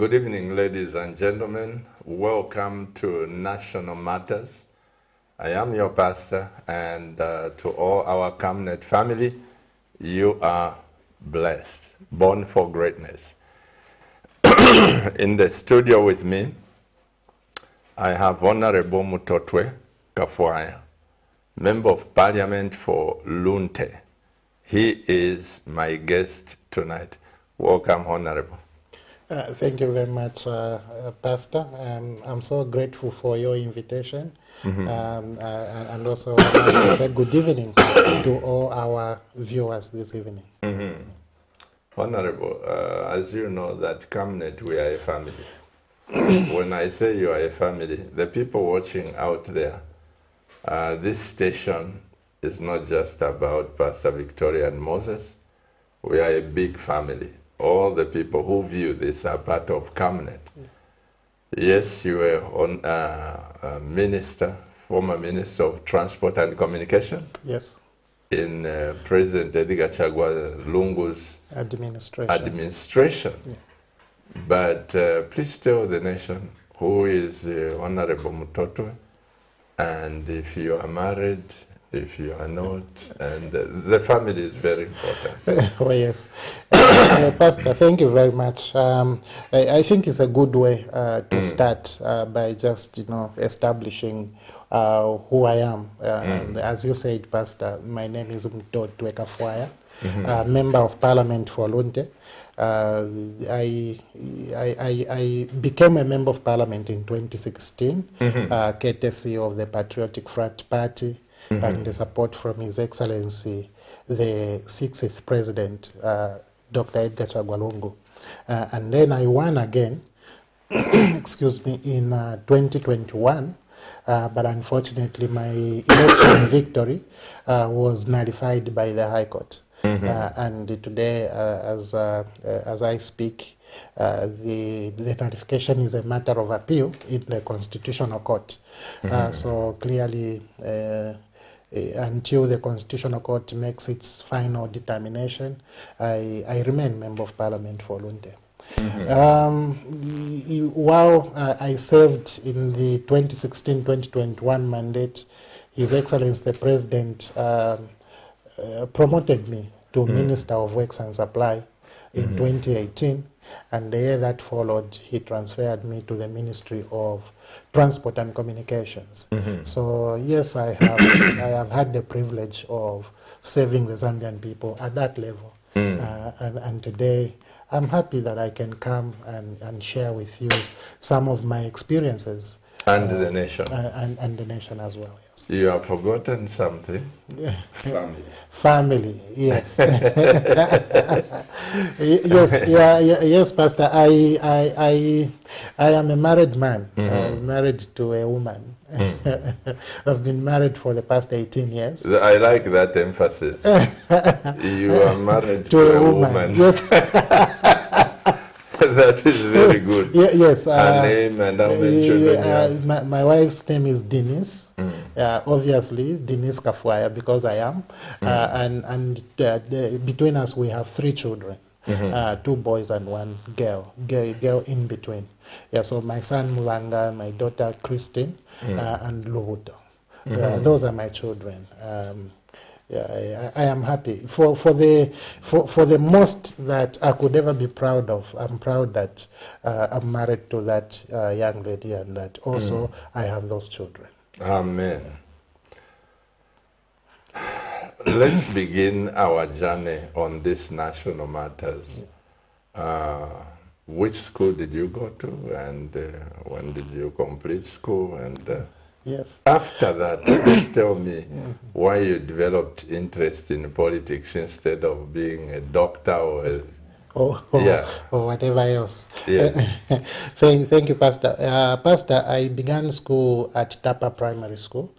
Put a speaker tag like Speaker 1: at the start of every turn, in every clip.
Speaker 1: Good evening, ladies and gentlemen. Welcome to National Matters. I am your pastor, and to all our CAMNET family, you are blessed, born for greatness. In the studio with me, I have Honorable MUTOTWE KAFWAYA, Member of Parliament for LUNTE. He is my guest tonight. Welcome, Honorable.
Speaker 2: Thank you very much, Pastor. I'm so grateful for your invitation. And also I say good evening to all our viewers this evening.
Speaker 1: Honorable, as you know that CAMNET, we are a family. When I say you are a family, the people watching out there, this station is not just about Pastor Victoria and Moses. We are a big family. All the people who view this are part of CAMNET. Yes, you were on minister, former Minister of Transport and Communication.
Speaker 2: Yes.
Speaker 1: In President Edgar Chagwa Lungu's administration. Yeah. But please tell the nation who is Honorable MUTOTWE, and if you are married, if you are not, and the family is very important.
Speaker 2: Oh, yes. Pastor, thank you very much. I think it's a good way to start by just, establishing who I am. As you said, Pastor, my name is MUTOTWE KAFWAYA, Member of Parliament for LUNTE. I became a Member of Parliament in 2016, courtesy of the Patriotic Front Party, and the support from His Excellency, the 60th President, Dr. Edgar Chagwa Lungu. And then I won again, excuse me, in 2021, but unfortunately my election victory was nullified by the High Court. And today, as I speak, the notification is a matter of appeal in the Constitutional Court. So clearly, until the Constitutional Court makes its final determination, I remain Member of Parliament for LUNTE. While I served in the 2016-2021 mandate, His Excellency the President promoted me to Minister of Works and Supply in 2018, and the year that followed, he transferred me to the Ministry of Transport and Communications. So yes, I have had the privilege of serving the Zambian people at that level. And today, I'm happy that I can come and share with you some of my experiences.
Speaker 1: And the nation.
Speaker 2: And the nation as well, yes.
Speaker 1: You have forgotten something. Family.
Speaker 2: Family, yes. Yes, Pastor. I am a married man, married to a woman. I've been married for the past 18 years.
Speaker 1: I like that emphasis. You are married to a woman.
Speaker 2: Yes.
Speaker 1: That is very good.
Speaker 2: Yes.
Speaker 1: Her name, and how many children?
Speaker 2: My wife's name is Denise. Obviously, Denise KAFWAYA, because I am. And between us, we have 3 children. 2 boys and 1 girl in between. Yeah, so my son Mulanga, my daughter Christine, and Luhuto. Those are my children. Yeah, I am happy for the most that I could ever be proud of. I'm proud that I'm married to that young lady, and that also I have those children.
Speaker 1: Amen. Let's begin our journey on this national matters. Which school did you go to, and when did you complete school? And
Speaker 2: yes.
Speaker 1: After that, please tell me why you developed interest in politics instead of being a doctor or
Speaker 2: or whatever else.
Speaker 1: Yes.
Speaker 2: Thank you, Pastor. Pastor, I began school at Tapa Primary School,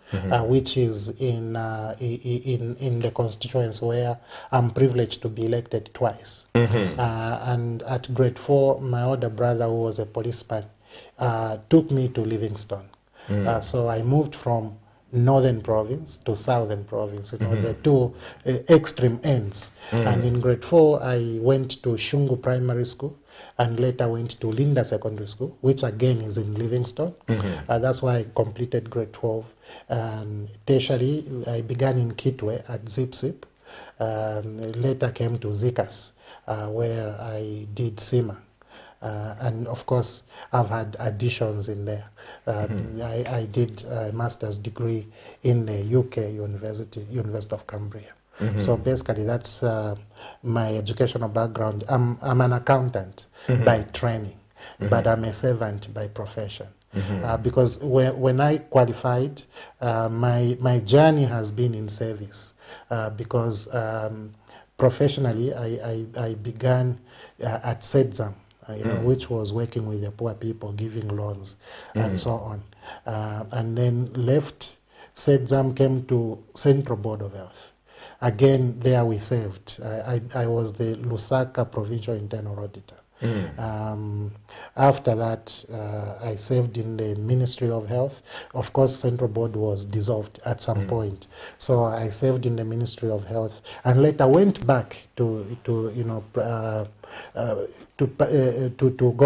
Speaker 2: which is in the constituency where I'm privileged to be elected twice. And at grade 4, my older brother, who was a policeman, took me to Livingstone. So I moved from northern province to southern province, the two extreme ends. And in grade 4, I went to Shungu Primary School, and later went to LUNTE Secondary School, which again is in Livingstone. That's why I completed grade 12. And tertiary, I began in KAFWAYA at ZipZip. Later came to ZICAS, where I did SEMA. And of course, I've had additions in there. I did a master's degree in the UK University of Cambria. So basically, that's my educational background. I'm an accountant by training, but I'm a servant by profession. Because when I qualified, my journey has been in service. Because professionally, I began at SEDZAM, which was working with the poor people, giving loans, and so on. And then left SEDZAM, came to Central Board of Health. Again, there we served. I was the Lusaka Provincial Internal Auditor. After that, I served in the Ministry of Health. Of course, Central Board was dissolved at some point. So I served in the Ministry of Health, and later went back to go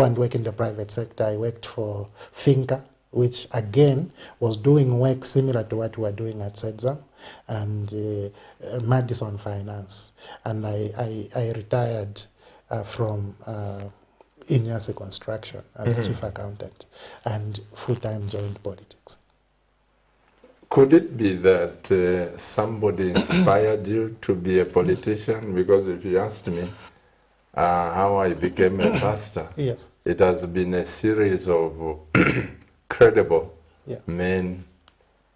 Speaker 2: and work in the private sector. I worked for Finca, which again was doing work similar to what we were doing at SEDZAM, and Madison Finance. And I retired from Inyasi Construction as chief accountant, and full-time joined politics.
Speaker 1: Could it be that somebody inspired you to be a politician? Because if you asked me how I became a pastor,
Speaker 2: Yes.
Speaker 1: it has been a series of credible men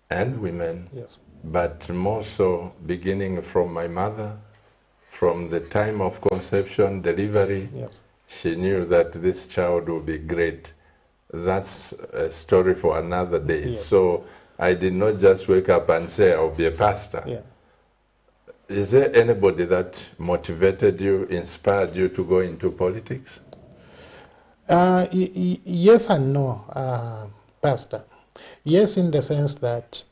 Speaker 1: and women,
Speaker 2: Yes.
Speaker 1: but more so beginning from my mother. From the time of conception, delivery,
Speaker 2: Yes.
Speaker 1: she knew that this child would be great. That's a story for another day.
Speaker 2: Yes.
Speaker 1: So I did not just wake up and say, I'll be a pastor.
Speaker 2: Yeah.
Speaker 1: Is there anybody that motivated you, inspired you to go into politics?
Speaker 2: Yes and no, Pastor. Yes, in the sense that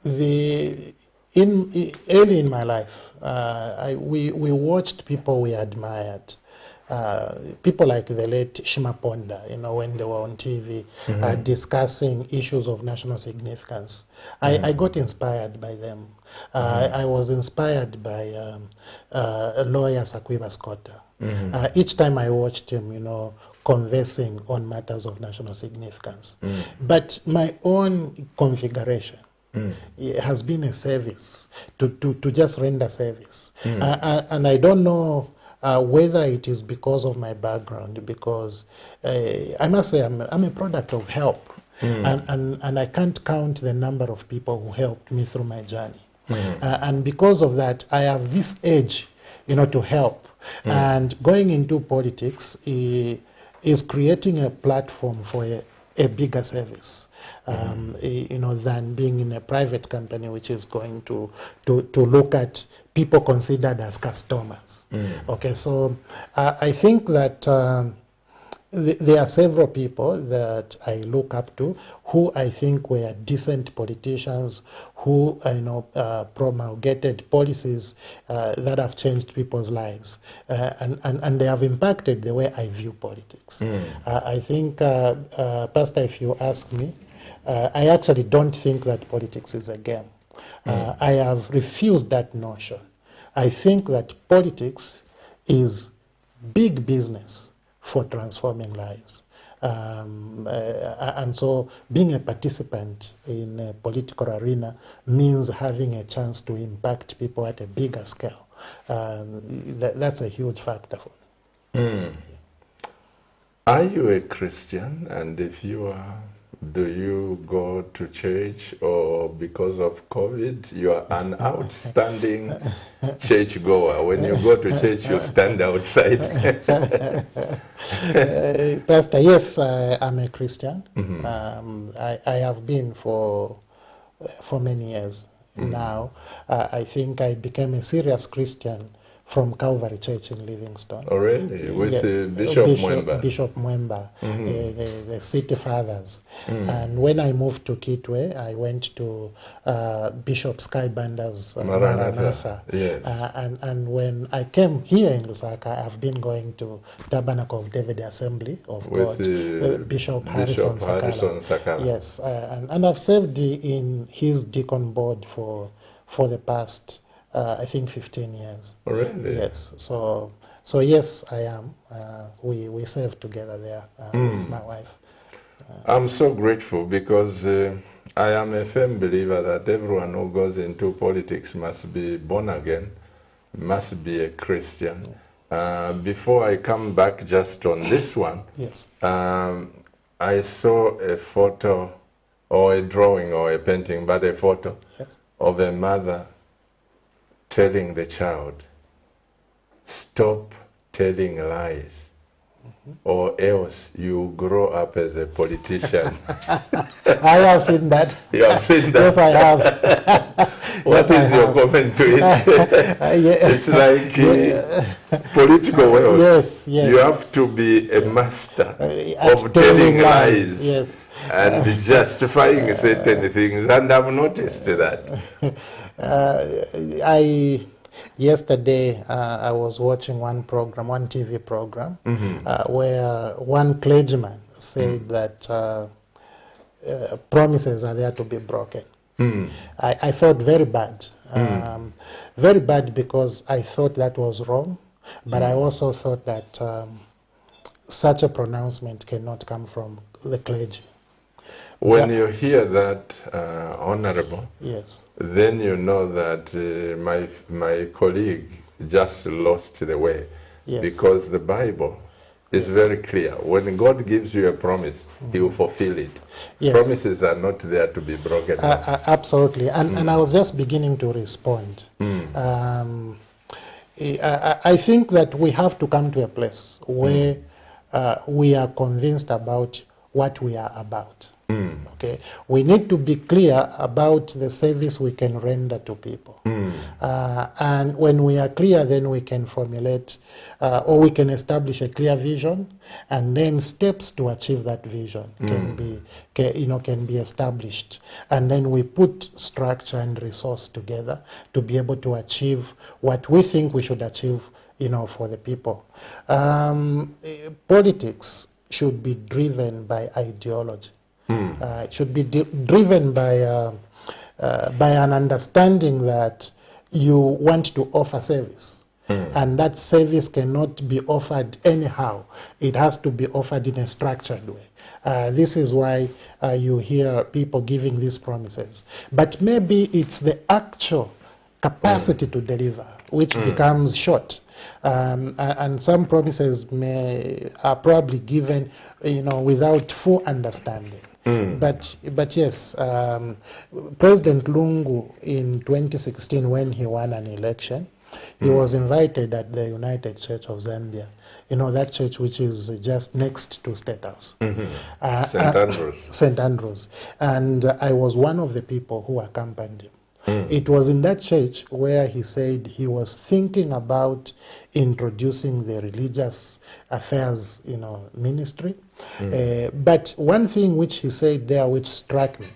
Speaker 2: early in my life, we watched people we admired. People like the late Shima Ponda, when they were on TV discussing issues of national significance. I got inspired by them. I was inspired by a lawyer, Sakwiba Scotta. Each time I watched him, conversing on matters of national significance. But my own configuration has been a service, to just render service. And I don't know whether it is because of my background, because I must say I'm a product of help. And I can't count the number of people who helped me through my journey. And because of that, I have this edge, to help. And going into politics is creating a platform for a bigger service, than being in a private company, which is going to look at people considered as customers. Okay, so I think that there are several people that I look up to who I think were decent politicians, who promulgated policies that have changed people's lives, and they have impacted the way I view politics. I think, Pastor, if you ask me, I actually don't think that politics is a game. I have refused that notion. I think that politics is big business for transforming lives. And so being a participant in a political arena means having a chance to impact people at a bigger scale. That's a huge factor for me.
Speaker 1: Are you a Christian? And if you are, do you go to church, or because of COVID, you are an outstanding church goer? When you go to church, you stand outside.
Speaker 2: Pastor, yes, I'm a Christian. I have been for many years now. I think I became a serious Christian from Calvary Church in Livingstone.
Speaker 1: Oh, really? With Bishop Mwemba?
Speaker 2: Bishop Mwemba, the city fathers. And when I moved to Kitwe, I went to Bishop Skybander's Maranatha.
Speaker 1: Yes.
Speaker 2: And when I came here in Lusaka, I've been going to Tabernacle of David Assembly of
Speaker 1: With
Speaker 2: God, Bishop Harrison Sakala. Yes, and I've served in his deacon board for the past, I think, 15 years.
Speaker 1: Oh, really?
Speaker 2: Yes. So yes, I am. We serve together there with my wife.
Speaker 1: I'm so grateful because I am a firm believer that everyone who goes into politics must be born again, must be a Christian. Before I come back just on this one,
Speaker 2: yes.
Speaker 1: I saw a photo or a drawing or a painting, but a photo of a mother telling the child, stop telling lies, or else you grow up as a politician.
Speaker 2: I have seen that.
Speaker 1: You have seen that?
Speaker 2: Yes, I have.
Speaker 1: What is your comment to it? It's like political wealth.
Speaker 2: Yes, yes.
Speaker 1: You have to be a master of telling lies.
Speaker 2: Yes.
Speaker 1: And justifying certain things, and I've noticed that.
Speaker 2: Yesterday, I was watching one TV program, where one clergyman said that promises are there to be broken. I felt very bad. Very bad because I thought that was wrong, but I also thought that such a pronouncement cannot come from the clergy.
Speaker 1: When you hear that, Honorable,
Speaker 2: yes,
Speaker 1: then you know that my colleague just lost the way, because the Bible is very clear. When God gives you a promise, He will fulfill it. Yes. Promises are not there to be broken.
Speaker 2: Absolutely, and I was just beginning to respond. I think that we have to come to a place where we are convinced about what we are about. Okay, we need to be clear about the service we can render to people, and when we are clear, then we can formulate or we can establish a clear vision, and then steps to achieve that vision can be established, and then we put structure and resource together to be able to achieve what we think we should achieve, for the people. Politics should be driven by ideology. It should be driven by an understanding that you want to offer service, and that service cannot be offered anyhow. It has to be offered in a structured way. This is why you hear people giving these promises. But maybe it's the actual capacity to deliver which becomes short. And some promises are probably given, without full understanding. But yes, President Lungu in 2016, when he won an election, he was invited at the United Church of Zambia. That church which is just next to State House.
Speaker 1: St. Andrews.
Speaker 2: St. Andrews. And I was one of the people who accompanied him. It was in that church where he said he was thinking about introducing the religious affairs, ministry. But one thing which he said there which struck me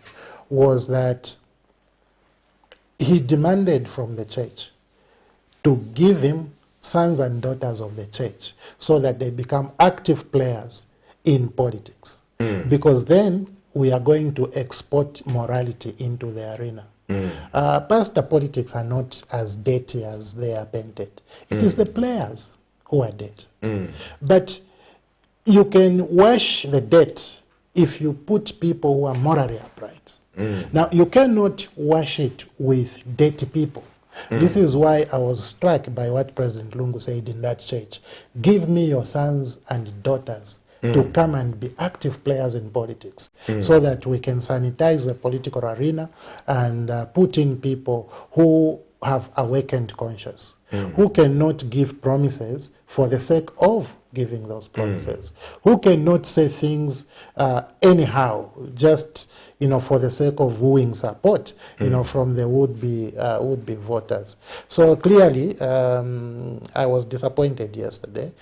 Speaker 2: was that he demanded from the church to give him sons and daughters of the church so that they become active players in politics. Because then we are going to export morality into the arena. Pastor politics are not as dirty as they are painted. It is the players who are dirty. But you can wash the dirt if you put people who are morally upright. Now, you cannot wash it with dirty people. This is why I was struck by what President Lungu said in that church. Give me your sons and daughters to come and be active players in politics so that we can sanitize the political arena and put in people who have awakened conscience, who cannot give promises for the sake of giving those promises, who cannot say things anyhow, just for the sake of wooing support, from the would-be voters. So clearly, I was disappointed yesterday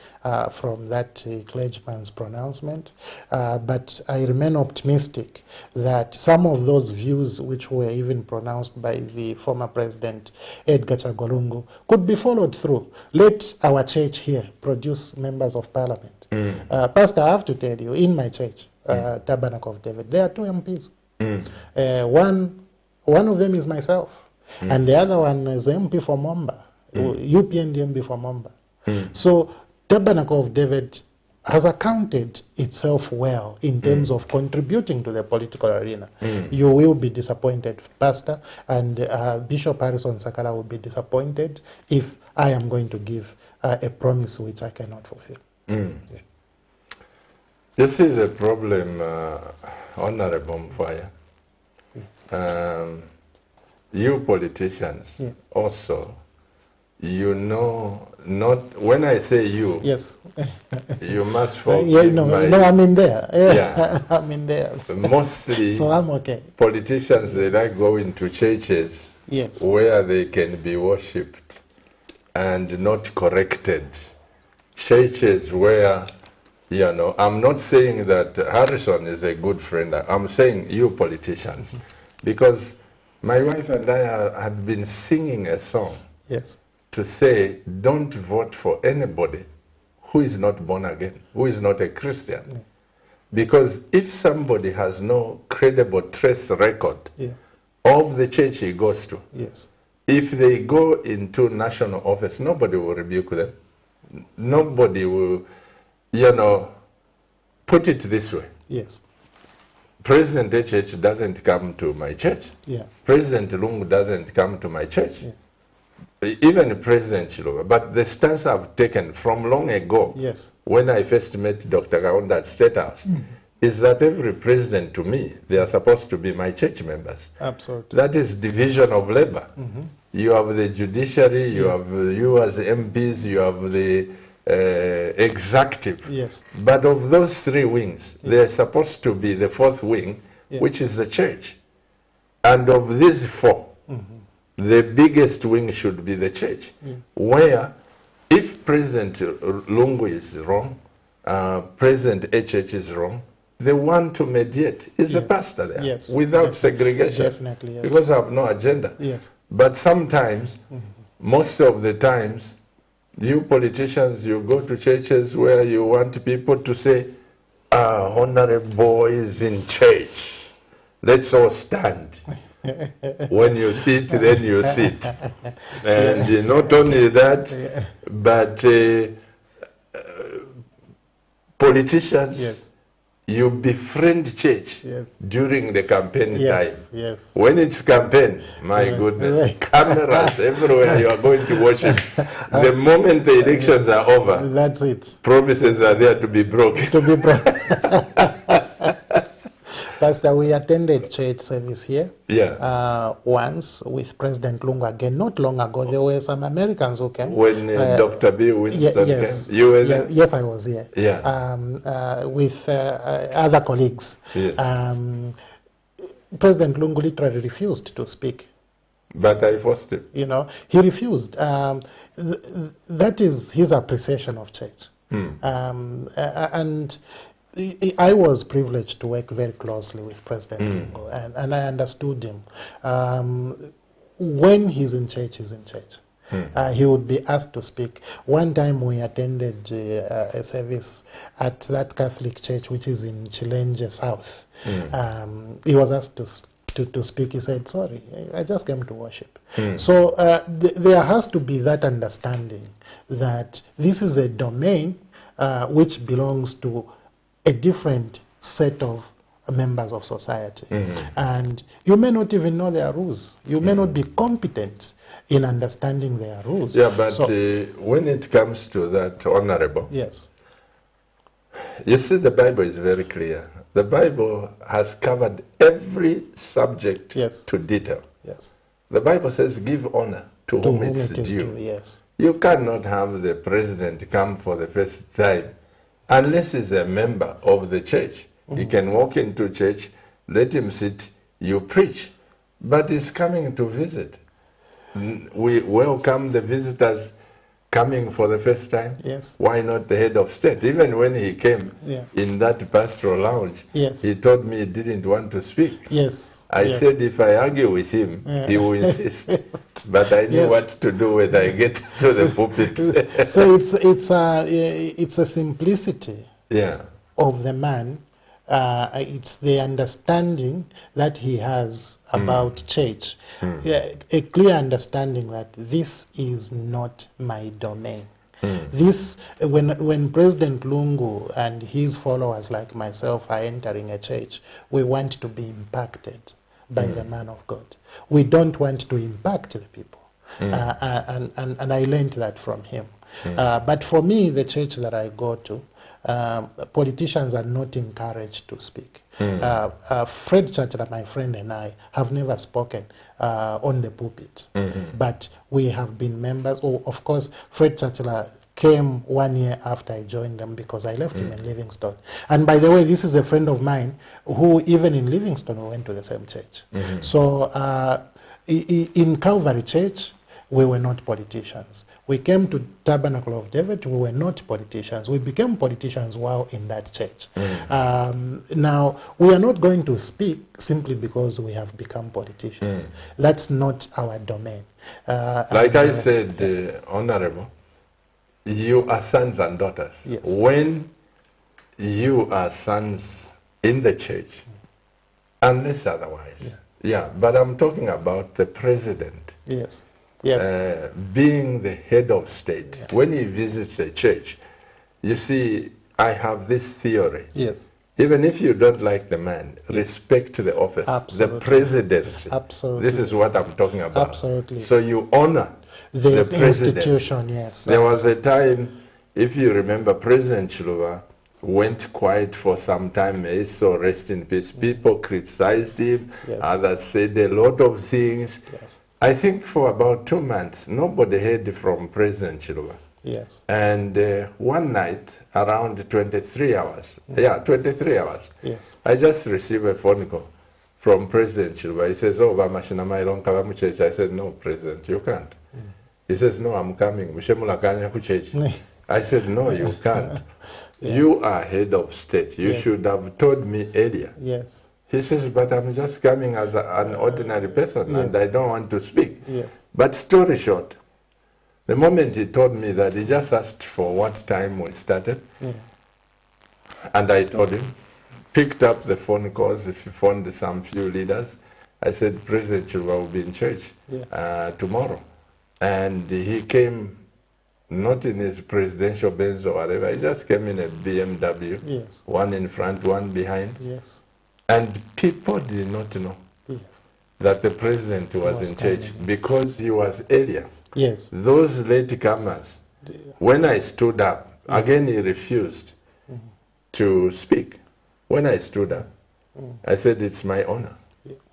Speaker 2: from that clergyman's pronouncement, but I remain optimistic that some of those views which were even pronounced by the former President Edgar Chagwa could be followed through. Let our church here produce members of parliament. Pastor, I have to tell you, in my church, Tabernacle of David, there are 2 MPs. One of them is myself, and the other one is MP for Momba, UPND MP for Momba. So Tabernacle of David has accounted itself well in terms of contributing to the political arena. You will be disappointed, Pastor, and Bishop Harrison Sakala will be disappointed if I am going to give a promise which I cannot fulfill. Yeah.
Speaker 1: This is a problem, Honorable Mfwaya. You politicians also, not when I say you,
Speaker 2: yes,
Speaker 1: you must forgive
Speaker 2: no, I'm in there.
Speaker 1: Yeah.
Speaker 2: I'm in there.
Speaker 1: Mostly,
Speaker 2: so I'm okay.
Speaker 1: Politicians, they like going to churches where they can be worshipped and not corrected. Churches where, I'm not saying that Harrison is a good friend. I'm saying you politicians, because my wife and I had been singing a song.
Speaker 2: Yes.
Speaker 1: To say, don't vote for anybody who is not born again, who is not a Christian. Yeah. Because if somebody has no credible trace record of the church he goes to, if they go into national office, nobody will rebuke them. Nobody will, put it this way.
Speaker 2: Yes.
Speaker 1: President Church doesn't come to my church.
Speaker 2: Yeah.
Speaker 1: President Lungu doesn't come to my church. Yeah. Even President Chiluba, but the stance I've taken from long ago, when I first met Dr. Kaunda at State House, is that every president to me, they are supposed to be my church members.
Speaker 2: Absolutely.
Speaker 1: That is division of labor. You have the judiciary, you have you as MPs, you have the executive.
Speaker 2: Yes.
Speaker 1: But of those 3 wings, they are supposed to be the 4th wing, which is the church. And of these 4, the biggest wing should be the church, where if President Lungu is wrong, President HH is wrong, the one to mediate is the pastor there, without segregation.
Speaker 2: Definitely, yes.
Speaker 1: Because I have no agenda.
Speaker 2: Yes.
Speaker 1: But sometimes, most of the times, you politicians, you go to churches where you want people to say, honorable is in church, let's all stand. When you sit, then you sit. And not only that, but politicians, you befriend church during the campaign time.
Speaker 2: Yes.
Speaker 1: When it's campaign, my goodness, cameras everywhere, you are going to worship. The moment the elections are over,
Speaker 2: that's it.
Speaker 1: Promises are there to be broken.
Speaker 2: Pastor, we attended church service here
Speaker 1: Yeah.
Speaker 2: Once with President Lungu again, not long ago. There were some Americans who came.
Speaker 1: When Dr. B. Winston came? You were there?
Speaker 2: Yes, I was here.
Speaker 1: Yeah.
Speaker 2: With other colleagues.
Speaker 1: Yeah.
Speaker 2: President Lungu literally refused to speak.
Speaker 1: But I forced him.
Speaker 2: You know, he refused. That is his appreciation of church. And I was privileged to work very closely with President Lungu, and I understood him. When he's in church, he's in church. He would be asked to speak. One time we attended a service at that Catholic church, which is in Chilenge South. He was asked to speak. He said, sorry, I just came to worship. So there has to be that understanding that this is a domain which belongs to a different set of members of society. And you may not even know their rules. You may not be competent in understanding their rules.
Speaker 1: Yeah, but when it comes to that, Honorable,
Speaker 2: yes,
Speaker 1: you see the Bible is very clear. The Bible has covered every subject to detail.
Speaker 2: Yes.
Speaker 1: The Bible says give honor to whom it's due.
Speaker 2: Yes.
Speaker 1: You cannot have the president come for the first time unless he's a member of the church. He can walk into church, let him sit, you preach. But he's coming to visit. We welcome the visitors coming for the first time.
Speaker 2: Yes.
Speaker 1: Why not the head of state? Even when he came in that pastoral lounge, he told me he didn't want to speak.
Speaker 2: Yes.
Speaker 1: I said if I argue with him, he will insist. But I knew what to do when I get to the pulpit.
Speaker 2: So it's a simplicity of the man. It's the understanding that he has about church, a clear understanding that this is not my domain. This, when President Lungu and his followers like myself are entering a church, we want to be impacted by the man of God. We don't want to impact the people. And I learned that from him. But for me, the church that I go to, politicians are not encouraged to speak. Fred Churchill, my friend, and I have never spoken on the pulpit, but we have been members. Oh, of course, Fred Churchill came 1 year after I joined them because I left him in Livingstone. And by the way, this is a friend of mine who, even in Livingstone, we went to the same church. So in Calvary Church, we were not politicians. We came to Tabernacle of David, we were not politicians. We became politicians while in that church. Now, we are not going to speak simply because we have become politicians. That's not our domain.
Speaker 1: Like I said, Honorable, you are sons and daughters.
Speaker 2: Yes.
Speaker 1: When you are sons in the church, unless otherwise. But I'm talking about the president.
Speaker 2: Yes.
Speaker 1: Being the head of state. When he visits a church, you see, I have this theory.
Speaker 2: Yes.
Speaker 1: Even if you don't like the man, respect the office,
Speaker 2: Absolutely.
Speaker 1: the presidency.
Speaker 2: Absolutely.
Speaker 1: This is what I'm talking about.
Speaker 2: Absolutely.
Speaker 1: So you honor the
Speaker 2: institution, yes.
Speaker 1: There was a time, if you remember, President Chiluba went quiet for some time. He saw rest in peace. People criticized him. Others said a lot of things. I think for about 2 months, nobody heard from President Chiluba.
Speaker 2: Yes.
Speaker 1: And one night, around 23 hours, 23 hours, I just received a phone call from President Chiluba. He says, oh, I said, no, President, you can't. He says, no, I'm coming. I said, no, you can't. You are head of state. You should have told me earlier.
Speaker 2: Yes.
Speaker 1: He says, but I'm just coming as an ordinary person and I don't want to speak.
Speaker 2: Yes.
Speaker 1: But story short, the moment he told me that, he just asked for what time we started. And I told him, picked up the phone calls, if he phoned some few leaders. I said, President Chiluba will be in church tomorrow. And he came not in his presidential Benz or whatever, he just came in a BMW, one in front, one behind. And people did not know that the president was in church because he was earlier. Those latecomers, when I stood up, again he refused to speak. When I stood up, I said, it's my honor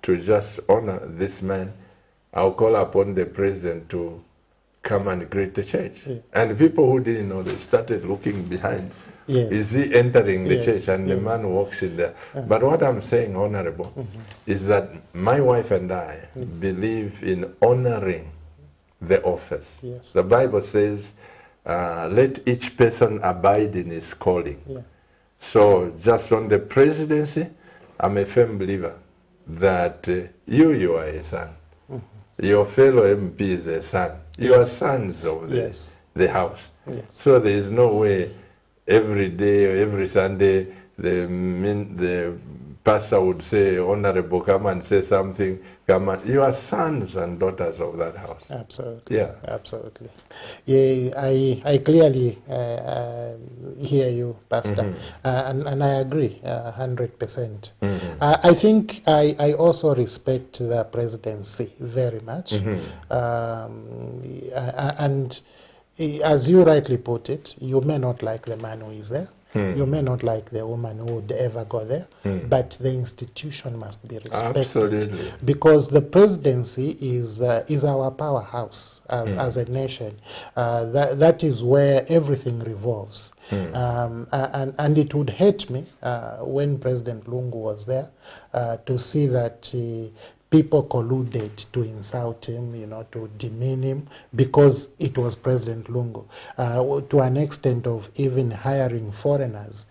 Speaker 1: to just honor this man. I'll call upon the president to come and greet the church. And people who didn't know, they started looking behind. Is he entering the church? And the man walks in there. But what I'm saying, Honorable, is that my wife and I believe in honoring the office. The Bible says, let each person abide in his calling. So just on the presidency, I'm a firm believer that you are a son. Your fellow MP is a son. You are sons of the house. So there is no way every day or every Sunday the pastor would say, Honorable, come and say something. Come and, you are sons and daughters of that house.
Speaker 2: Absolutely. Absolutely. I clearly hear you, Pastor, and I agree 100%. I think I also respect the presidency very much. And as you rightly put it, you may not like the man who is there. You may not like the woman who would ever go there, but the institution must be respected.
Speaker 1: Absolutely.
Speaker 2: Because the presidency is our powerhouse as a nation. That is where everything revolves. And it would hurt me when President Lungu was there to see that people colluded to insult him, you know, to demean him, because it was President Lungu, to an extent of even hiring foreigners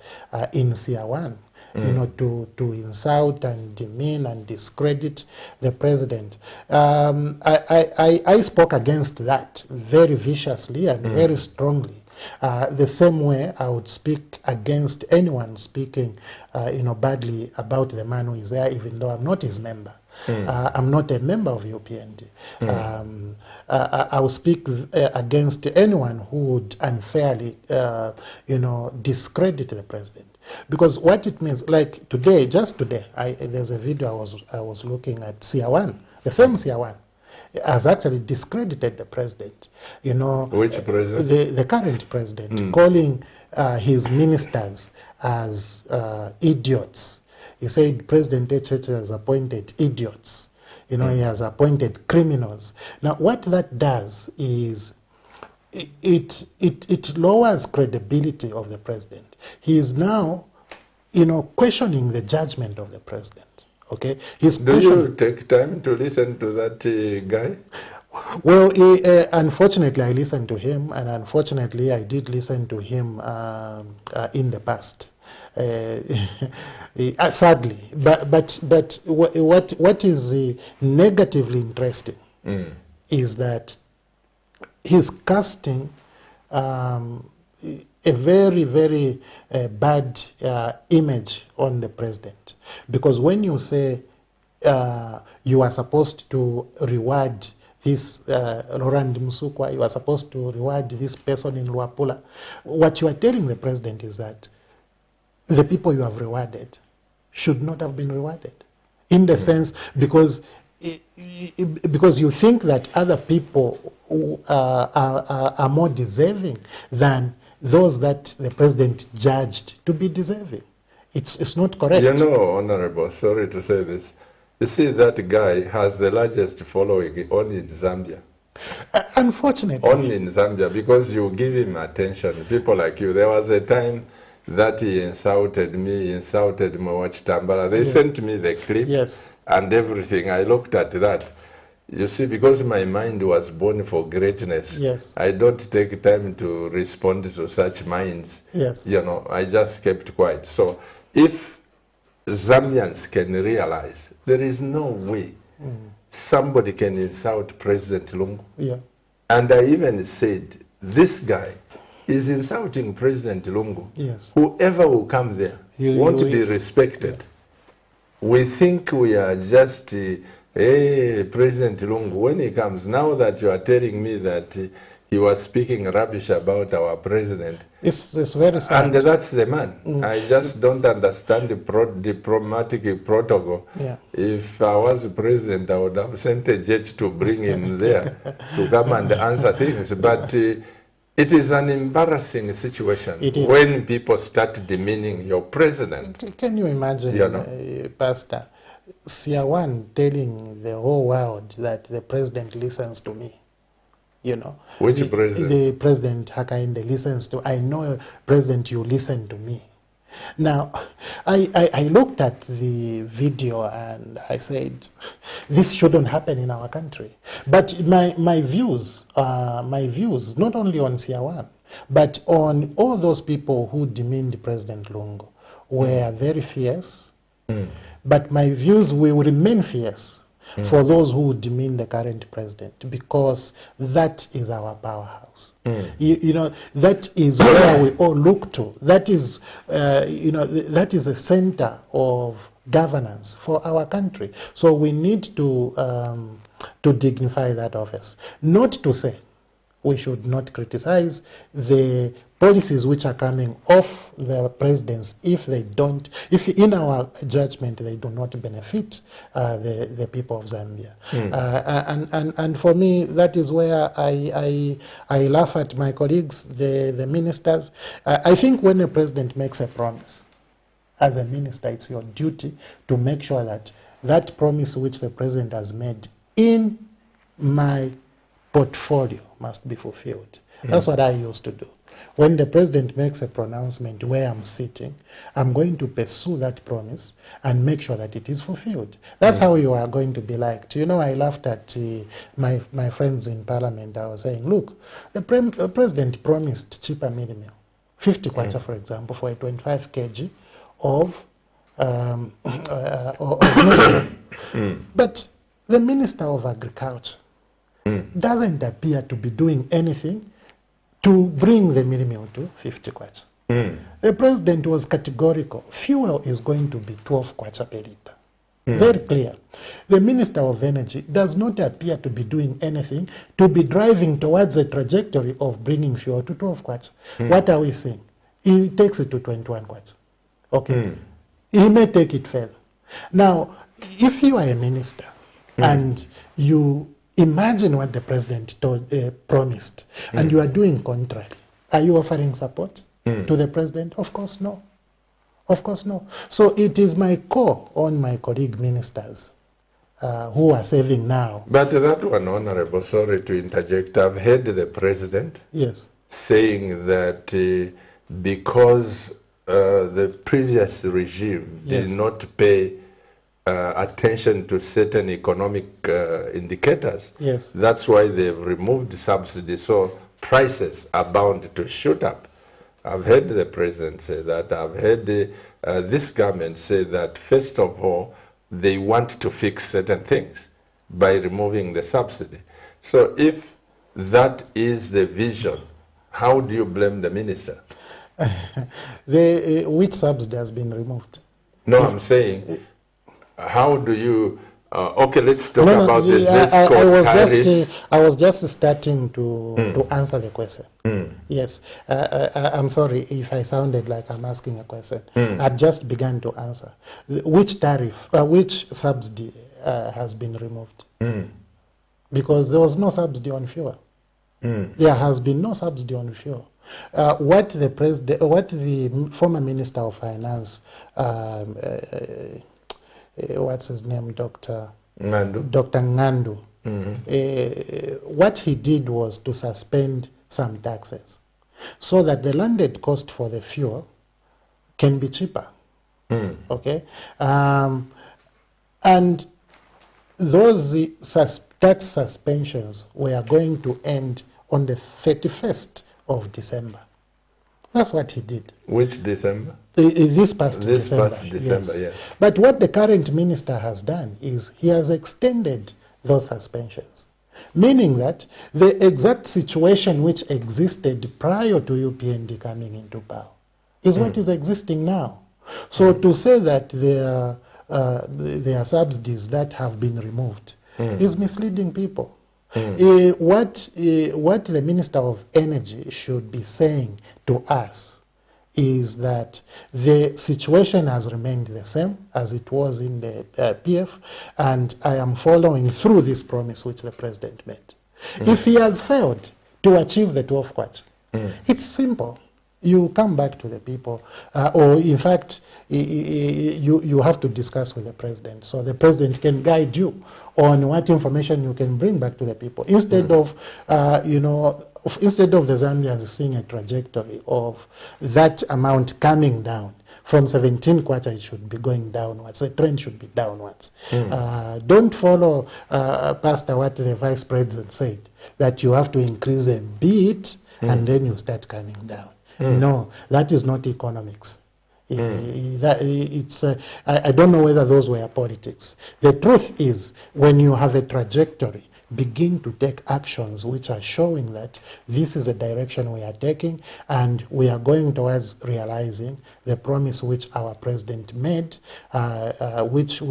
Speaker 2: in Siawan, you know, to insult and demean and discredit the president. I spoke against that very viciously and very strongly. The same way I would speak against anyone speaking, you know, badly about the man who is there, even though I'm not his member. I'm not a member of UPND. I will speak against anyone who would unfairly, you know, discredit the president. Because what it means, like today, just today, there's a video I was looking at. Siawan, the same Siawan, has actually discredited the president. You know,
Speaker 1: which president?
Speaker 2: The current president, calling his ministers as idiots. He said President HH has appointed idiots. You know, he has appointed criminals. Now, what that does is it lowers credibility of the president. He is now, you know, questioning the judgment of the president. Okay,
Speaker 1: do you take time to listen to that guy?
Speaker 2: Well, unfortunately, I listened to him, and unfortunately, I did listen to him in the past. Sadly, but what is negatively interesting is that he's casting a very bad image on the president, because when you say you are supposed to reward this Laurent Musukwa, you are supposed to reward this person in Luapula, what you are telling the president is that the people you have rewarded should not have been rewarded, in the sense, because you think that other people are more deserving than those that the president judged to be deserving. It's not correct.
Speaker 1: You know, Honorable, sorry to say this. You see, that guy has the largest following only in Zambia.
Speaker 2: Unfortunately.
Speaker 1: Only in Zambia, because you give him attention. People like you. There was a time that he insulted me, insulted Mwach Tambala. They sent me the clip and everything. I looked at that. You see, because my mind was born for greatness, I don't take time to respond to such minds. You know, I just kept quiet. So if Zambians can realize there is no way somebody can insult President Lungu. And I even said, this guy is insulting President Lungu. Whoever will come there won't be respected. We think we are just, hey, President Lungu, when he comes, now that you are telling me that he was speaking rubbish about our president.
Speaker 2: It's very sad.
Speaker 1: And that's the man. I just don't understand the diplomatic protocol. If I was the president, I would have sent a jet to bring him there to come and answer things. But it is an embarrassing situation when people start demeaning your president.
Speaker 2: Can you imagine, you know? Pastor Siawan telling the whole world that the president listens to me? You know,
Speaker 1: which president?
Speaker 2: The President Hakainde listens to. I know, President, you listen to me. Now, I looked at the video and I said, this shouldn't happen in our country. But my views, not only on Siawan, but on all those people who demeaned President Lungu, were very fierce. But my views will remain fierce for those who demean the current president, because that is our powerhouse. You know, that is where we all look to. That is, you know, that is the center of governance for our country. So we need to dignify that office. Not to say we should not criticize the policies which are coming off the presidents, if in our judgment, they do not benefit the people of Zambia. And for me, that is where I laugh at my colleagues, the ministers. I think when a president makes a promise, as a minister, it's your duty to make sure that that promise which the president has made in my portfolio must be fulfilled. That's what I used to do. When the president makes a pronouncement where I'm sitting, I'm going to pursue that promise and make sure that it is fulfilled. That's how you are going to be liked. You know, I laughed at my friends in parliament. I was saying, look, the president promised cheaper meal, 50 kwacha, for example, for a 25 kg of meal. But the Minister of Agriculture doesn't appear to be doing anything to bring the minimum to 50 kwacha. The president was categorical. Fuel is going to be 12 kwacha per liter. Very clear. The Minister of Energy does not appear to be doing anything to be driving towards a trajectory of bringing fuel to 12 kwacha. What are we saying? He takes it to 21 kwacha. Okay. He may take it further. Now, if you are a minister and you imagine what the president promised, and you are doing contrary, are you offering support to the president? Of course, no. Of course, no. So it is my call on my colleague ministers who are serving now.
Speaker 1: But that one, Honorable, sorry to interject, I've heard the president saying that because the previous regime did not pay attention to certain economic indicators. That's why they've removed subsidies, so prices are bound to shoot up. I've heard the president say that. I've heard this government say that, first of all, they want to fix certain things by removing the subsidy. So if that is the vision, how do you blame the minister?
Speaker 2: Which subsidy has been removed?
Speaker 1: No, I'm saying, how do you... okay, let's talk about the ZESCO
Speaker 2: I was just starting to answer the question. Yes, I'm sorry if I sounded like I'm asking a question. I just began to answer. Which tariff, which subsidy has been removed? Because there was no subsidy on fuel. There has been no subsidy on fuel. What the former Minister of Finance, what's his name, Dr. Ngandu, what he did was to suspend some taxes so that the landed cost for the fuel can be cheaper. Okay, and those tax suspensions were going to end on the 31st of December. That's what he did.
Speaker 1: Which December?
Speaker 2: This past December.
Speaker 1: Past December, yes.
Speaker 2: But what the current minister has done is he has extended those suspensions, meaning that the exact situation which existed prior to UPND coming into power is what is existing now. So to say that there are subsidies that have been removed is misleading people. What the Minister of Energy should be saying to us is that the situation has remained the same as it was in the PF, and I am following through this promise which the President made. If he has failed to achieve the 12 kwacha, it's simple. You come back to the people, or in fact, you have to discuss with the President, so the President can guide you on what information you can bring back to the people, instead of, instead of the Zambians seeing a trajectory of that amount coming down. From 17 kwacha, it should be going downwards. The trend should be downwards. Don't follow, Pastor, what the Vice President said, that you have to increase a bit and then you start coming down. No, that is not economics. I don't know whether those were politics. The truth is, when you have a trajectory, begin to take actions which are showing that this is a direction we are taking, and we are going towards realizing the promise which our president made, which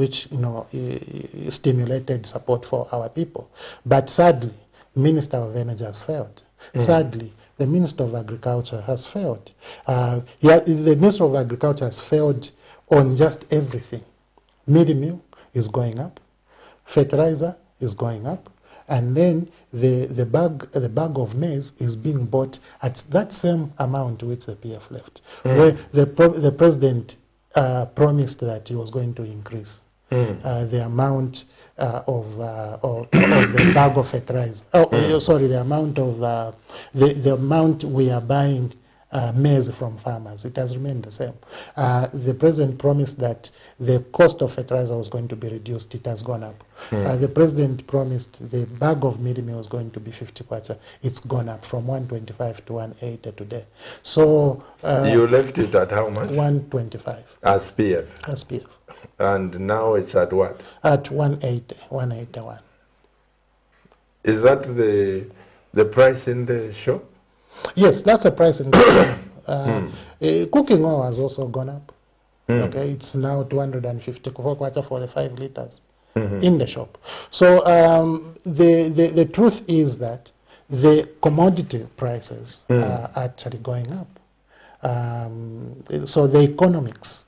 Speaker 2: stimulated support for our people. But sadly, Minister of Energy has failed. Sadly, the Minister of Agriculture has failed. The Minister of Agriculture has failed on just everything. Mealie meal is going up, fertilizer is going up, and then the bag of maize is being bought at that same amount which the PF left, where the president promised that he was going to increase the amount of the bag of fertilizer. Sorry, the amount of the amount we are buying maize from farmers. It has remained the same. The president promised that the cost of fertilizer was going to be reduced. It has gone up. The president promised the bag of mealie meal was going to be 50 kwacha. It's gone up from 125 to 180 today. So
Speaker 1: you left it at how much?
Speaker 2: 125
Speaker 1: as PF.
Speaker 2: as PF.
Speaker 1: And now it's at what?
Speaker 2: At 180, 181.
Speaker 1: Is that the price in the shop?
Speaker 2: Yes, that's a price in cooking oil has also gone up. Okay, it's now 250 kwacha for the 5 liters in the shop. So the truth is that the commodity prices are actually going up. So the economics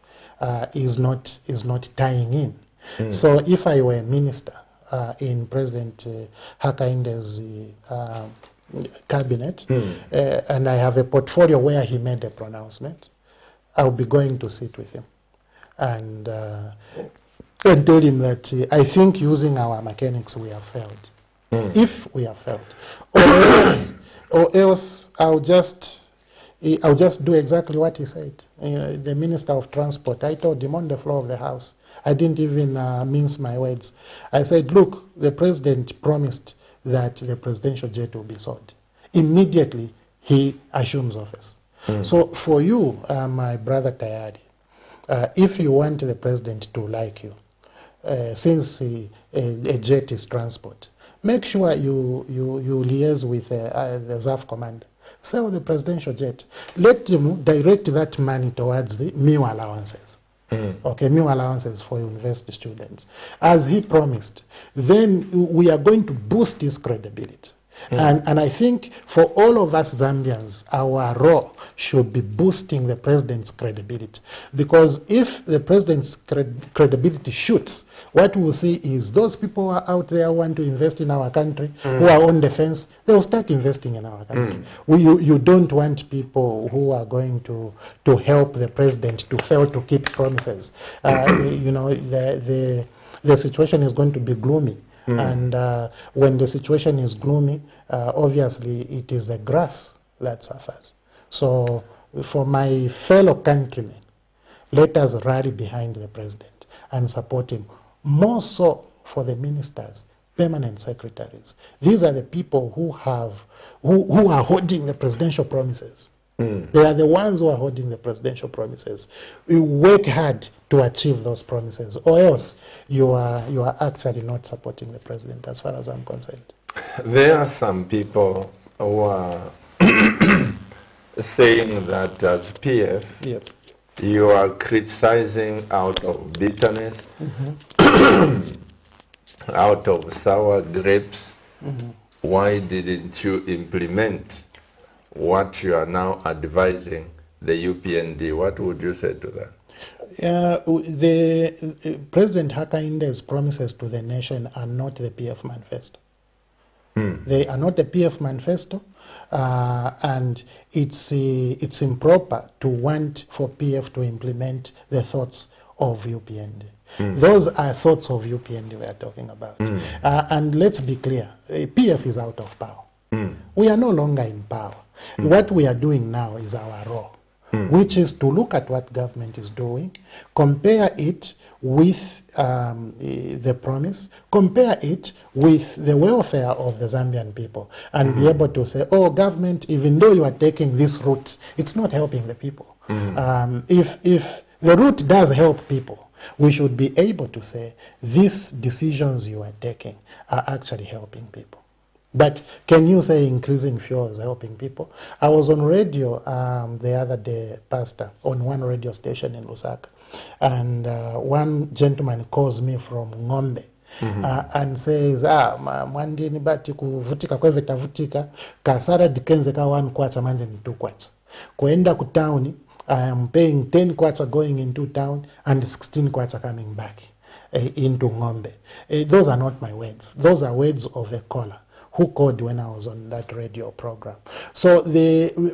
Speaker 2: is not tying in. So if I were a minister in President Hakainde's cabinet, and I have a portfolio where he made a pronouncement, I'll be going to sit with him and tell him that I think using our mechanics we have failed. If we have failed, or else I'll just do exactly what he said. The Minister of Transport, I told him on the floor of the House, I didn't even mince my words. I said, look, the president promised that the presidential jet will be sold. Immediately, he assumes office. So for you, my brother Tayari, if you want the president to like you, since a jet is transport, make sure you liaise with the ZAF commander. Sell the presidential jet. Let them direct that money towards the meal allowances. Okay, meal allowances for university students. As he promised, then we are going to boost his credibility. And I think for all of us Zambians, our role should be boosting the president's credibility. Because if the president's credibility shoots, what we will see is those people who are out there who want to invest in our country, who are on the fence, they will start investing in our country. You don't want people who are going to help the president to fail to keep promises. You know, the situation is going to be gloomy. And when the situation is gloomy, obviously it is the grass that suffers. So for my fellow countrymen, let us rally behind the president and support him. More so for the ministers, permanent secretaries. These are the people who are holding the presidential promises. They are the ones who are holding the presidential promises. We work hard to achieve those promises, or else you are actually not supporting the president, as far as I'm concerned.
Speaker 1: There are some people who are saying that as PF,
Speaker 2: yes,
Speaker 1: you are criticizing out of bitterness, out of sour grapes. Why didn't you implement what you are now advising the UPND? What would you say to that?
Speaker 2: The President Hakainde's promises to the nation are not the PF manifesto. They are not the PF manifesto, and it's improper to want for PF to implement the thoughts of UPND. Those are thoughts of UPND we are talking about. And let's be clear, PF is out of power. We are no longer in power. What we are doing now is our role, which is to look at what government is doing, compare it with the promise, compare it with the welfare of the Zambian people, and be able to say, oh, government, even though you are taking this route, it's not helping the people. If the route does help people, we should be able to say, these decisions you are taking are actually helping people. But can you say increasing fuel is helping people? I was on radio the other day, Pastor, on one radio station in Lusaka, and one gentleman calls me from Ngombe, and says, mwandini bati kuvutika kwa vitavutika, kasara dikenze ka 1 kwacha manje ni 2 kwacha. Kuenda kutauni, I am paying 10 kwacha going into town and 16 kwacha coming back into Ngombe. Those are not my words. Those are words of a caller who called when I was on that radio program. So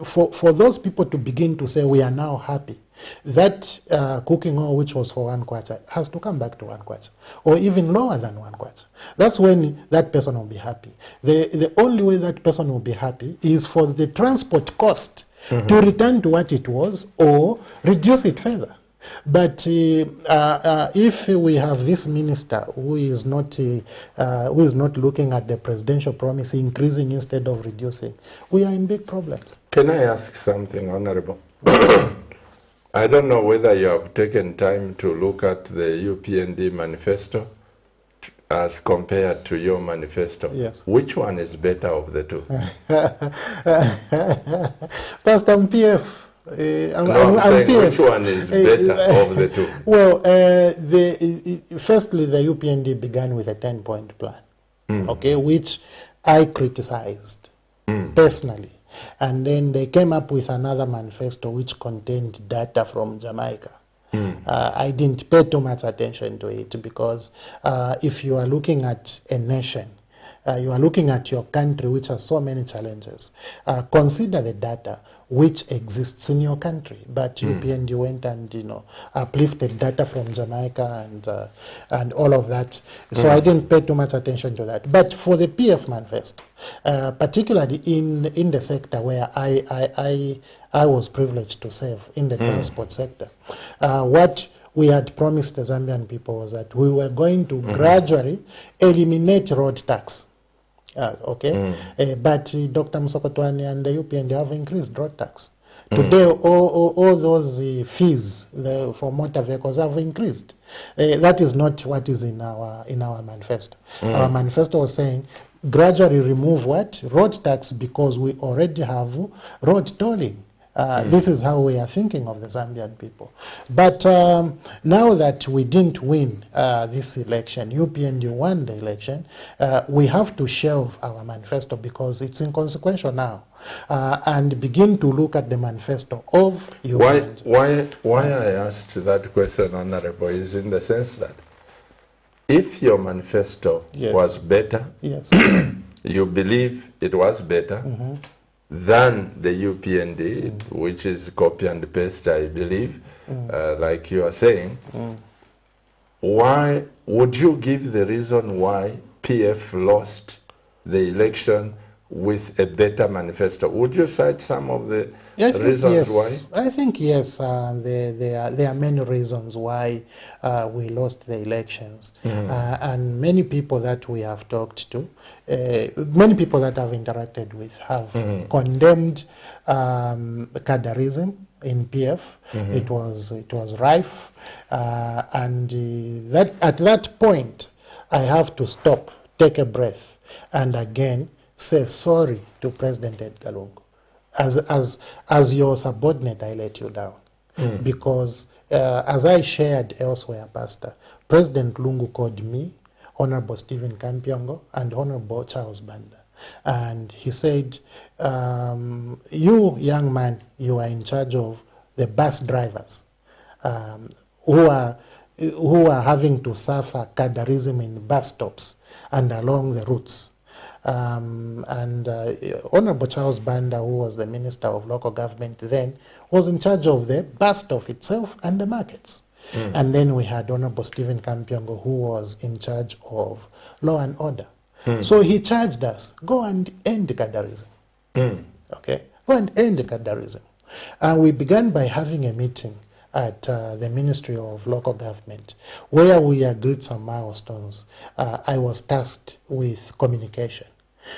Speaker 2: for those people to begin to say we are now happy, that cooking oil which was for 1 kwacha has to come back to 1 kwacha, or even lower than 1 kwacha. That's when that person will be happy. The only way that person will be happy is for the transport cost to return to what it was or reduce it further. But if we have this minister who is not looking at the presidential promise, increasing instead of reducing, we are in big problems.
Speaker 1: Can I ask something, Honorable? I don't know whether you have taken time to look at the UPND manifesto as compared to your manifesto.
Speaker 2: Yes.
Speaker 1: Which one is better of the two?
Speaker 2: Pastor, I'm PF.
Speaker 1: I'm saying PF. Which one is better of the two?
Speaker 2: Well, firstly, the UPND began with a 10-point plan, okay, which I criticized personally. And then they came up with another manifesto which contained data from Jamaica. I didn't pay too much attention to it because if you are looking at a nation, you are looking at your country which has so many challenges, consider the data which exists in your country. But UPND went and, uplifted data from Jamaica and all of that. So I didn't pay too much attention to that. But for the PF manifesto, particularly in the sector where I was privileged to serve, in the transport sector, what we had promised the Zambian people was that we were going to gradually eliminate road tax. Okay, but Dr. Musokotwani and the UPND have increased road tax. Today, all those fees for motor vehicles have increased. That is not what is in our manifesto. Our manifesto was saying gradually remove what? Road tax, because we already have road tolling. This is how we are thinking of the Zambian people. But now that we didn't win this election, UPND won the election, we have to shelve our manifesto because it's inconsequential now, and begin to look at the manifesto of UPND.
Speaker 1: Why I asked that question, Honorable, is in the sense that if your manifesto was better, you believe it was better, than the UPND, which is copy and paste, I believe, like you are saying, why would you give the reason why PF lost the election with a better manifesto? Would you cite some of the reasons why?
Speaker 2: I think yes, there are many reasons why we lost the elections. And many people that we have talked to, many people that I've interacted with have condemned cadreism in PF. It was rife, and that at that point I have to stop, take a breath, and again say sorry to President Edgar Lungu. As your subordinate, I let you down. Because as I shared elsewhere, Pastor, President Lungu called me, Honorable Stephen Kampiongo, and Honorable Charles Banda. And he said, you, young man, you are in charge of the bus drivers who are having to suffer cadreism in bus stops and along the routes. Honorable Charles Banda, who was the Minister of Local Government then, was in charge of the bus stop itself and the markets. And then we had Honorable Stephen Kampiongo, who was in charge of law and order. So he charged us, go and end cadreism. Okay, go and end cadreism. And we began by having a meeting at the Ministry of Local Government, where we agreed some milestones. I was tasked with communication.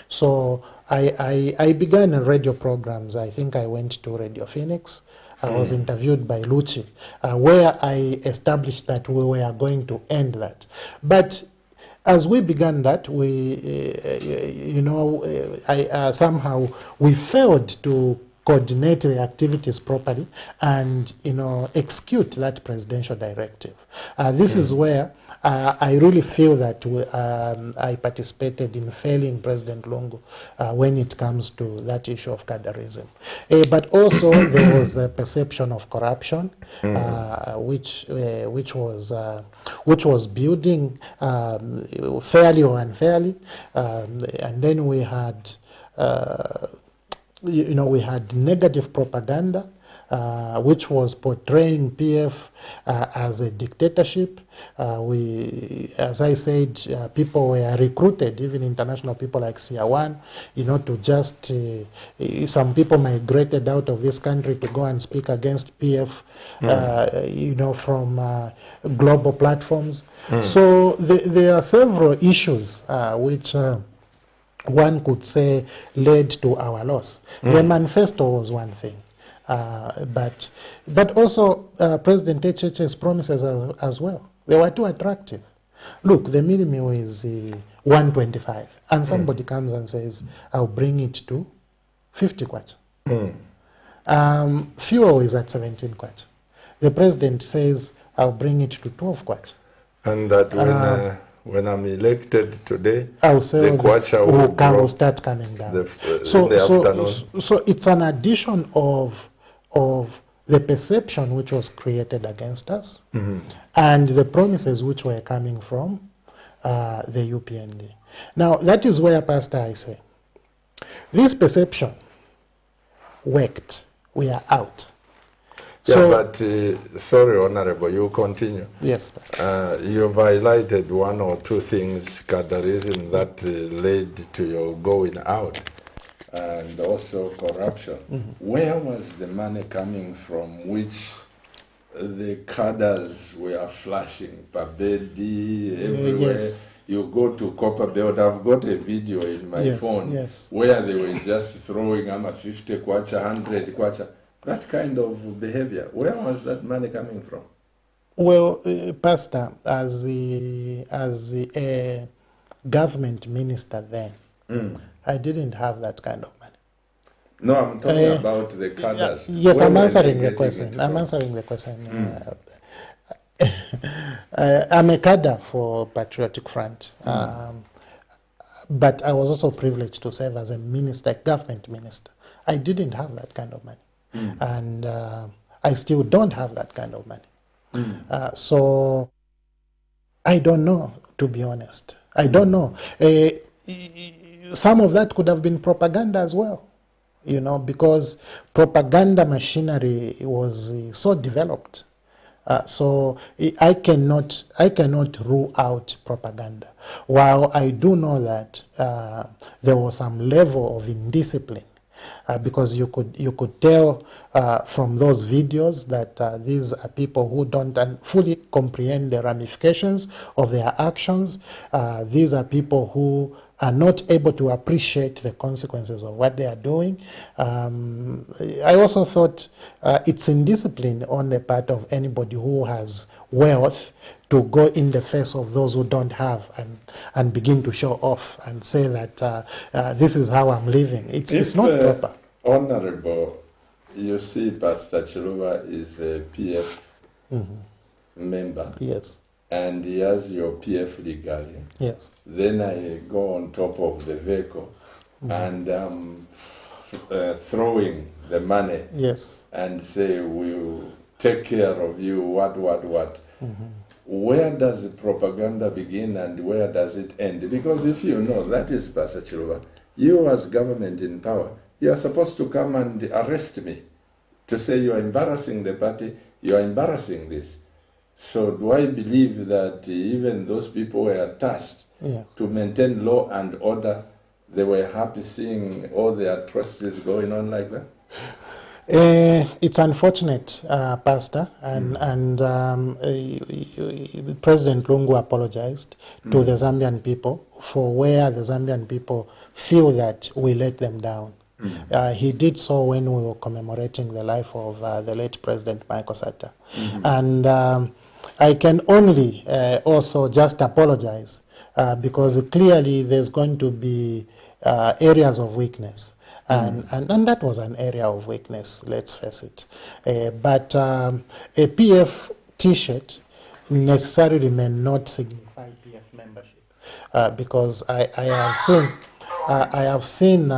Speaker 2: So I began radio programs. I think I went to Radio Phoenix. I was interviewed by Luchi, where I established that we were going to end that. But as we began that, somehow we failed to coordinate the activities properly and execute that presidential directive. This is where I really feel that I participated in failing President Lungu when it comes to that issue of cadreism. But also there was a perception of corruption, which was building fairly or unfairly, and then we had we had negative propaganda, which was portraying PF as a dictatorship. As I said, people were recruited, even international people like Siawan, to just, some people migrated out of this country to go and speak against PF, from global platforms. So there are several issues which one could say led to our loss. The manifesto was one thing. But also President HH's promises as well. They were too attractive. Look, the minimum is 125, and somebody comes and says, I'll bring it to 50 kwacha. Fuel is at 17 kwacha. The president says, I'll bring it to 12 kwacha.
Speaker 1: And that when I'm elected today,
Speaker 2: I'll say
Speaker 1: the kwacha
Speaker 2: will start coming down. So it's an addition of the perception which was created against us, and the promises which were coming from the UPND. Now, that is where, Pastor, I say, this perception worked. We are out.
Speaker 1: Yeah,
Speaker 2: So,
Speaker 1: but sorry, Honorable, you continue.
Speaker 2: yes, Pastor.
Speaker 1: You've highlighted one or two things, cadreism, that led to your going out, and also corruption. Where was the money coming from which the cadres were flashing? Pabedi, everywhere.
Speaker 2: Yes.
Speaker 1: You go to Copper Belt, I've got a video in my phone where they were just throwing 50 kwacha, 100 kwacha. That kind of behavior, where was that money coming from?
Speaker 2: Well, Pastor, as a government minister then, I didn't have that kind of money.
Speaker 1: No, I'm talking about the cadres.
Speaker 2: Yes, I'm answering the question. I'm answering the question. I'm a cadre for Patriotic Front, but I was also privileged to serve as a minister, government minister. I didn't have that kind of money. And I still don't have that kind of money. So I don't know, to be honest. I don't know. Some of that could have been propaganda as well, because propaganda machinery was so developed. So I cannot rule out propaganda. While I do know that there was some level of indiscipline, because you could tell from those videos that these are people who don't fully comprehend the ramifications of their actions. These are people who are not able to appreciate the consequences of what they are doing. I also thought it's indiscipline on the part of anybody who has wealth to go in the face of those who don't have and begin to show off and say that this is how I'm living. It's not proper.
Speaker 1: Honorable, you see Pastor Chiluba is a PF member.
Speaker 2: Yes.
Speaker 1: And he has your PF legacy.
Speaker 2: Yes.
Speaker 1: Then I go on top of the vehicle and throwing the money.
Speaker 2: Yes.
Speaker 1: And say, we'll take care of you, what. Where does the propaganda begin and where does it end? Because if you know, that is Pastor Chiluba, you as government in power, you are supposed to come and arrest me to say you are embarrassing the party, you are embarrassing this. So do I believe that even those people were tasked to maintain law and order, they were happy seeing all the atrocities going on like that?
Speaker 2: It's unfortunate, Pastor, and President Lungu apologized to the Zambian people for where the Zambian people feel that we let them down. He did so when we were commemorating the life of the late President Michael Sata. And I can only also just apologize because clearly there's going to be areas of weakness. And that was an area of weakness, let's face it. But a PF T-shirt necessarily may not signify PF membership, because I have seen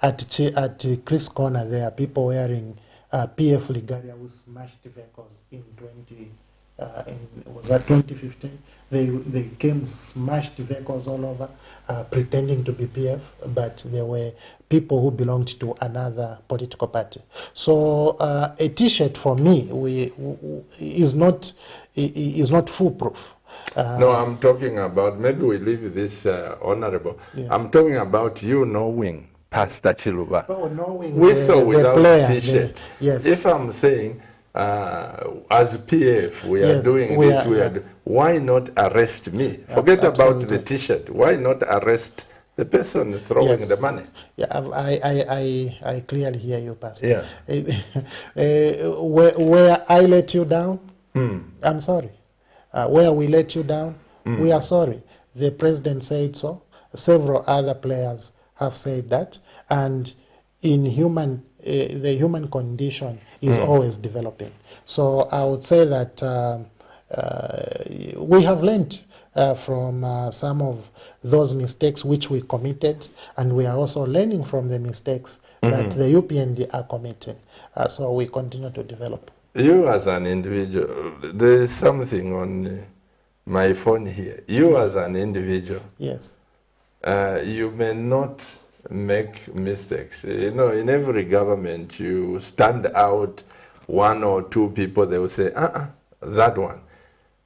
Speaker 2: at Chris Corner there people wearing PF Ligaria who smashed vehicles in was that 2015? They came, smashed vehicles all over, pretending to be PF, but they were people who belonged to another political party. So a T-shirt for me is not foolproof.
Speaker 1: No, I'm talking about, maybe we leave this honorable. Yeah. I'm talking about you knowing Pastor Chiluba.
Speaker 2: Oh, knowing
Speaker 1: with or without T-shirt.
Speaker 2: Yes.
Speaker 1: If I'm saying, as PF, we are doing this, why not arrest me? Forget about the T-shirt. Why not arrest the person throwing the money?
Speaker 2: Yeah, I clearly hear you, Pastor. Yeah. Where I let you down, I'm sorry. Where we let you down, we are sorry. The president said so. Several other players have said that. And in the human condition is always developing. So I would say that we have learned from some of those mistakes which we committed, and we are also learning from the mistakes that the UPND are committing. So we continue to develop.
Speaker 1: You as an individual, there is something on my phone here. You as an individual,
Speaker 2: yes,
Speaker 1: you may not make mistakes. You know, in every government, you stand out one or two people, they will say, that one.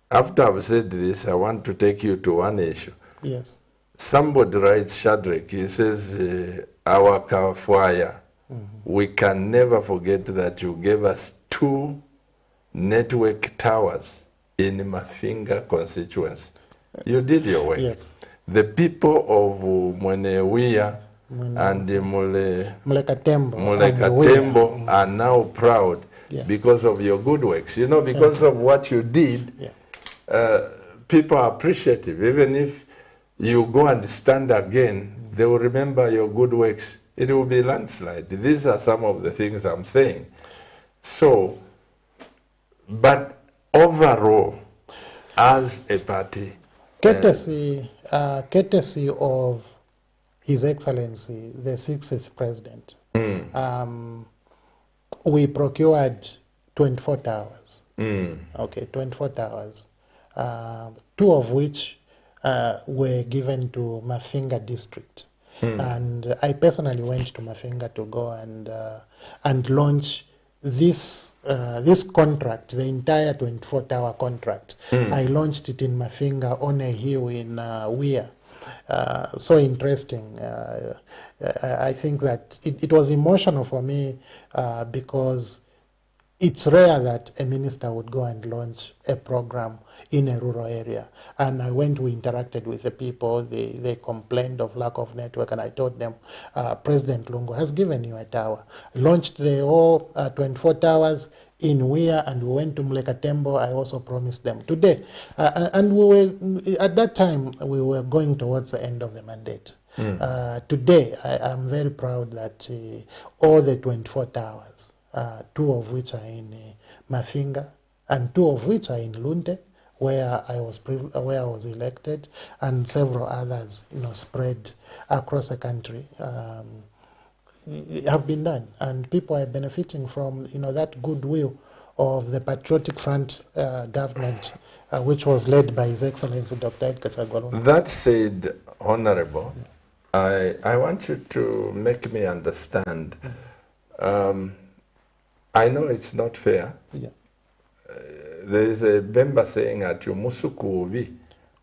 Speaker 1: After I've said this, I want to take you to one issue.
Speaker 2: Yes.
Speaker 1: Somebody writes, Shadrach, he says, our KAFWAYA, we can never forget that you gave us 2 network towers in Mafinga constituency. You did your work.
Speaker 2: Yes.
Speaker 1: The people of Mwenewiya and Mulekatembo are now proud because of your good works. You know, because of what you did, people are appreciative. Even if you go and stand again, they will remember your good works. It will be landslide. These are some of the things I'm saying. So, but overall, as a party,
Speaker 2: courtesy of His Excellency, the 60th President, we procured 24 towers. Okay, 24 towers, 2 of which were given to Mafinga district. And I personally went to Mafinga to go and launch this contract, the entire 24 tower contract. I launched it in Mafinga on a hill in Wia. So interesting. I think that it was emotional for me because it's rare that a minister would go and launch a program in a rural area. And I went, we interacted with the people, they complained of lack of network, and I told them, President Lungu has given you a tower. Launched the whole 24 towers in Wia, and we went to Mulekatembo. I also promised them today. And we were, at that time, we were going towards the end of the mandate. Today, I am very proud that all the 24 towers, 2 of which are in Mafinga, and 2 of which are in Lunte, where I was elected, and several others, spread across the country, have been done, and people are benefiting from, that goodwill of the Patriotic Front government, which was led by His Excellency Dr. Edgar Chagwa.
Speaker 1: That said, Honorable, I want you to make me understand. I know it's not fair. Yeah. There is a member saying at Musukuvi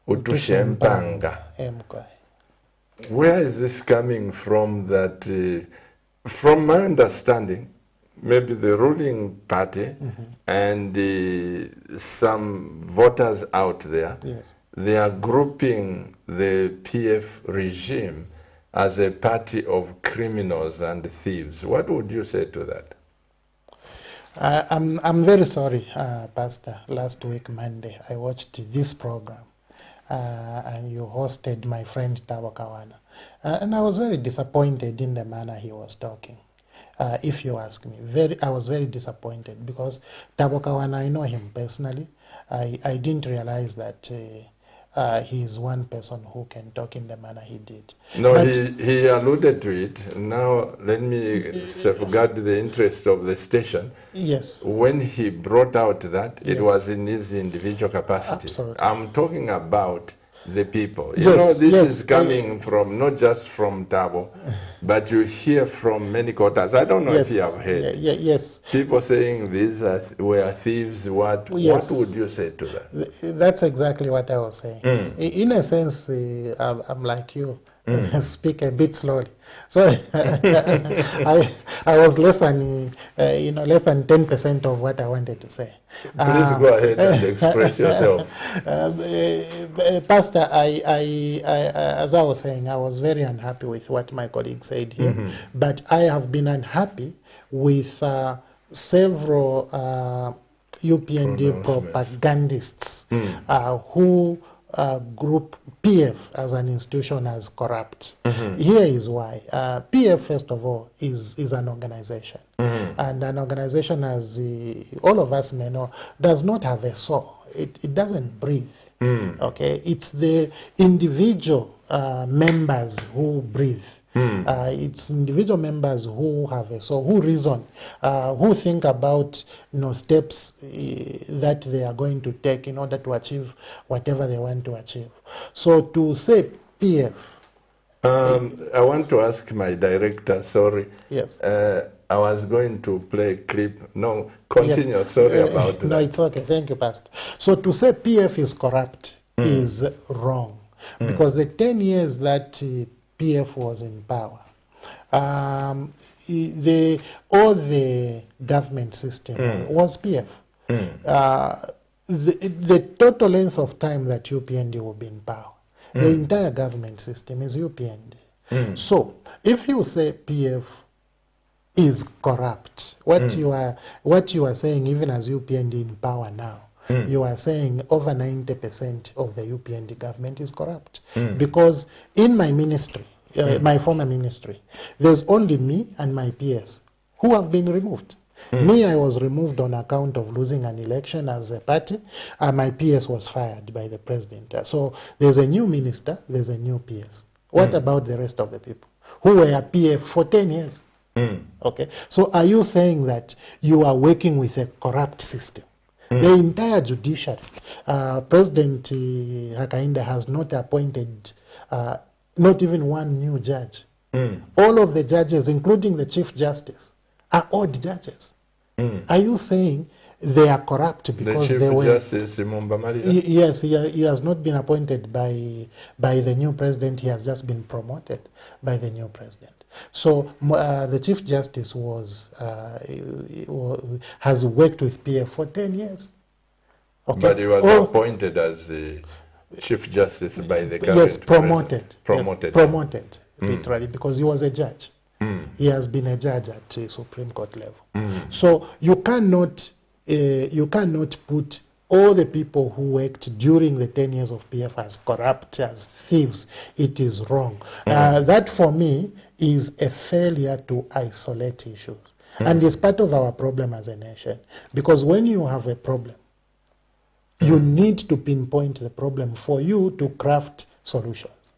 Speaker 1: Utushempanga. Where is this coming from? That, from my understanding, maybe the ruling party and some voters out there, they are grouping the PF regime as a party of criminals and thieves. What would you say to that?
Speaker 2: I'm very sorry, Pastor. Last week, Monday, I watched this program, and you hosted my friend Tawakawana. And I was very disappointed in the manner he was talking. If you ask me, I was very disappointed because Tawakawana, I know him personally. I didn't realize that he is one person who can talk in the manner he did.
Speaker 1: No,
Speaker 2: But
Speaker 1: he alluded to it. Now, let me safeguard the interest of the station.
Speaker 2: yes.
Speaker 1: When he brought out that, it
Speaker 2: Yes.
Speaker 1: was in his individual capacity.
Speaker 2: Absolutely.
Speaker 1: I'm talking about the people. You
Speaker 2: Yes,
Speaker 1: know, this
Speaker 2: yes,
Speaker 1: is coming from, not just from Tabo, but you hear from many quarters. I don't know if you have heard.
Speaker 2: Yes.
Speaker 1: People saying these were thieves. What
Speaker 2: Yes.
Speaker 1: would you say to that?
Speaker 2: That's exactly what I was saying. In a sense, I'm like you, speak a bit slowly. So I was less than less than 10% of what I wanted to say.
Speaker 1: Please go ahead and express yourself.
Speaker 2: Pastor, as I was saying, I was very unhappy with what my colleague said here, but I have been unhappy with several UPND propagandists who group PF as an institution as corrupt. Here is why. PF, first of all, is an organization. And an organization, as all of us may know, does not have a soul. It doesn't breathe. Okay, it's the individual members who breathe. It's individual members who have a soul, who reason, who think about steps that they are going to take in order to achieve whatever they want to achieve. So to say PF.
Speaker 1: I want to ask my director, sorry.
Speaker 2: Yes.
Speaker 1: I was going to play a clip. No, continue. Yes. Sorry about that.
Speaker 2: No, it's okay. Thank you, Pastor. So to say PF is corrupt is wrong. Because the 10 years that PF was in power, all the government system was PF. The total length of time that UPND will be in power, the entire government system is UPND. So if you say PF is corrupt, what you are saying, even as UPND in power now, you are saying over 90% of the UPND government is corrupt. Because in my ministry, my former ministry, there's only me and my PS who have been removed. Me, I was removed on account of losing an election as a party. My PS was fired by the president. So there's a new minister, there's a new PS. What about the rest of the people who were PF for 10 years? Okay, so are you saying that you are working with a corrupt system? The entire judiciary, President Hakainde has not appointed not even one new judge. All of the judges, including the Chief Justice, are old judges. Are you saying they are corrupt because they were...
Speaker 1: Justice,
Speaker 2: yes, he has not been appointed by the new president. He has just been promoted by the new president. So the Chief Justice has worked with PF for 10 years. Okay.
Speaker 1: But he was appointed as the Chief Justice by the current
Speaker 2: Yes, promoted.
Speaker 1: Promoted.
Speaker 2: Yes, promoted, literally, because he was a judge. He has been a judge at the Supreme Court level. So you cannot put all the people who worked during the 10 years of PF as corrupt, as thieves. It is wrong. That, for me, is a failure to isolate issues. And it's part of our problem as a nation. Because when you have a problem, you need to pinpoint the problem for you to craft solutions.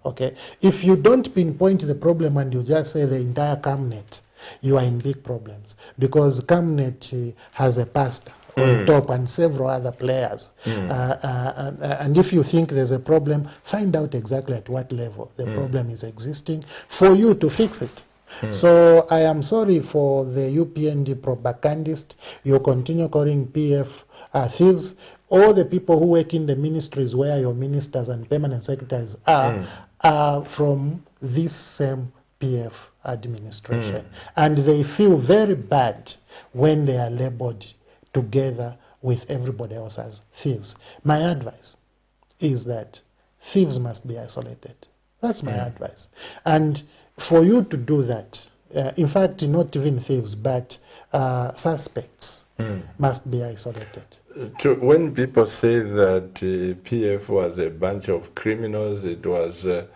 Speaker 2: Okay? If you don't pinpoint the problem and you just say the entire CAMNET, you are in big problems. Because CAMNET has a pastor on top and several other players. And if you think there's a problem, find out exactly at what level the problem is existing for you to fix it. So I am sorry for the UPND propagandist. You continue calling PF thieves. All the people who work in the ministries where your ministers and permanent secretaries are from this same PF administration. And they feel very bad when they are labeled together with everybody else as thieves. My advice is that thieves must be isolated. That's my advice. And for you to do that, in fact, not even thieves, but suspects must be isolated.
Speaker 1: When people say that PF was a bunch of criminals, it was a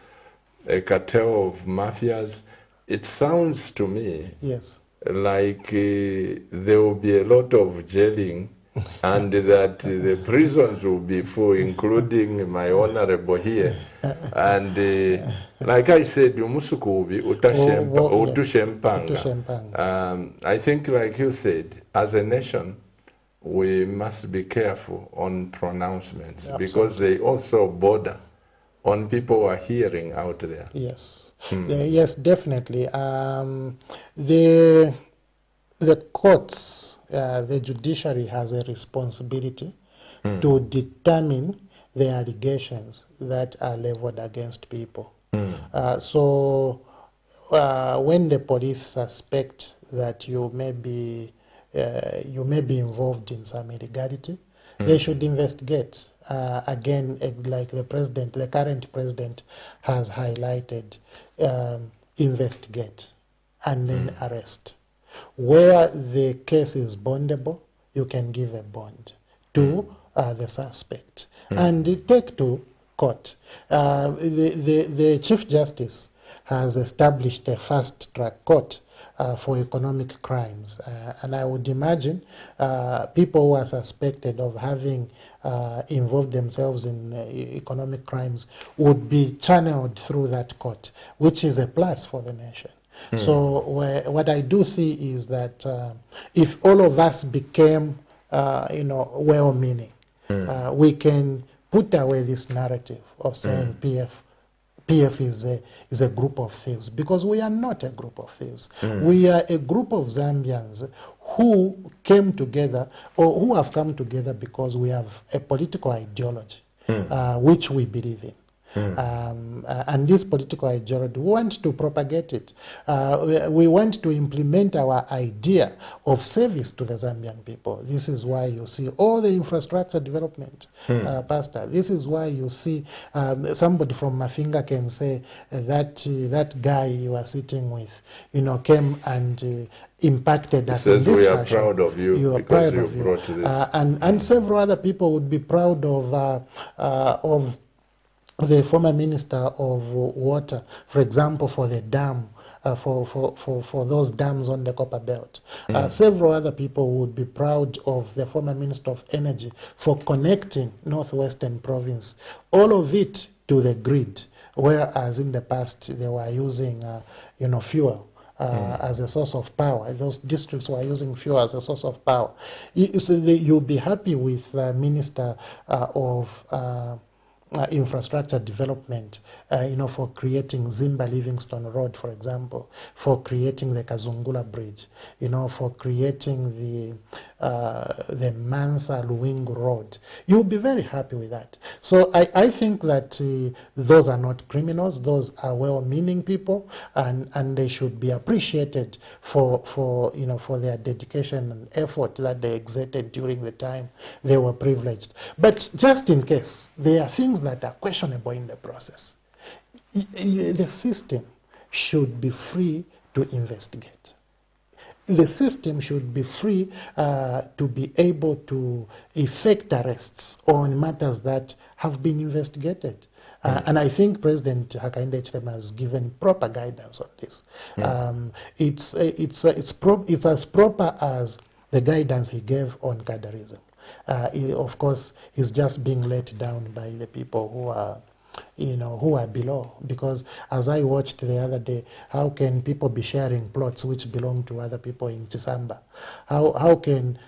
Speaker 1: cartel of mafias, it sounds to me
Speaker 2: yes,
Speaker 1: like there will be a lot of jailing and that the prisons will be full, including my honorable here. And like I said, umusukubi utushempanga. I think, like you said, as a nation, we must be careful on pronouncements. Absolutely. Because they also border on people who are hearing out there.
Speaker 2: Yes, yes, definitely. The courts, the judiciary has a responsibility to determine the allegations that are leveled against people. So when the police suspect that you may be involved in some illegality, they should investigate. Again, like the current president has highlighted, investigate and then arrest. Where the case is bondable, you can give a bond to the suspect and take to court. The Chief Justice has established a fast-track court for economic crimes. And I would imagine people who are suspected of having involved themselves in economic crimes would be channeled through that court, which is a plus for the nation. So what I do see is that if all of us became, well-meaning, we can put away this narrative of saying PF is a group of thieves, because we are not a group of thieves. We are a group of Zambians who came together, or who have come together because we have a political ideology which we believe in. And this political ideology, we want to propagate it. We want to implement our idea of service to the Zambian people. This is why you see all the infrastructure development, Pastor. This is why you see somebody from Mafinga can say that guy you are sitting with, came and impacted us in this fashion.
Speaker 1: We are proud of you.
Speaker 2: You are proud of you. Brought this. And several other people would be proud of the former Minister of Water, for example, for the dam, for those dams on the Copper Belt. Several other people would be proud of the former Minister of Energy for connecting Northwestern Province, all of it to the grid, whereas in the past they were using, fuel. As a source of power. Those districts were using fuel as a source of power. You'll be happy with the Minister of Infrastructure Development, for creating Zimba Livingstone Road, for example, for creating the Kazungula Bridge, for creating the Mansa Luwingu Road. You'll be very happy with that. So I think that those are not criminals. Those are well-meaning people, and they should be appreciated for their dedication and effort that they exerted during the time they were privileged. But just in case there are things that are questionable in the process, the system should be free to investigate. The system should be free to be able to effect arrests on matters that have been investigated. And I think President Hakainde Hichilema has given proper guidance on this. It's as proper as the guidance he gave on Kadarism. Of course, he's just being let down by the people who are below. Because as I watched the other day, how can people be sharing plots which belong to other people in Chisamba? How can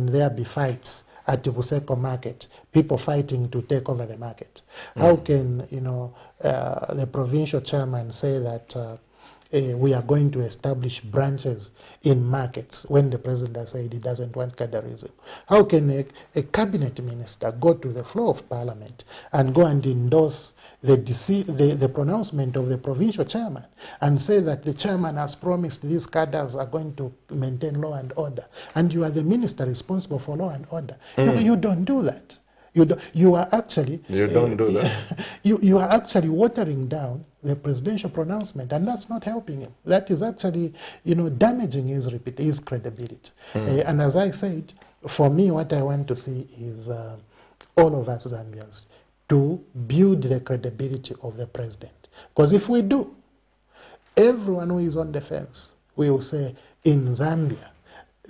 Speaker 2: there be fights at Buseko market, people fighting to take over the market? How can the provincial chairman say that we are going to establish branches in markets when the president has said he doesn't want cadarism? How can a cabinet minister go to the floor of parliament and go and endorse the pronouncement of the provincial chairman and say that the chairman has promised these cadres are going to maintain law and order, and you are the minister responsible for law and order? You don't do that. You are actually you are actually watering down the presidential pronouncement, and that's not helping him. That is actually damaging his credibility. And as I said, for me, what I want to see is all of us Zambians to build the credibility of the president. Because if we do, everyone who is on the fence will say, in Zambia,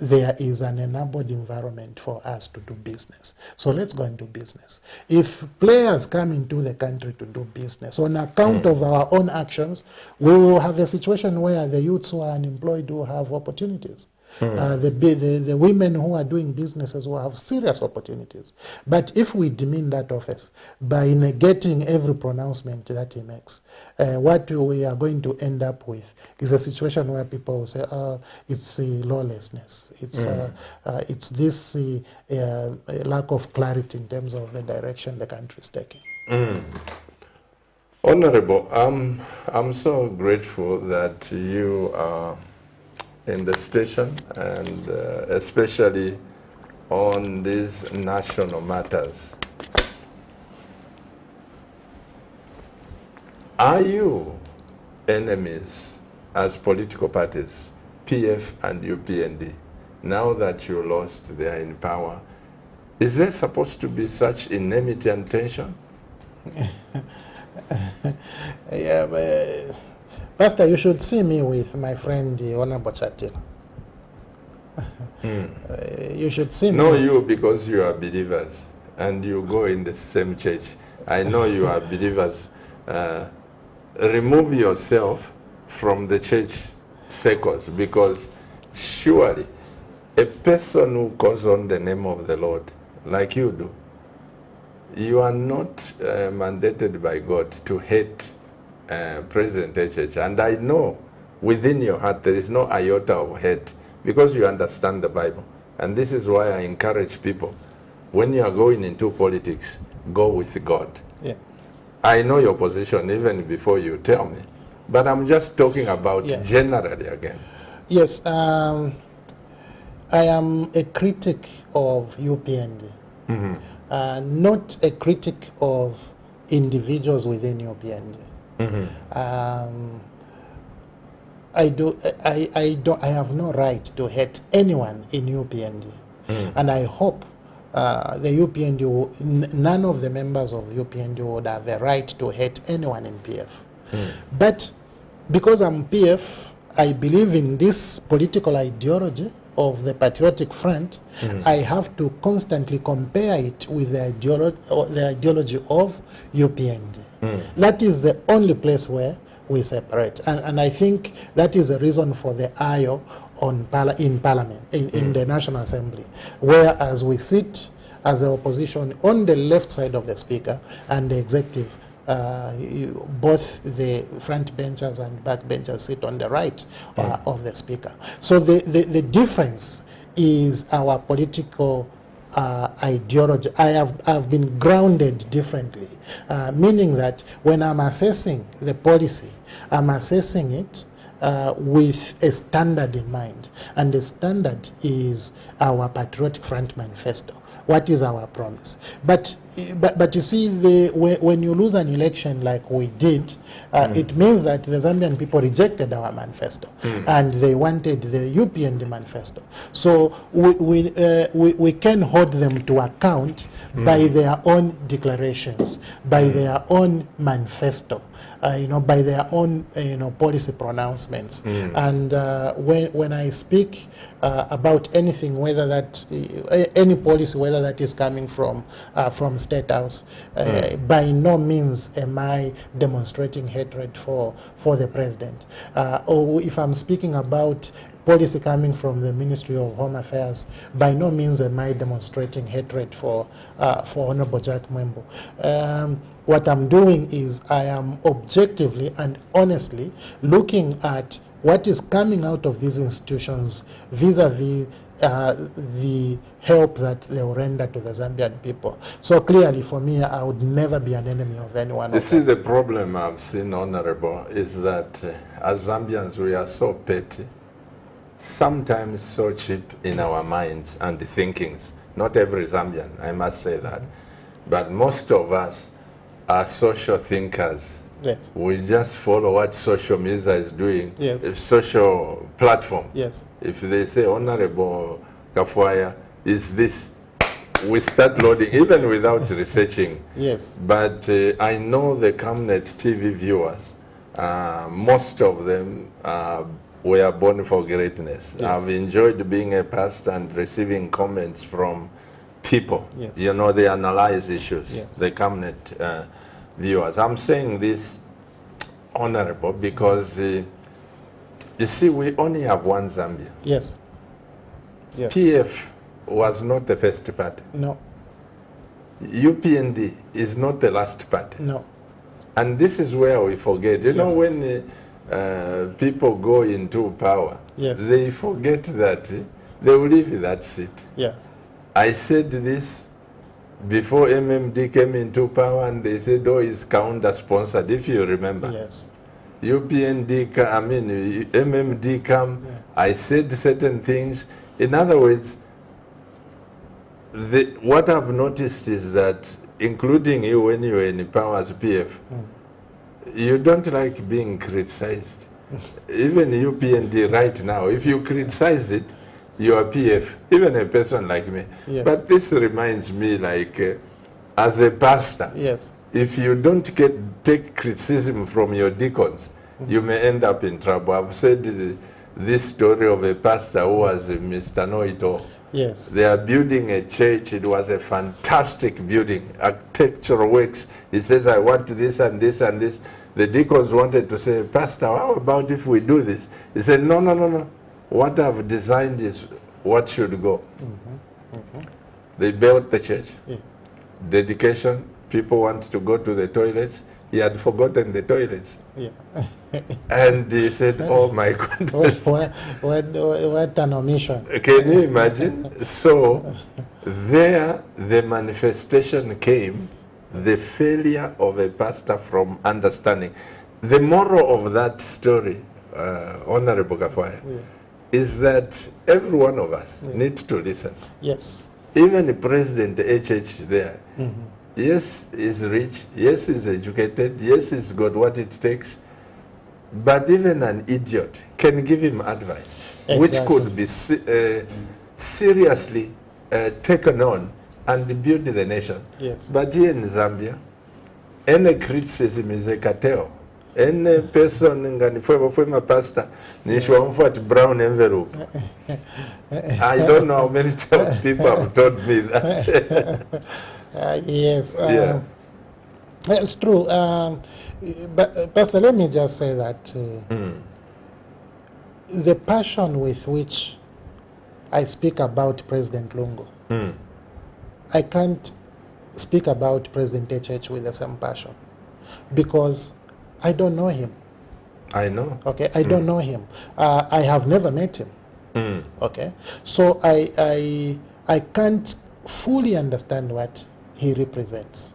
Speaker 2: there is an enabled environment for us to do business. So let's go and do business. If players come into the country to do business, on account of our own actions, we will have a situation where the youths who are unemployed will have opportunities. The women who are doing businesses will have serious opportunities. But if we demean that office by negating every pronouncement that he makes, what we are going to end up with is a situation where people will say, it's lawlessness. It's this lack of clarity in terms of the direction the country is taking.
Speaker 1: Honorable, I'm so grateful that you are in the station, and especially on these national matters. Are you enemies as political parties, PF and UPND, now that you lost there in power? Is there supposed to be such enmity and tension?
Speaker 2: Yeah, but Pastor, you should see me with my friend, the Honorable Chatil. You should see me.
Speaker 1: No, you, because you are believers and you go in the same church. I know you are believers. Remove yourself from the church circles, because surely a person who calls on the name of the Lord, like you do, you are not mandated by God to hate President HH. And I know within your heart there is no iota of hate, because you understand the Bible. And this is why I encourage people, when you are going into politics, go with God.
Speaker 2: Yeah.
Speaker 1: I know your position even before you tell me, but I'm just talking about generally again.
Speaker 2: Yes, I am a critic of UPND, not a critic of individuals within UPND. I have no right to hate anyone in UPND, and I hope the UPND, none of the members of UPND would have the right to hate anyone in PF. But because I'm PF, I believe in this political ideology of the Patriotic Front. I have to constantly compare it with the ideology of UPND. That is the only place where we separate. And I think that is the reason for the IO in Parliament, in the National Assembly, whereas we sit as the opposition on the left side of the Speaker and the executive, both the front benchers and back benchers sit on the right of the Speaker. So the difference is our political ideology. I've been grounded differently, meaning that when I'm assessing the policy, I'm assessing it with a standard in mind, and the standard is our Patriotic Front Manifesto. What is our promise? But you see, when you lose an election like we did, it means that the Zambian people rejected our manifesto, and they wanted the UPND manifesto. So we can hold them to account by their own declarations, by their own manifesto. By their own, policy pronouncements. And when I speak about anything, whether that any policy, whether that is coming from State House, by no means am I demonstrating hatred for the president. Or if I'm speaking about policy coming from the Ministry of Home Affairs, by no means am I demonstrating hatred for Honorable Jack Mwembo. What I'm doing is I am objectively and honestly looking at what is coming out of these institutions vis-a-vis the help that they will render to the Zambian people. So clearly for me, I would never be an enemy of anyone.
Speaker 1: You see, the problem I've seen, Honorable, is that as Zambians we are so petty, sometimes so cheap in our minds and the thinkings. Not every Zambian, I must say that. But most of us are social thinkers.
Speaker 2: Yes.
Speaker 1: We just follow what social media is doing.
Speaker 2: Yes.
Speaker 1: If social platform.
Speaker 2: Yes.
Speaker 1: If they say Honorable KAFWAYA is this, we start loading even without researching.
Speaker 2: Yes.
Speaker 1: But I know the Camnet TV viewers, most of them are we are born for greatness.
Speaker 2: Yes.
Speaker 1: I've enjoyed being a pastor and receiving comments from people.
Speaker 2: Yes.
Speaker 1: You know, they analyze issues.
Speaker 2: Yes.
Speaker 1: They come viewers. I'm saying this, Honorable, because you see, we only have one Zambia.
Speaker 2: Yes. Yes.
Speaker 1: PF was not the first party.
Speaker 2: No.
Speaker 1: UPND is not the last party.
Speaker 2: No.
Speaker 1: And this is where we forget. You know,
Speaker 2: Yes.
Speaker 1: when people go into power,
Speaker 2: Yes.
Speaker 1: they forget that they will leave that seat.
Speaker 2: Yeah.
Speaker 1: I said this before MMD came into power, and they said, oh, it's counter-sponsored, if you remember.
Speaker 2: Yes.
Speaker 1: UPND, MMD come,
Speaker 2: Yeah.
Speaker 1: I said certain things. In other words, what I've noticed is that, including you when you were in power as PF, you don't like being criticized. Even UPND right now, if you criticize it, you are PF, even a person like me.
Speaker 2: Yes.
Speaker 1: But this reminds me, like, as a pastor,
Speaker 2: Yes.
Speaker 1: if you don't take criticism from your deacons, you may end up in trouble. I've said this story of a pastor who was Mr. Know-it-all.
Speaker 2: Yes.
Speaker 1: They are building a church. It was a fantastic building, architectural works. He says, I want this and this and this. The deacons wanted to say, Pastor, how about if we do this? He said, no, no, no, no. What I've designed is what should go. They built the church.
Speaker 2: Yeah.
Speaker 1: Dedication, people want to go to the toilets. He had forgotten the toilets.
Speaker 2: Yeah.
Speaker 1: And he said, oh my goodness.
Speaker 2: What an omission.
Speaker 1: Can you imagine? So there the manifestation came, the failure of a pastor from understanding. The moral of that story, Honorable KAFWAYA,
Speaker 2: Yeah.
Speaker 1: is that every one of us needs to listen.
Speaker 2: Yes.
Speaker 1: Even the President HH there, yes, he's rich, yes, he's educated, yes, he's got what it takes, but even an idiot can give him advice, which could be seriously taken on and build the nation.
Speaker 2: Yes.
Speaker 1: But here in Zambia, any criticism is a cartel. Any person ngani former pastor nishwamfuat brown envelope. I don't know how many times people have told me that.
Speaker 2: Yes.
Speaker 1: Yeah.
Speaker 2: It's true. But Pastor, let me just say that the passion with which I speak about President Lungu, I can't speak about President HH with the same passion, because I don't know him.
Speaker 1: I know.
Speaker 2: Okay, I don't know him. I have never met him. Okay, so I can't fully understand what he represents,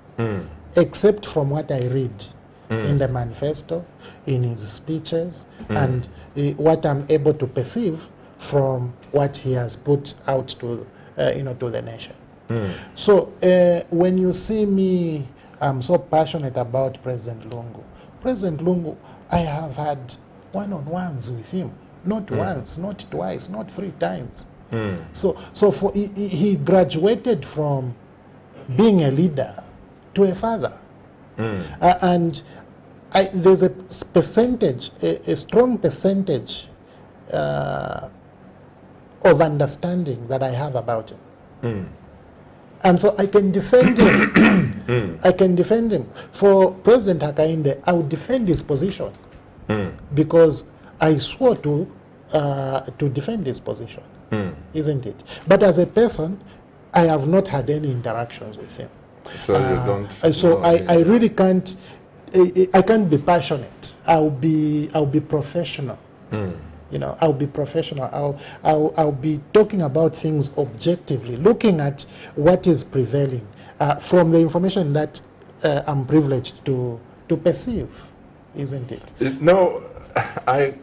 Speaker 2: except from what I read in the manifesto, in his speeches, and what I'm able to perceive from what he has put out to to the nation. So when you see me, I'm so passionate about President Lungu. President Lungu, I have had one-on-ones with him, not once, not twice, not 3 times. So for he graduated from being a leader to a father, and there's a percentage, a strong percentage of understanding that I have about him. And so I can defend him. I can defend him. For President Hakainde, I would defend his position because I swore to defend his position, isn't it? But as a person, I have not had any interactions with him.
Speaker 1: So you don't.
Speaker 2: So I really can't. I can't be passionate. I'll be professional. I'll be professional. I'll be talking about things objectively, looking at what is prevailing from the information that I'm privileged to perceive, isn't it?
Speaker 1: No, I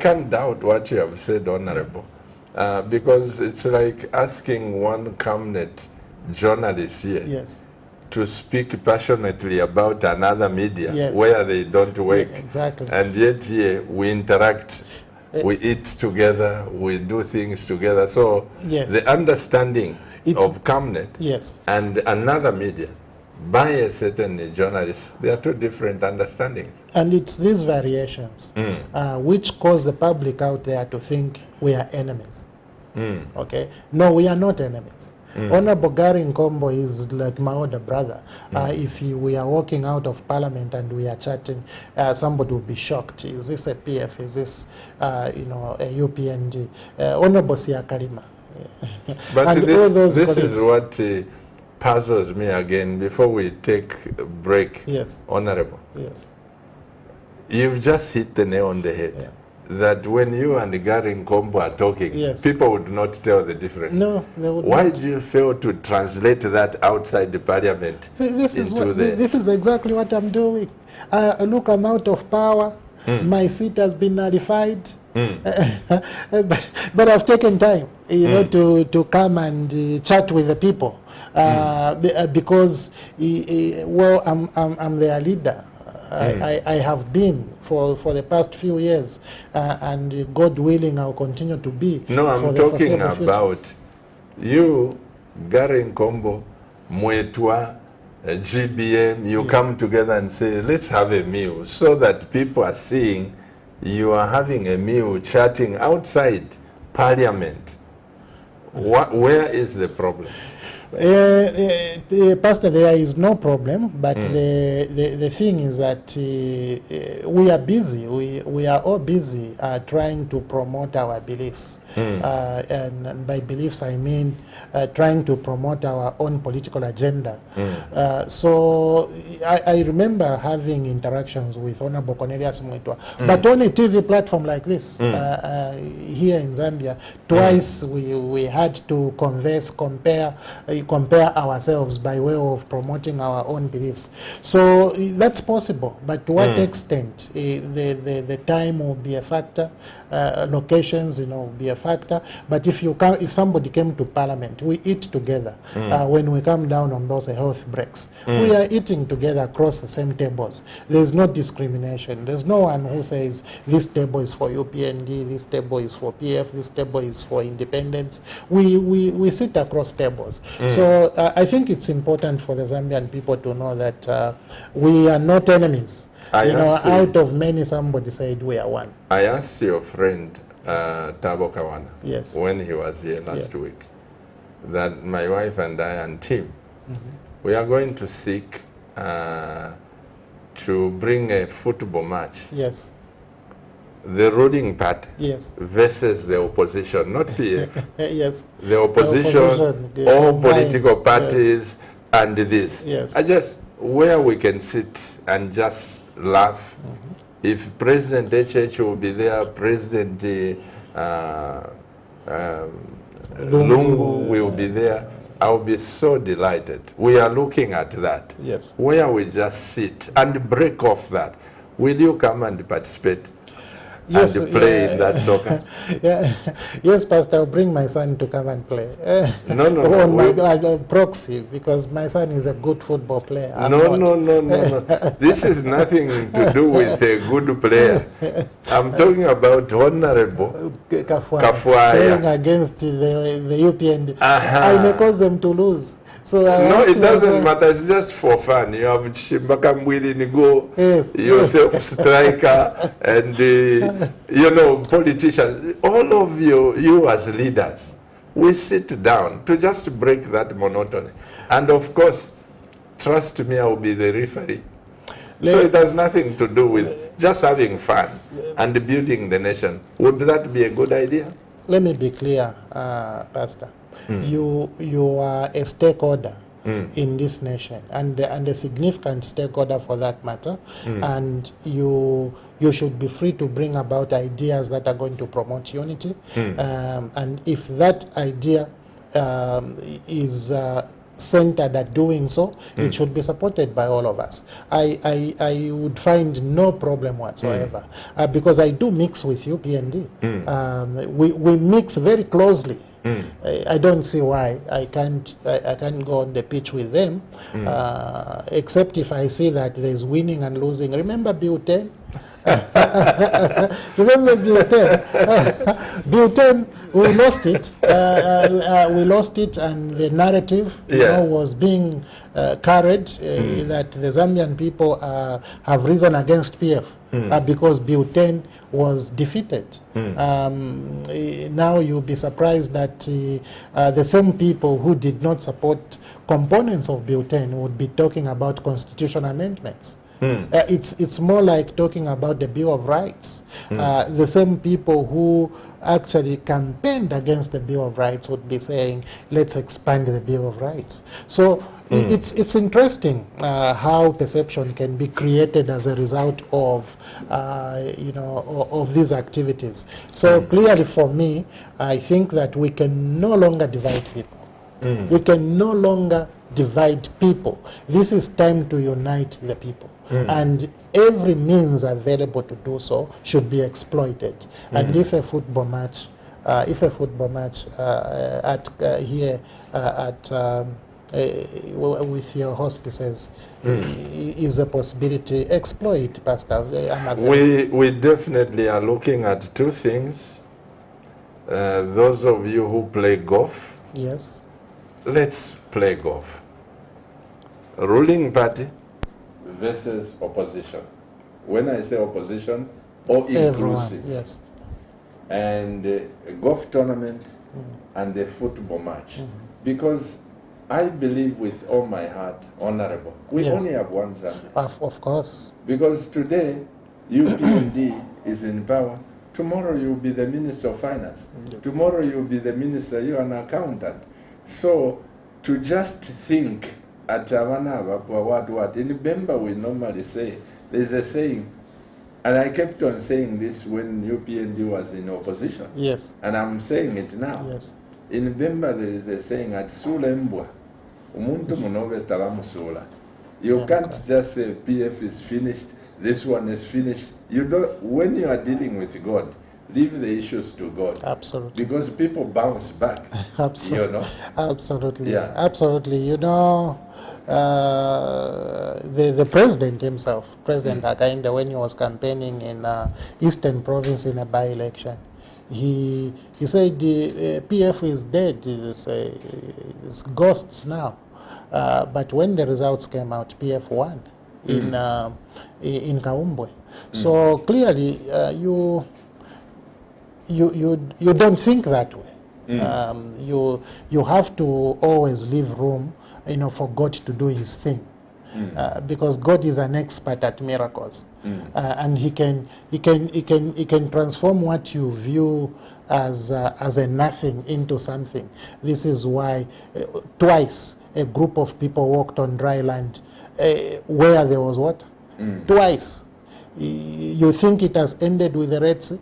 Speaker 1: can't doubt what you have said, Honorable, because it's like asking one cabinet journalist here.
Speaker 2: Yes.
Speaker 1: To speak passionately about another media,
Speaker 2: yes,
Speaker 1: where they don't work.
Speaker 2: Yeah, exactly.
Speaker 1: And yet here we interact, we eat together, we do things together. So
Speaker 2: yes,
Speaker 1: the understanding of Camnet
Speaker 2: yes,
Speaker 1: and another media by a certain journalist, there are two different understandings.
Speaker 2: And it's these variations which cause the public out there to think we are enemies. Okay? No, we are not enemies. Honorable Gary Nkombo is like my older brother. If we are walking out of Parliament and we are chatting, somebody will be shocked. Is this a PF? Is this, a UPND? Honorable Sia Karima.
Speaker 1: But this is what puzzles me again before we take a break.
Speaker 2: Yes.
Speaker 1: Honorable.
Speaker 2: Yes.
Speaker 1: You've just hit the nail on the head.
Speaker 2: Yeah.
Speaker 1: That when you and Gary Nkombo are talking,
Speaker 2: yes,
Speaker 1: people would not tell the difference.
Speaker 2: No, they would
Speaker 1: Why
Speaker 2: not.
Speaker 1: do you fail to translate that outside the parliament?
Speaker 2: This is exactly what I'm doing. Look, I'm out of power. My seat has been nullified. But I've taken time, to come and chat with the people because, well, I'm their leader. I have been for the past few years, and God willing, I'll continue to be.
Speaker 1: No, I'm talking about you, Gary Nkombo, MUTOTWE, GBM. You come together and say, let's have a meal, so that people are seeing you are having a meal, chatting outside Parliament. Where is the problem?
Speaker 2: Pastor, there is no problem, but the thing is that we are busy. We are all busy trying to promote our beliefs. And by beliefs, I mean trying to promote our own political agenda. So I remember having interactions with Honorable Cornelius MUTOTWE, but on a TV platform like this, here in Zambia, twice we had to compare ourselves by way of promoting our own beliefs. So that's possible, but to what extent the time will be a factor, locations will be a factor. But if somebody came to Parliament, we eat together. When we come down on those health breaks, we are eating together across the same tables. There's no discrimination. There's no one who says this table is for UPND, this table is for PF, this table is for independents. We sit across tables. So I think it's important for the Zambian people to know that we are not enemies. Out of many, somebody said we are one.
Speaker 1: I asked your friend Tabo Kawana,
Speaker 2: yes,
Speaker 1: when he was here last week, that my wife and I and Tim, we are going to seek to bring a football match.
Speaker 2: Yes.
Speaker 1: The ruling party,
Speaker 2: yes,
Speaker 1: versus the opposition, not PF.
Speaker 2: Yes.
Speaker 1: The opposition, all political parties, yes, and this.
Speaker 2: Yes.
Speaker 1: I just, where we can sit and just laugh. If President HH will be there, President Lungu will be there, I'll be so delighted. We are looking at that.
Speaker 2: Yes.
Speaker 1: Where we just sit and break off that. Will you come and participate? Yes, and play in that soccer?
Speaker 2: Yes, Pastor, I'll bring my son to come and play.
Speaker 1: No.
Speaker 2: My proxy, because my son is a good football player.
Speaker 1: No. This is nothing to do with a good player. I'm talking about Honorable KAFWAYA
Speaker 2: playing against the UPND. I may cause them to lose. So
Speaker 1: no, it doesn't matter. It's just for fun. You have Chimbaka Mwili Nigo,
Speaker 2: yes,
Speaker 1: yourself striker, and politicians. All of you as leaders, we sit down to just break that monotony. And of course, trust me, I will be the referee. So it has nothing to do with just having fun and building the nation. Would that be a good idea?
Speaker 2: Let me be clear, Pastor. You are a stakeholder in this nation, and a significant stakeholder for that matter, and you should be free to bring about ideas that are going to promote unity, and if that idea is centered at doing so, it should be supported by all of us. I would find no problem whatsoever, because I do mix with UPND. We mix very closely. I don't see why I can't go on the pitch with them, except if I see that there's winning and losing. Remember Bill 10? Remember Bhutan? Bhutan, we lost it. We lost it, and the narrative, was being carried that the Zambian people have risen against PF because Bhutan was defeated. Now you'll be surprised that the same people who did not support components of Bhutan would be talking about constitutional amendments. It's more like talking about the Bill of Rights. The same people who actually campaigned against the Bill of Rights would be saying, let's expand the Bill of Rights. So it's interesting how perception can be created as a result of, of these activities. So clearly for me, I think that we can no longer divide people. We can no longer divide people. This is time to unite the people. And every means available to do so should be exploited. And if a football match, here at with your hospices is a possibility, exploit, Pastor.
Speaker 1: We definitely are looking at two things. Those of you who play golf,
Speaker 2: yes,
Speaker 1: let's play golf. Ruling party versus opposition. When I say opposition, or inclusive.
Speaker 2: Everyone, yes.
Speaker 1: And a golf tournament and a football match. Because I believe with all my heart, Honorable, we only have one Zambia.
Speaker 2: Of course.
Speaker 1: Because today, UPND is in power. Tomorrow you'll be the Minister of Finance. Tomorrow you'll be the Minister, you're an accountant. So to just think at what in Bemba we normally say, there's a saying, and I kept on saying this when UPND was in opposition.
Speaker 2: Yes.
Speaker 1: And I'm saying it now.
Speaker 2: Yes.
Speaker 1: In Bemba there is a saying at Sula Mbwa, umuntu munove talamusula. You can't just say PF is finished, this one is finished. You don't, when you are dealing with God, leave the issues to God.
Speaker 2: Absolutely.
Speaker 1: Because people bounce back.
Speaker 2: Absolutely.
Speaker 1: You know?
Speaker 2: Absolutely.
Speaker 1: Yeah.
Speaker 2: Absolutely. You know, the president himself, President Hakainde, when he was campaigning in Eastern Province in a by-election, he said the PF is dead, it's ghosts now. But when the results came out, PF won in Kaumbwe. So clearly, you don't think that way. You have to always leave room, for God to do His thing, because God is an expert at miracles, and He can transform what you view as a nothing into something. This is why twice a group of people walked on dry land where there was water. Twice. You think it has ended with the Red Sea?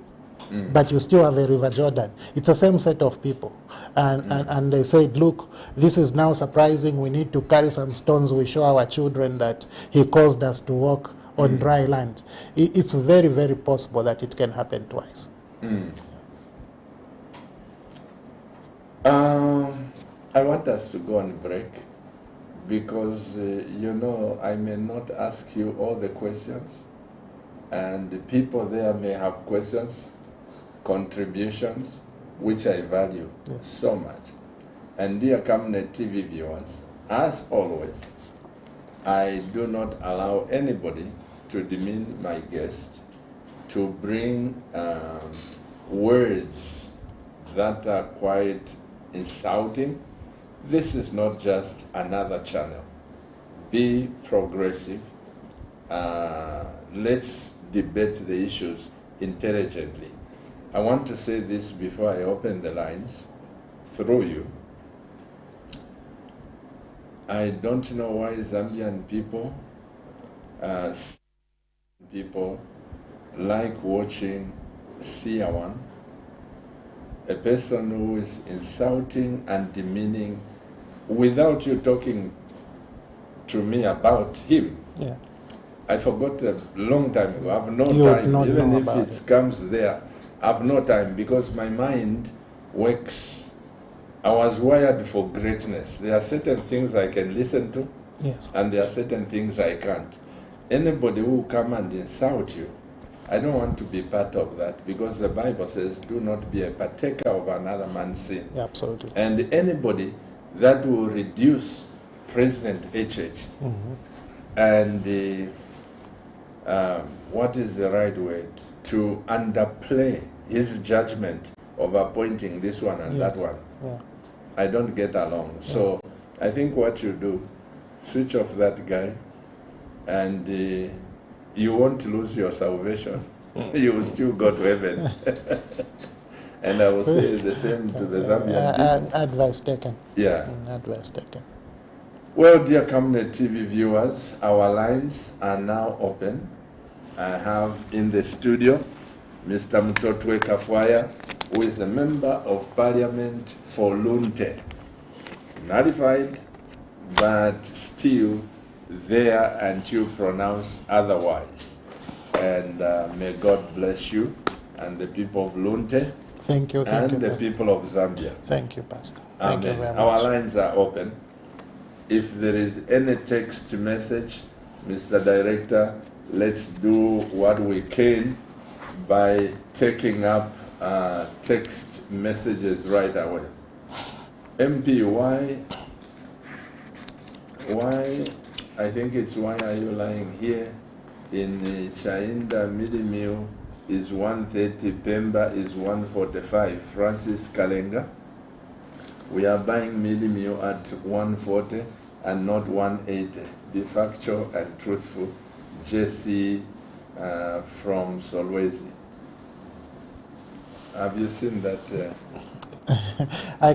Speaker 2: But you still have a River Jordan. It's the same set of people. And they said, look, this is now surprising. We need to carry some stones. We show our children that He caused us to walk on dry land. It's very, very possible that it can happen twice.
Speaker 1: I want us to go on break because, I may not ask you all the questions, and the people there may have questions, contributions, which I value so much. And dear Camnet TV viewers, as always, I do not allow anybody to demean my guest, to bring words that are quite insulting. This is not just another channel. Be progressive. Let's debate the issues intelligently. I want to say this before I open the lines through you. I don't know why Zambian people like watching Siawan, a person who is insulting and demeaning without you talking to me about him.
Speaker 2: Yeah.
Speaker 1: I forgot a long time ago. I have no
Speaker 2: You
Speaker 1: time,
Speaker 2: not
Speaker 1: even
Speaker 2: know
Speaker 1: if
Speaker 2: about
Speaker 1: it comes there. I have no time because my mind works. I was wired for greatness. There are certain things I can listen to,
Speaker 2: Yes.
Speaker 1: and there are certain things I can't. Anybody who come and insult you, I don't want to be part of that, because the Bible says, do not be a partaker of another man's sin.
Speaker 2: Yeah, absolutely.
Speaker 1: And anybody that will reduce President HH and what is the right word? To underplay his judgment of appointing this one and that one.
Speaker 2: Yeah.
Speaker 1: I don't get along. So I think what you do, switch off that guy, and you won't lose your salvation. You will still go to heaven. And I will say the same to the Zambian people.
Speaker 2: Advice taken.
Speaker 1: Yeah.
Speaker 2: Advice taken.
Speaker 1: Well, dear Cabinet TV viewers, our lines are now open. I have in the studio Mr. MUTOTWE KAFWAYA, who is a member of Parliament for LUNTE, nullified, but still there until pronounced otherwise. And may God bless you and the people of LUNTE.
Speaker 2: Thank you.
Speaker 1: And the
Speaker 2: Pastor.
Speaker 1: people of Zambia.
Speaker 2: Thank you, Pastor.
Speaker 1: Amen.
Speaker 2: Thank you very much.
Speaker 1: Our lines are open. If there is any text message, Mr. Director, let's do what we can by taking up text messages right away. MP, why, I think it's why are you lying here in Chainda Middle is 130, Pemba is 145. Francis Kalenga, we are buying Middle at 140 and not 180. Be factual and truthful. Jesse from Solwezi. Have you seen that?
Speaker 2: I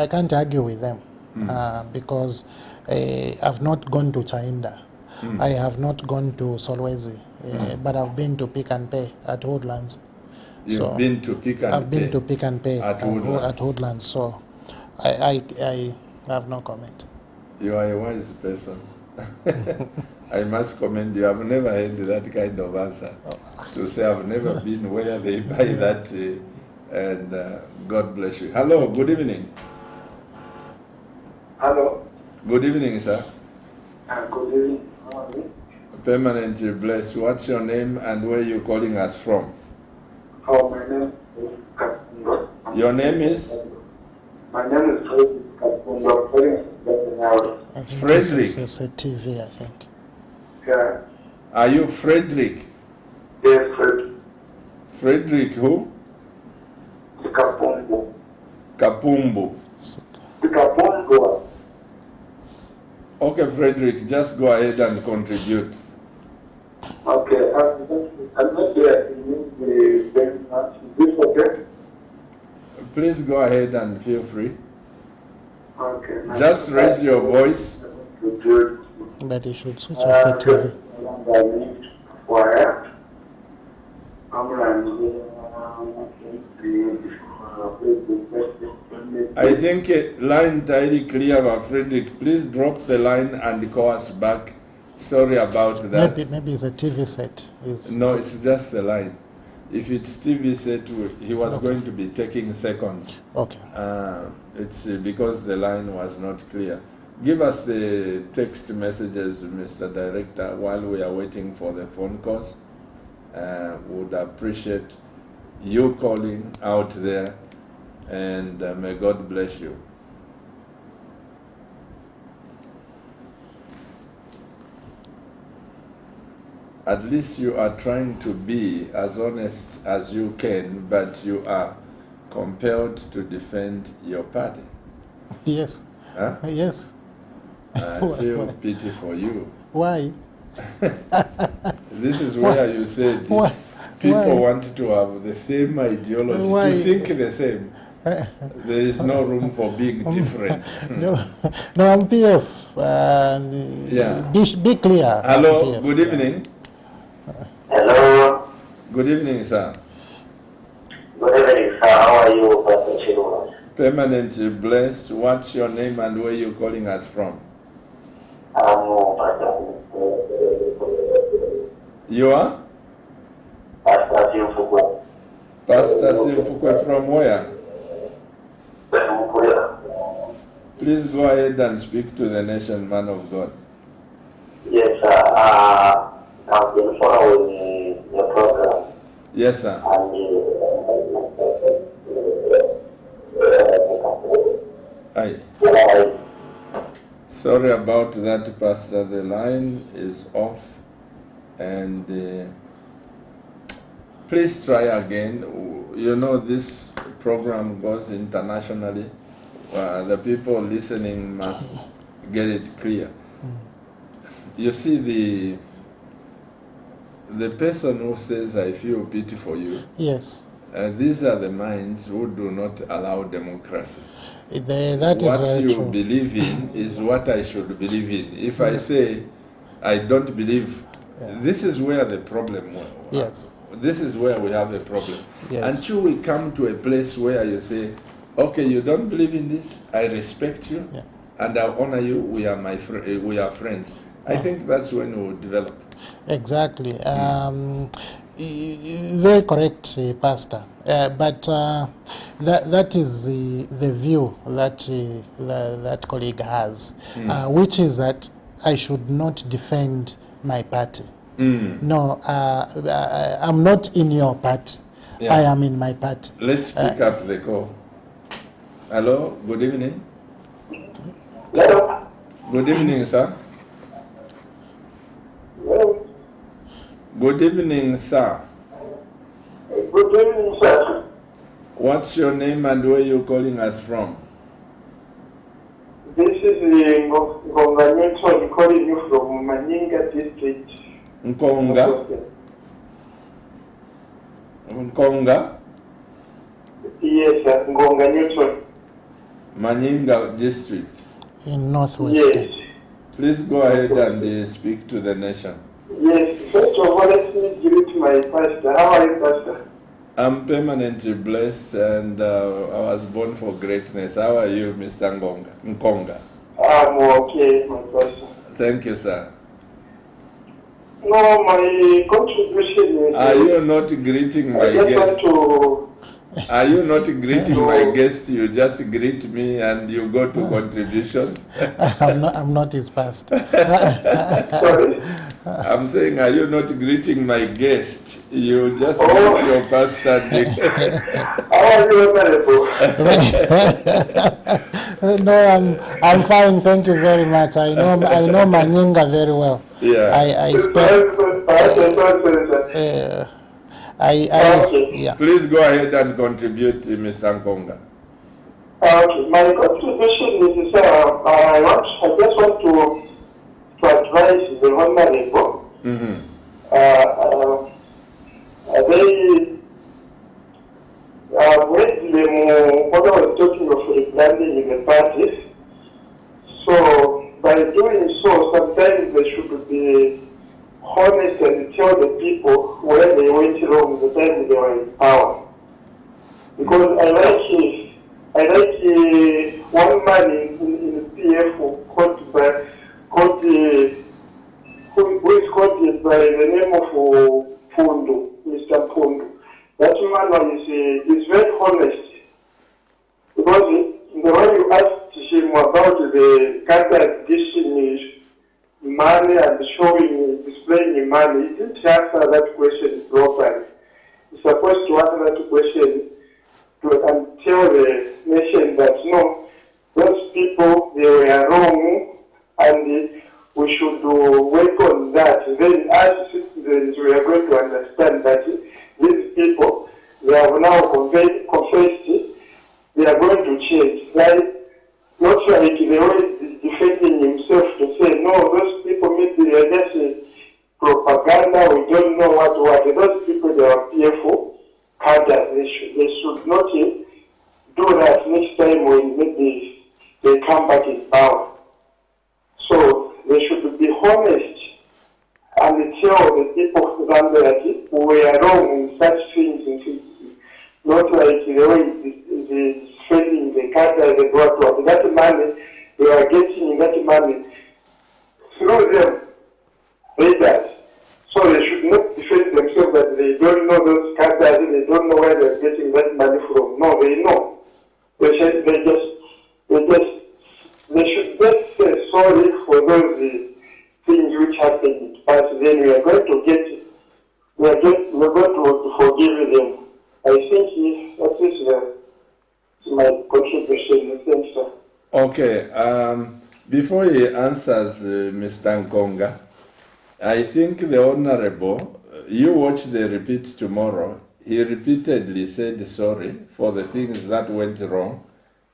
Speaker 2: can't argue with them because I've not gone to Chainda. I have not gone to Solwezi, but I've been to Pick and Pay at Woodlands.
Speaker 1: You've been to Pick and Pay?
Speaker 2: I've been to Pick and Pay
Speaker 1: at Woodlands.
Speaker 2: At Woodlands, so I have no comment.
Speaker 1: You are a wise person. I must commend you. I've never heard that kind of answer. To say I've never been where they buy that, and God bless you. Hello, good evening.
Speaker 3: Hello.
Speaker 1: Good evening, sir.
Speaker 3: Good evening. How are you?
Speaker 1: Permanently blessed. What's your name and where are you calling us from?
Speaker 3: Oh, my name is Kapundo.
Speaker 1: Your name is?
Speaker 3: My name is Kapundo.
Speaker 1: Frederick.
Speaker 2: It's a TV, I think.
Speaker 3: Yeah.
Speaker 1: Are you Frederick?
Speaker 3: Yes, Fred.
Speaker 1: Frederick who?
Speaker 3: Kapumbu.
Speaker 1: Kapumbu.
Speaker 3: Kapumbu.
Speaker 1: Okay, Frederick, just go ahead and contribute.
Speaker 3: Okay. I'm not there. Is this okay?
Speaker 1: Please go ahead and feel free.
Speaker 3: Okay.
Speaker 1: Just raise your voice.
Speaker 2: But you should switch off the TV.
Speaker 1: I think line entirely clear, Frederick. Please drop the line and call us back. Sorry about that.
Speaker 2: Maybe it's a TV set.
Speaker 1: No, it's just the line. If it's TV set, he was going to be taking seconds.
Speaker 2: Okay.
Speaker 1: It's because the line was not clear. Give us the text messages, Mr. Director, while we are waiting for the phone calls. Would appreciate you calling out there, and may God bless you. At least you are trying to be as honest as you can, but you are compelled to defend your party.
Speaker 2: Yes.
Speaker 1: Huh?
Speaker 2: Yes.
Speaker 1: I feel pity for you.
Speaker 2: Why?
Speaker 1: This is where you said people want to have the same ideology, to think the same. There is no room for being different.
Speaker 2: No, I'm PF.
Speaker 1: Yeah.
Speaker 2: Be clear.
Speaker 1: Hello, good evening.
Speaker 3: Hello.
Speaker 1: Good evening, sir.
Speaker 3: Good evening, sir. How are you, Pastor Chino?
Speaker 1: Permanently blessed. What's your name and where are you calling us from? You are?
Speaker 3: Pastor Simfukwe.
Speaker 1: Pastor Simfukwe from where? Please go ahead and speak to the nation, man of God.
Speaker 3: Yes, sir. I've been following
Speaker 1: Yes, sir. Aye. Sorry about that, Pastor. The line is off. And please try again. You know, this program goes internationally. The people listening must get it clear. You see, the person who says, I feel pity for you,
Speaker 2: Yes.
Speaker 1: these are the minds who do not allow democracy.
Speaker 2: That is
Speaker 1: what
Speaker 2: very
Speaker 1: you
Speaker 2: true.
Speaker 1: believe in is what I should believe in. If I say I don't believe, this is where the problem was.
Speaker 2: Yes.
Speaker 1: This is where we have a problem.
Speaker 2: Yes.
Speaker 1: Until we come to a place where you say, okay, you don't believe in this, I respect you, and I honor you, we are we are friends. I think that's when we will develop.
Speaker 2: Exactly. Very correct, Pastor. But that is the view that that colleague has, which is that I should not defend my party. No, I'm not in your party. I am in my party.
Speaker 1: Let's pick up the call. Hello, good evening.
Speaker 3: Hello.
Speaker 1: Good evening, sir.
Speaker 3: Hello.
Speaker 1: Good evening, sir.
Speaker 3: Good evening, sir.
Speaker 1: What's your name and where you calling us from?
Speaker 3: This is the Ngonga calling you from Maninga district.
Speaker 1: Nkonga? Nkonga?
Speaker 3: Yes, sir. Ngonga
Speaker 1: Maninga district.
Speaker 2: In Northwest.
Speaker 3: Yes.
Speaker 1: Please go ahead and speak to the nation.
Speaker 3: Yes. First of all, let me greet my pastor. How are you, pastor?
Speaker 1: I'm permanently blessed and I was born for greatness. How are you, Mr. Nkonga?
Speaker 3: I'm okay, my pastor.
Speaker 1: Thank you, sir.
Speaker 3: No, my contribution is...
Speaker 1: Are you not greeting my guest? Are you not greeting my guest? You just greet me and you go to contributions?
Speaker 2: I'm not his pastor.
Speaker 3: Sorry?
Speaker 1: I'm saying, are you not greeting my guest? You just greet your pastor.
Speaker 3: How are you, Honorable?
Speaker 2: No, I'm fine. Thank you very much. I know Maninga very well.
Speaker 1: Yeah.
Speaker 2: I spent. Yeah.
Speaker 1: Please go ahead and contribute, Mr. Nkonga.
Speaker 3: Okay, my contribution is, I just want to advise the Honorable. When I was talking of rebranding in the parties, so by doing so, sometimes they should be honest and tell the people where they went wrong the time they were in power. Because I like one man in the PF who is called by the name of Pundu, Mr. Pundu. That man is very honest. Because the way you asked him about the cancer dishing money and displaying money, he didn't answer that question properly. He's supposed to answer that question and tell the nation that no, those people, they were wrong and we should work on that. Then as citizens, we are going to understand that these people, they have now confessed, they are going to change. Like, not like they always defending himself to say, no, those people maybe they are just propaganda, we don't know what. Those people, they are fearful. They should not do that next time when maybe they come back in power. So they should be honest and tell the people that we are wrong in such things. Not like the way spending the country they brought to that money, they are getting that money through them. Leaders. So they should not defend themselves that they don't know those countries, they don't know where they're getting that money from. No, they know. They should just say sorry for those things which happened. But then we are going to get we're going to forgive them. I think that is my contribution. Thanks, sir.
Speaker 1: Okay. Before he answers Mr. Nkonga, I think the Honorable, you watch the repeat tomorrow. He repeatedly said sorry for the things that went wrong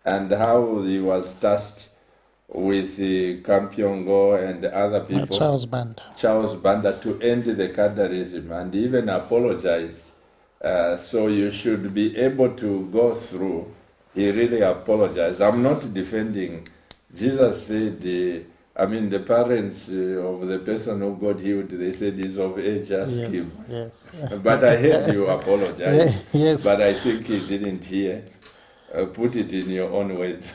Speaker 1: and how he was tasked with Kampyongo and other people.
Speaker 2: Charles
Speaker 1: Banda to end the cadarism, and even apologized. So you should be able to go through. He really apologized. I'm not defending. Jesus said, the parents of the person who got healed, they said he's of age, ask him.
Speaker 2: Yes.
Speaker 1: But I heard you apologize.
Speaker 2: Yes.
Speaker 1: But I think he didn't hear. Put it in your own words.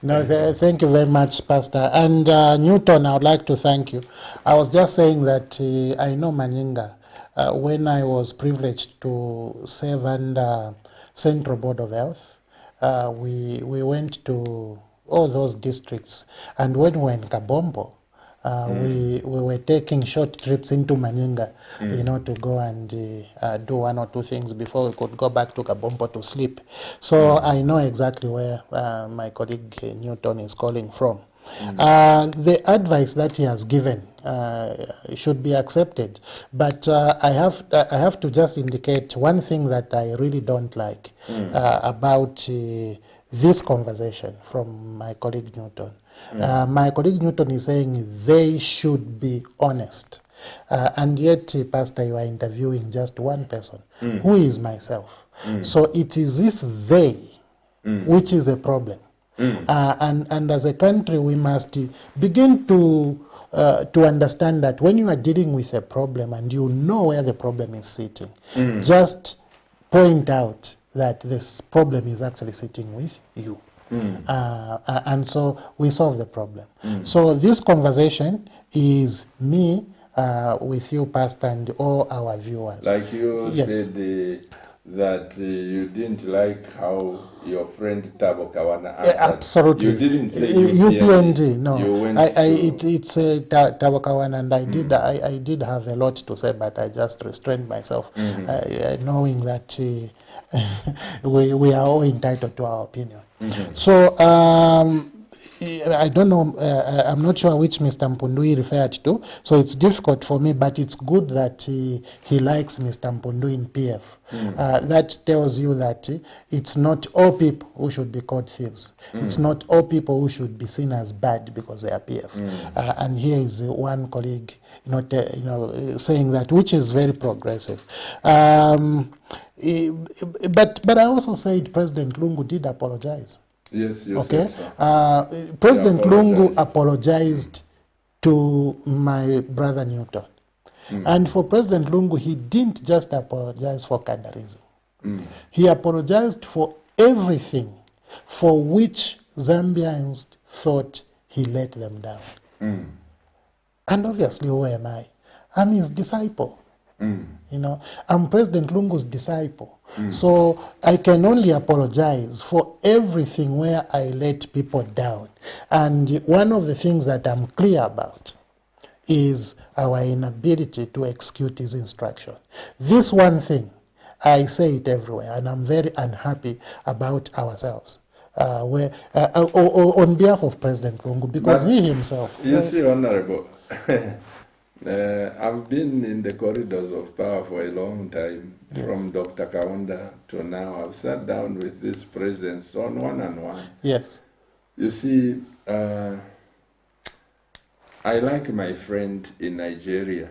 Speaker 2: No, thank you very much, Pastor. And Newton, I would like to thank you. I was just saying that I know Manyinga. When I was privileged to serve under Central Board of Health, we went to all those districts. And when we were in Kabombo, we were taking short trips into Manyinga, to go and do one or two things before we could go back to Kabombo to sleep. So I know exactly where my colleague Newton is calling from. The advice that he has given should be accepted, but I have to just indicate one thing that I really don't like about this conversation from my colleague Newton. My colleague Newton is saying they should be honest. And yet, Pastor, you are interviewing just one person, who is myself. So it is this they which is a problem. And as a country, we must begin to understand that when you are dealing with a problem and you know where the problem is sitting, just point out that this problem is actually sitting with you. And so we solve the problem. So this conversation is me with you, Pastor, and all our viewers.
Speaker 1: Like you said that you didn't like how your friend Tabo Kawana answered.
Speaker 2: Absolutely.
Speaker 1: You didn't say
Speaker 2: UPND. No,
Speaker 1: you went
Speaker 2: it's Tabo Kawana, and I did have a lot to say, but I just restrained myself, knowing that we are all entitled to our opinion. So I don't know, I'm not sure which Mr. Mpundui referred to, so it's difficult for me, but it's good that he likes Mr. Mpundu in PF. That tells you that it's not all people who should be called thieves. It's not all people who should be seen as bad because they are PF. And here is one colleague, saying that, which is very progressive. But I also said President Lungu did apologize.
Speaker 1: Yes, you
Speaker 2: okay.
Speaker 1: said so.
Speaker 2: President Lungu apologized to my brother Newton. And for President Lungu, he didn't just apologize for cadarism. He apologized for everything for which Zambians thought he let them down. And obviously, who am I? I'm his disciple. I'm President Lungu's disciple. So I can only apologize for everything where I let people down. And one of the things that I'm clear about is our inability to execute his instruction. This one thing, I say it everywhere, and I'm very unhappy about ourselves. On behalf of President Lungu, because he himself...
Speaker 1: You see, Honorable, I've been in the corridors of power for a long time, from Dr. Kaunda to now. I've sat down with these presidents on one-on-one.
Speaker 2: Yes.
Speaker 1: You see, I like my friend in Nigeria.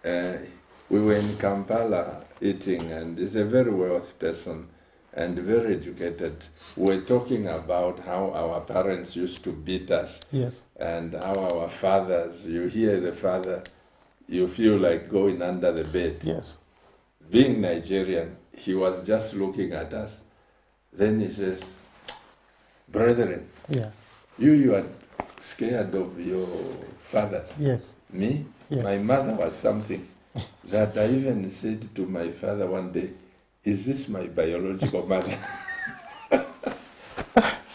Speaker 1: We were in Kampala eating, and he's a very wealthy person and very educated. We're talking about how our parents used to beat us.
Speaker 2: Yes.
Speaker 1: And how our fathers, you hear the father, you feel like going under the bed.
Speaker 2: Yes.
Speaker 1: Being Nigerian, he was just looking at us. Then he says, brethren, you are scared of your fathers.
Speaker 2: Yes.
Speaker 1: Me?
Speaker 2: Yes.
Speaker 1: My mother was something that I even said to my father one day, is this my biological mother?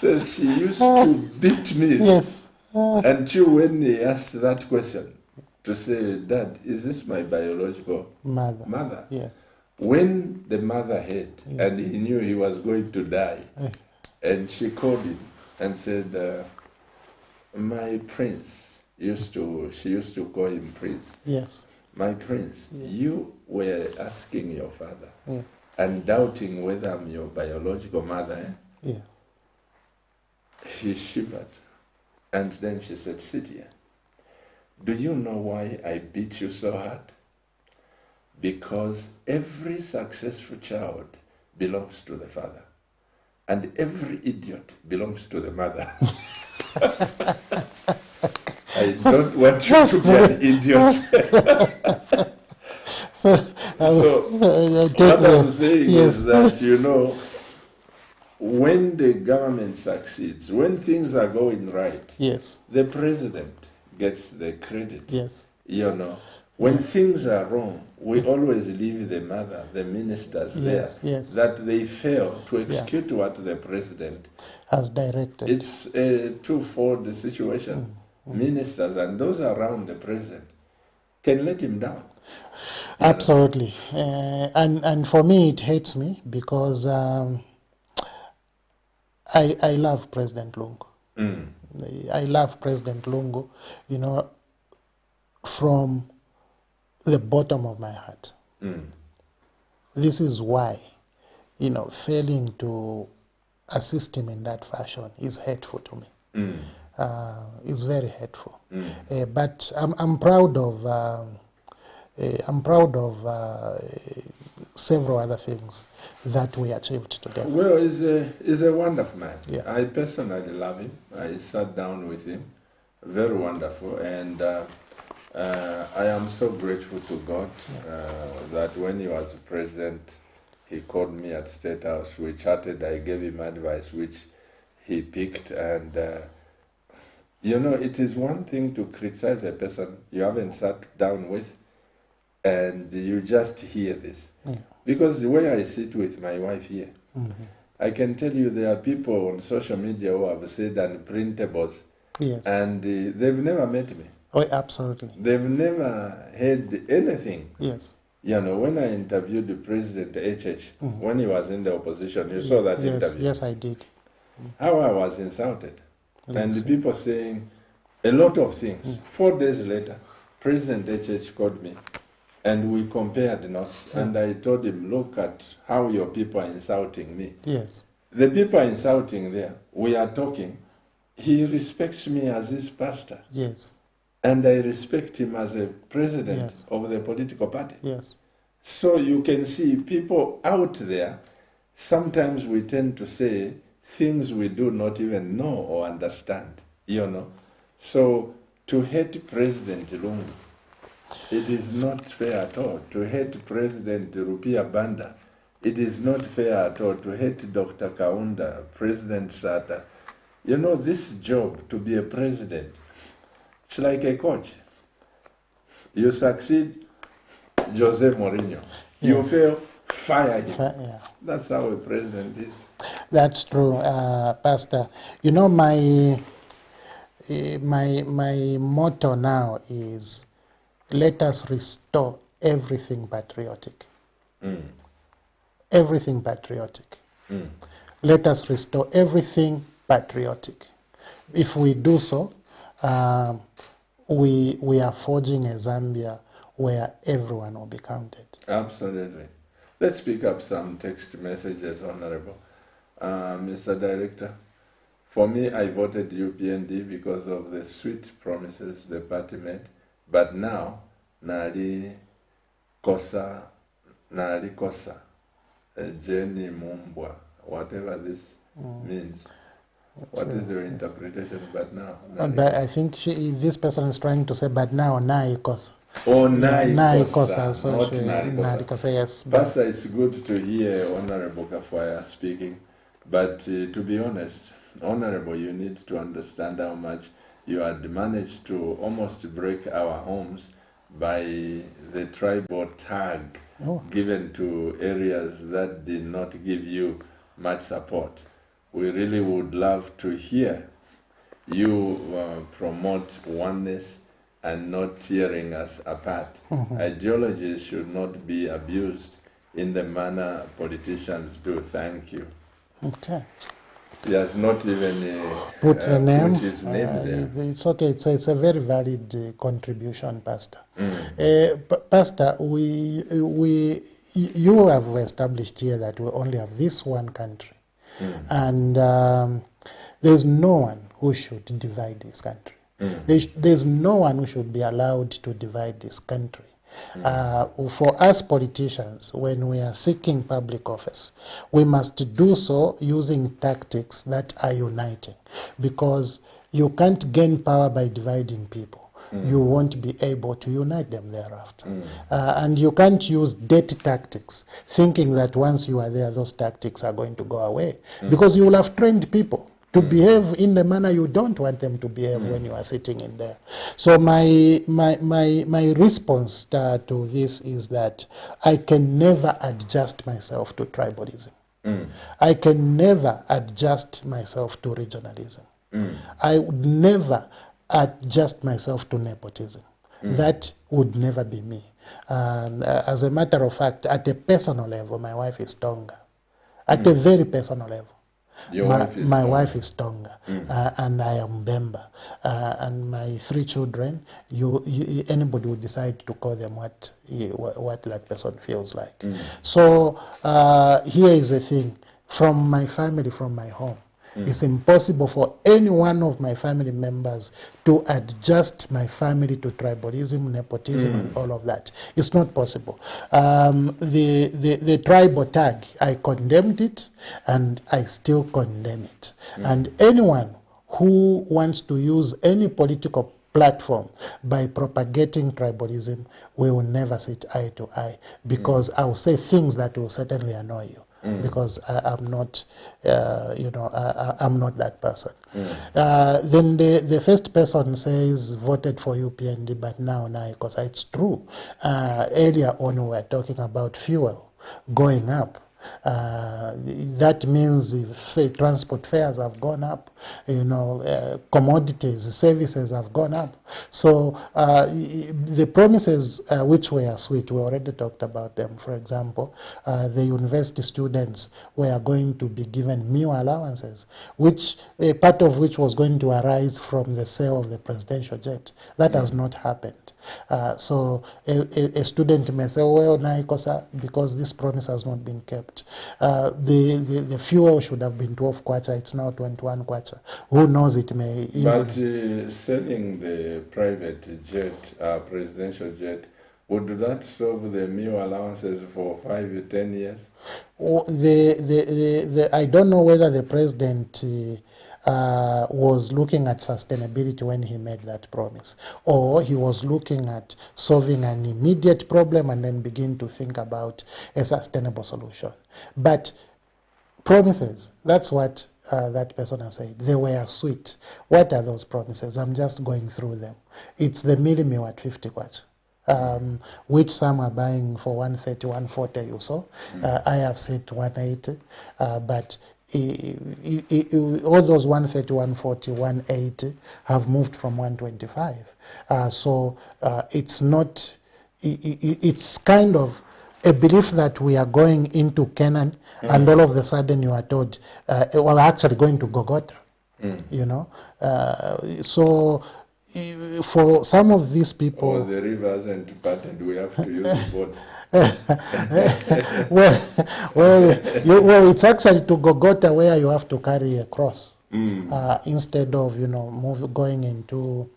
Speaker 1: Says she used to beat me.
Speaker 2: Yes.
Speaker 1: Until when he asked that question, to say, Dad, is this my biological mother?
Speaker 2: Yes.
Speaker 1: When the mother heard,
Speaker 2: Yeah.
Speaker 1: and he knew he was going to die, and she called him and said, my prince, she used to call him prince.
Speaker 2: Yes.
Speaker 1: My prince,
Speaker 2: Yeah.
Speaker 1: you were asking your father
Speaker 2: Yeah.
Speaker 1: and doubting whether I'm your biological mother. Eh?
Speaker 2: Yeah.
Speaker 1: She shivered, and then she said, sit here. Do you know why I beat you so hard? Because every successful child belongs to the father, and every idiot belongs to the mother. I don't want you to be an idiot.
Speaker 2: So
Speaker 1: What I'm saying is that, you know, when the government succeeds, when things are going right,
Speaker 2: yes,
Speaker 1: the president gets the credit.
Speaker 2: yes,
Speaker 1: You know, when things are wrong, we always leave the mother, the ministers
Speaker 2: yes,
Speaker 1: there,
Speaker 2: yes,
Speaker 1: that they fail to execute what the president
Speaker 2: has directed.
Speaker 1: It's a twofold situation. Ministers and those around the president can let him down.
Speaker 2: Absolutely. And for me, it hates me because I love President Lungu. I love President Lungu, you know, from the bottom of my heart. This is why, you know, failing to assist him in that fashion is hateful to me. It's very hateful. But I'm proud of several other things that we achieved together.
Speaker 1: Well, he's a wonderful man.
Speaker 2: Yeah.
Speaker 1: I personally love him. I sat down with him. Very wonderful. And I am so grateful to God that when he was president, he called me at State House. We chatted. I gave him advice, which he picked. And, you know, it is one thing to criticize a person you haven't sat down with, and you just hear this. Because the way I sit with my wife here, I can tell you there are people on social media who have said unprintables, and they've never met me.
Speaker 2: Oh, absolutely.
Speaker 1: They've never heard anything.
Speaker 2: Yes.
Speaker 1: You know, when I interviewed the President HH, when he was in the opposition, you saw that interview.
Speaker 2: Yes, I did.
Speaker 1: How I was insulted. And the people saying a lot of things. 4 days later, President HH called me, and we compared notes, and I told him, look at how your people are insulting me.
Speaker 2: Yes.
Speaker 1: The people are insulting there. We are talking. He respects me as his pastor.
Speaker 2: Yes.
Speaker 1: And I respect him as a president of the political party.
Speaker 2: Yes.
Speaker 1: So you can see people out there, sometimes we tend to say things we do not even know or understand, you know. So to hate President Lungu, it is not fair at all. To hate President Rupia Banda, it is not fair at all. To hate Dr. Kaunda, President Sata. You know, this job to be a president, it's like a coach. You succeed, Jose Mourinho. You fail, fire him. That's how a president is.
Speaker 2: That's true, Pastor. You know, my motto now is, let us restore everything patriotic. Everything patriotic. Let us restore everything patriotic. If we do so, we are forging a Zambia where everyone will be counted.
Speaker 1: Absolutely. Let's pick up some text messages, Honorable. Mr. Director, for me, I voted UPND because of the sweet promises the party made, but now, Nali Kosa, Jenny Mumbwa, whatever this means. What is your interpretation, but now?
Speaker 2: But I think this person is trying to say, but now, Naikosa.
Speaker 1: Oh, Naikosa,
Speaker 2: so
Speaker 1: not Narikosa.
Speaker 2: Yes.
Speaker 1: Pastor, it's good to hear Honorable KAFWAYA speaking, but to be honest, Honorable, you need to understand how much you had managed to almost break our homes by the tribal tag given to areas that did not give you much support. We really would love to hear you promote oneness and not tearing us apart. Ideologies should not be abused in the manner politicians do. Thank you.
Speaker 2: Okay.
Speaker 1: He has not even
Speaker 2: Put the name.
Speaker 1: put his name there.
Speaker 2: It's okay. It's a very valid contribution, Pastor. Pastor, you have established here that we only have this one country, and there's no one who should divide this country. There's no one who should be allowed to divide this country. For us politicians, when we are seeking public office, we must do so using tactics that are uniting, because you can't gain power by dividing people. You won't be able to unite them thereafter. And you can't use dirty tactics, thinking that once you are there, those tactics are going to go away, because you will have trained people to behave in the manner you don't want them to behave when you are sitting in there. So my response to this is that I can never adjust myself to tribalism. I can never adjust myself to regionalism. I would never adjust myself to nepotism. That would never be me. As a matter of fact, at a personal level, my wife is Tonga. At a very personal level. My wife is Tonga, and I am Bemba, and my 3 children. Anybody would decide to call them what that person feels like. So here is the thing: from my family, from my home, it's impossible for any one of my family members to adjust my family to tribalism, nepotism, and all of that. It's not possible. The tribal tag, I condemned it, and I still condemn it. And anyone who wants to use any political platform by propagating tribalism, we will never sit eye to eye, because I will say things that will certainly annoy you. Because I'm not, I'm not that person. Then the first person says voted for UPND, but now, because it's true. Earlier on, we were talking about fuel going up. That means if transport fares have gone up, commodities, services have gone up. So the promises which were sweet, we already talked about them. For example, the university students were going to be given meal allowances, which part of which was going to arise from the sale of the presidential jet. That has not happened. So a student may say, well, because this promise has not been kept. The fuel should have been 12 kwacha, it's now 21 kwacha. Who knows, it may even...
Speaker 1: But selling the private jet, presidential jet, would that solve the meal allowances for 5 to 10 years?
Speaker 2: I don't know whether the president was looking at sustainability when he made that promise, or he was looking at solving an immediate problem and then begin to think about a sustainable solution. But promises, that's what that person has said. They were sweet. What are those promises? I'm just going through them. It's the meal meal at 50 kwacha, which some are buying for 130, 140 or so. I have said 180, but all those 130, 140, 180 have moved from 125. So it's not, it's kind of a belief that we are going into Canaan, and all of a sudden you are told, we're actually going to Gogota, so for some of these people...
Speaker 1: Or the river hasn't parted, we have to use boats.
Speaker 2: well, it's actually to Gogota where you have to carry a cross instead of going into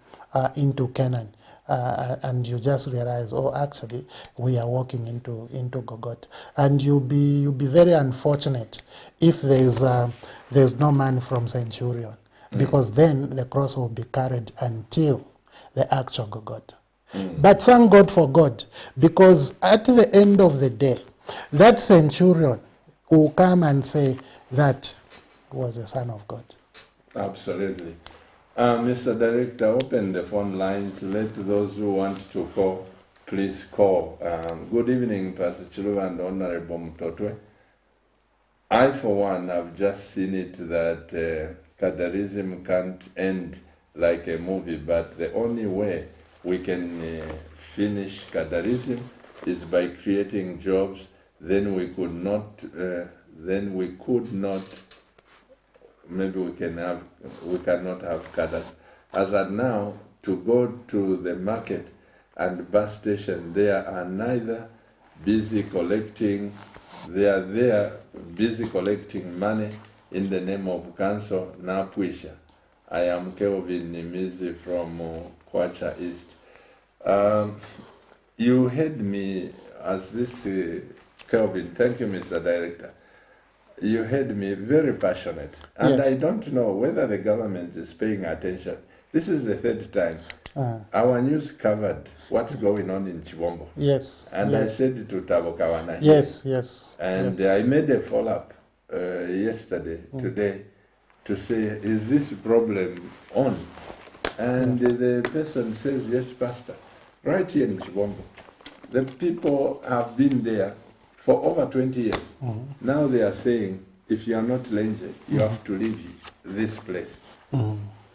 Speaker 2: Canaan, and you just realize, oh, actually we are walking into Gogota, and you'll be very unfortunate if there's no man from Centurion, because then the cross will be carried until the actual Gogota. But thank God for God, because at the end of the day, that centurion will come and say that was a son of God.
Speaker 1: Absolutely. Mr. Director, open the phone lines. Let those who want to call, please call. Good evening, Pastor Chiluba and Honorable MUTOTWE. I, for one, have just seen it that Kadarism can't end like a movie, but the only way we can finish cadreism is by creating jobs. Then we could not. Maybe we cannot have cadres. As at now, to go to the market and bus station, they are neither busy collecting. They are there busy collecting money in the name of council. Napwisha. I am Kelvin Nimizi from Kwacha East. You heard me as this, Kelvin, thank you, Mr. Director. You heard me very passionate. And yes. I don't know whether the government is paying attention. This is the third time. Our news covered what's going on in Chibombo.
Speaker 2: Yes.
Speaker 1: And
Speaker 2: yes.
Speaker 1: I said to Tabokawana.
Speaker 2: Yes, yes.
Speaker 1: And
Speaker 2: yes.
Speaker 1: I made a follow-up yesterday, today, to say, is this problem on? And the person says, yes, Pastor, right here in Chibombo. The people have been there for over 20 years. Now they are saying, if you are not Lenje, you have to leave this place.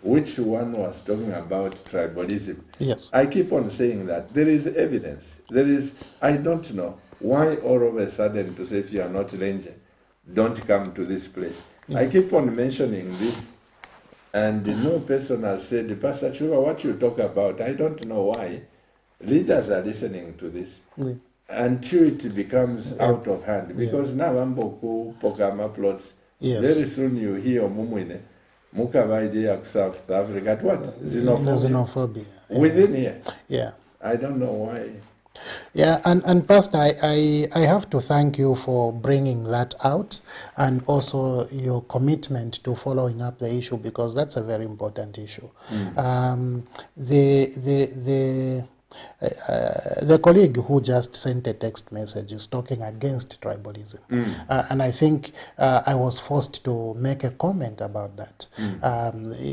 Speaker 1: Which one was talking about tribalism?
Speaker 2: Yes.
Speaker 1: I keep on saying that. There is evidence. I don't know why all of a sudden to say, if you are not Lenje, don't come to this place. I keep on mentioning this, and no person has said, Pastor Chuba, what you talk about, I don't know why. Leaders are listening to this until it becomes out of hand. Because now Amboku, Pokama plots, very soon you hear Mumwine, Mukavaide, South Africa, what?
Speaker 2: Xenophobia.
Speaker 1: Within here.
Speaker 2: Yeah.
Speaker 1: I don't know why.
Speaker 2: Yeah, and Pastor, I have to thank you for bringing that out, and also your commitment to following up the issue, because that's a very important issue. The colleague who just sent a text message is talking against tribalism. And I think I was forced to make a comment about that.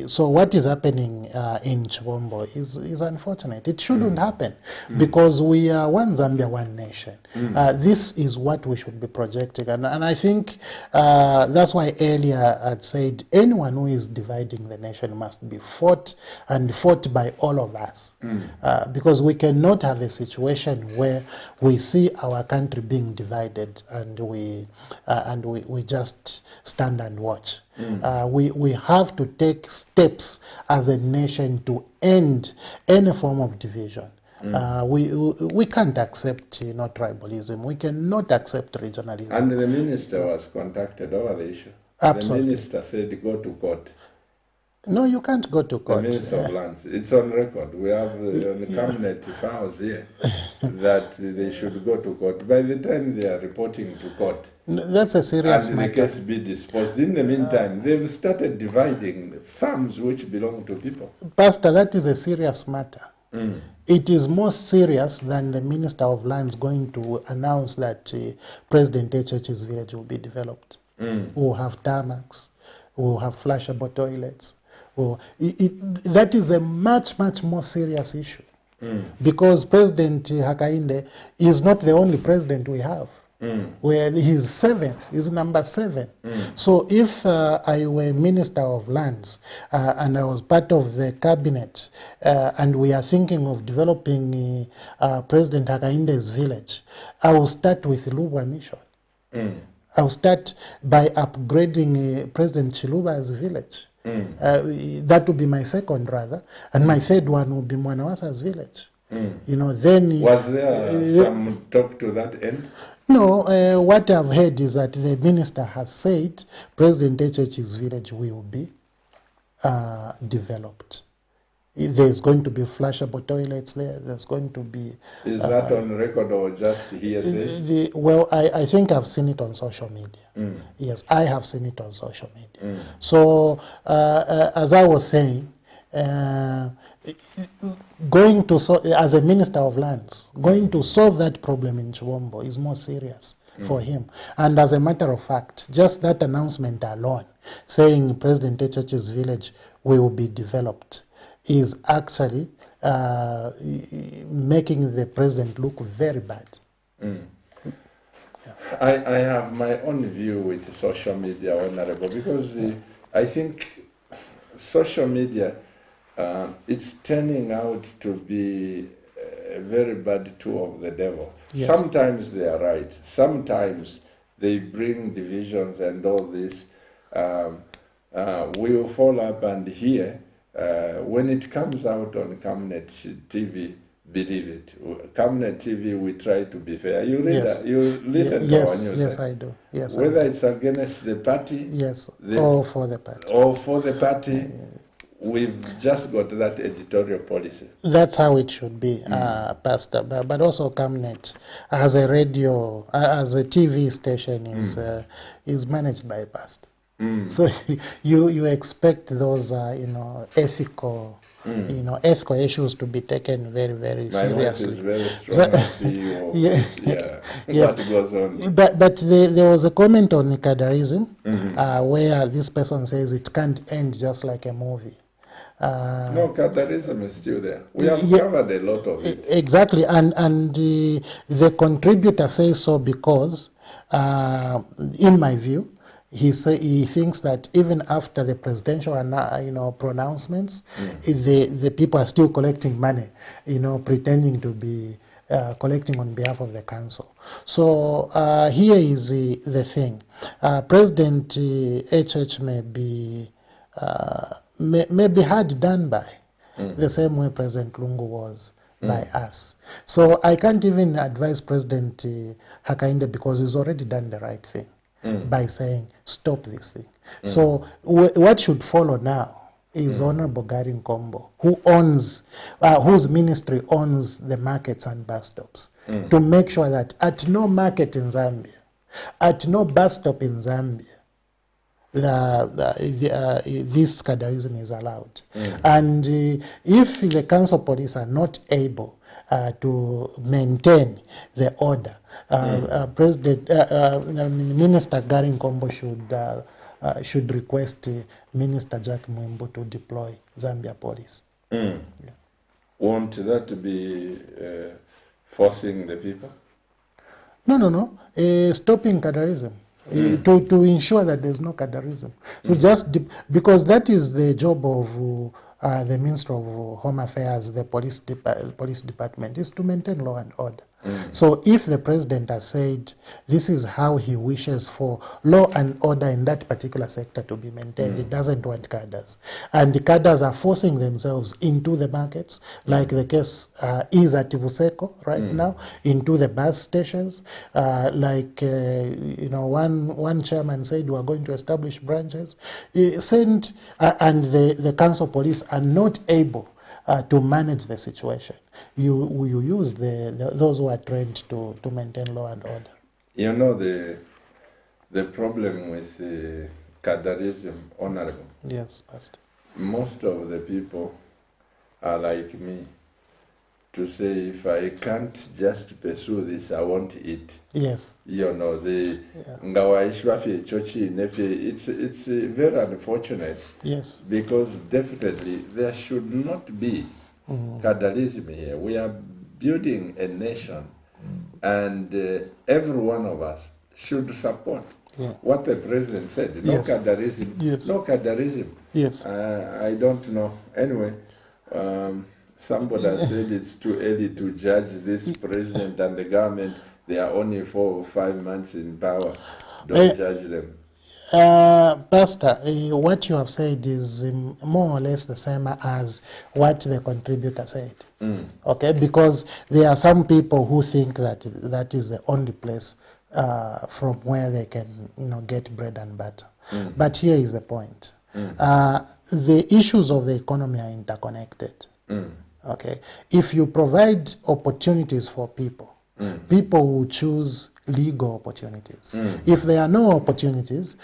Speaker 2: So what is happening in Chibombo is unfortunate. It shouldn't happen, because we are one Zambia, one nation. This is what we should be projecting. And I think that's why earlier I'd said anyone who is dividing the nation must be fought, and fought by all of us. Because we cannot have a situation where we see our country being divided and we just stand and watch. We have to take steps as a nation to end any form of division. We can't accept tribalism. We cannot accept regionalism.
Speaker 1: And the minister was contacted over the issue.
Speaker 2: Absolutely.
Speaker 1: The minister said go to court.
Speaker 2: No, you can't go to court.
Speaker 1: The Minister of Lands. It's on record. We have on the cabinet files here that they should go to court. By the time they are reporting to court,
Speaker 2: that's a serious matter.
Speaker 1: And the case be disposed. In the meantime, they've started dividing farms which belong to people.
Speaker 2: Pastor, that is a serious matter. It is more serious than the Minister of Lands going to announce that President HH's village will be developed. We'll have tarmacs. We'll have flashable toilets. That is a much, much more serious issue. Because President Hakainde is not the only president we have. Where he's seventh, he's number 7. So if I were Minister of Lands and I was part of the cabinet and we are thinking of developing President Hakainde's village, I will start with Lubwa Mission. I'll start by upgrading President Chiluba's village. That would be my second, rather, and my third one will be Mwanawasa's village. Then
Speaker 1: was there some talk to that end?
Speaker 2: No, what I've heard is that the minister has said President HH's village will be developed. There's going to be flashable toilets there. There's going to be...
Speaker 1: Is that on record or just hearsay?
Speaker 2: Well, I think I've seen it on social media. Yes, I have seen it on social media. So, as I was saying, going to as a Minister of Lands, going to solve that problem in Chibombo is more serious for him. And as a matter of fact, just that announcement alone, saying President HH's village will be developed, is actually making the president look very bad.
Speaker 1: I have my own view with social media, Honorable, because I think social media it's turning out to be a very bad tool of the devil.
Speaker 2: Yes.
Speaker 1: Sometimes they are right. Sometimes they bring divisions and all this. We will follow up and hear when it comes out on Camnet TV. Believe it. Camnet TV, we try to be fair. You read
Speaker 2: Yes.
Speaker 1: that? You listen to our news.
Speaker 2: Yes, I do. Yes,
Speaker 1: Whether
Speaker 2: I do.
Speaker 1: it's against the party,
Speaker 2: Yes, or for the party.
Speaker 1: or for the party, we've just got that editorial policy.
Speaker 2: That's how it should be, Pastor. But also Camnet, as a radio, as a TV station, is managed by a pastor. So you expect those ethical. Ethical issues to be taken very, very seriously.
Speaker 1: My wife is very strong CEO.
Speaker 2: Yes.
Speaker 1: What goes on?
Speaker 2: But there was a comment on Nikadarism where this person says it can't end just like a movie.
Speaker 1: No, Kadarism is still there. We have covered a lot of it.
Speaker 2: Exactly, and the contributor says so because, in my view, he thinks that even after the presidential pronouncements, the people are still collecting money, pretending to be collecting on behalf of the council. So here is the thing: President HH may be hard done by, the same way President Lungu was by us. So I can't even advise President Hakainde because he's already done the right thing. By saying stop this thing. So what should follow now is Honorable Gary Nkombo, whose ministry owns the markets and bus stops, to make sure that at no market in Zambia, at no bus stop in Zambia, this Kadarism is allowed. And if the council police are not able to maintain the order, Minister Gary Nkombo should request Minister Jack Mwembu to deploy Zambia police.
Speaker 1: Won't that be forcing the people?
Speaker 2: No. Stopping Kadarism. To ensure that there's no Kadarism. So just because that is the job of the Minister of Home Affairs, the police department, is to maintain law and order. So if the president has said this is how he wishes for law and order in that particular sector to be maintained, he doesn't want cadres. And the cadres are forcing themselves into the markets, like the case is at Buseko right now, into the bus stations. One chairman said we are going to establish branches. And the council police are not able to manage the situation. You use those who are trained to maintain law and order.
Speaker 1: You know the problem with Kadarism, Honorable.
Speaker 2: Yes, Pastor.
Speaker 1: Most of the people are like me, to say if I can't just pursue this, I won't eat.
Speaker 2: Yes.
Speaker 1: It's very unfortunate.
Speaker 2: Yes.
Speaker 1: Because definitely there should not be Kadarism here. We are building a nation, and every one of us should support what the president said. No Kadarism.
Speaker 2: Yes.
Speaker 1: No Kadarism.
Speaker 2: Yes.
Speaker 1: I don't know. Anyway, somebody has said it's too early to judge this president and the government. They are only 4 or 5 months in power. Don't judge them.
Speaker 2: Pastor, what you have said is more or less the same as what the contributor said. Okay, because there are some people who think that that is the only place from where they can, get bread and butter. But here is the point: the issues of the economy are interconnected. Okay, if you provide opportunities for people, people will choose legal opportunities. If there are no opportunities,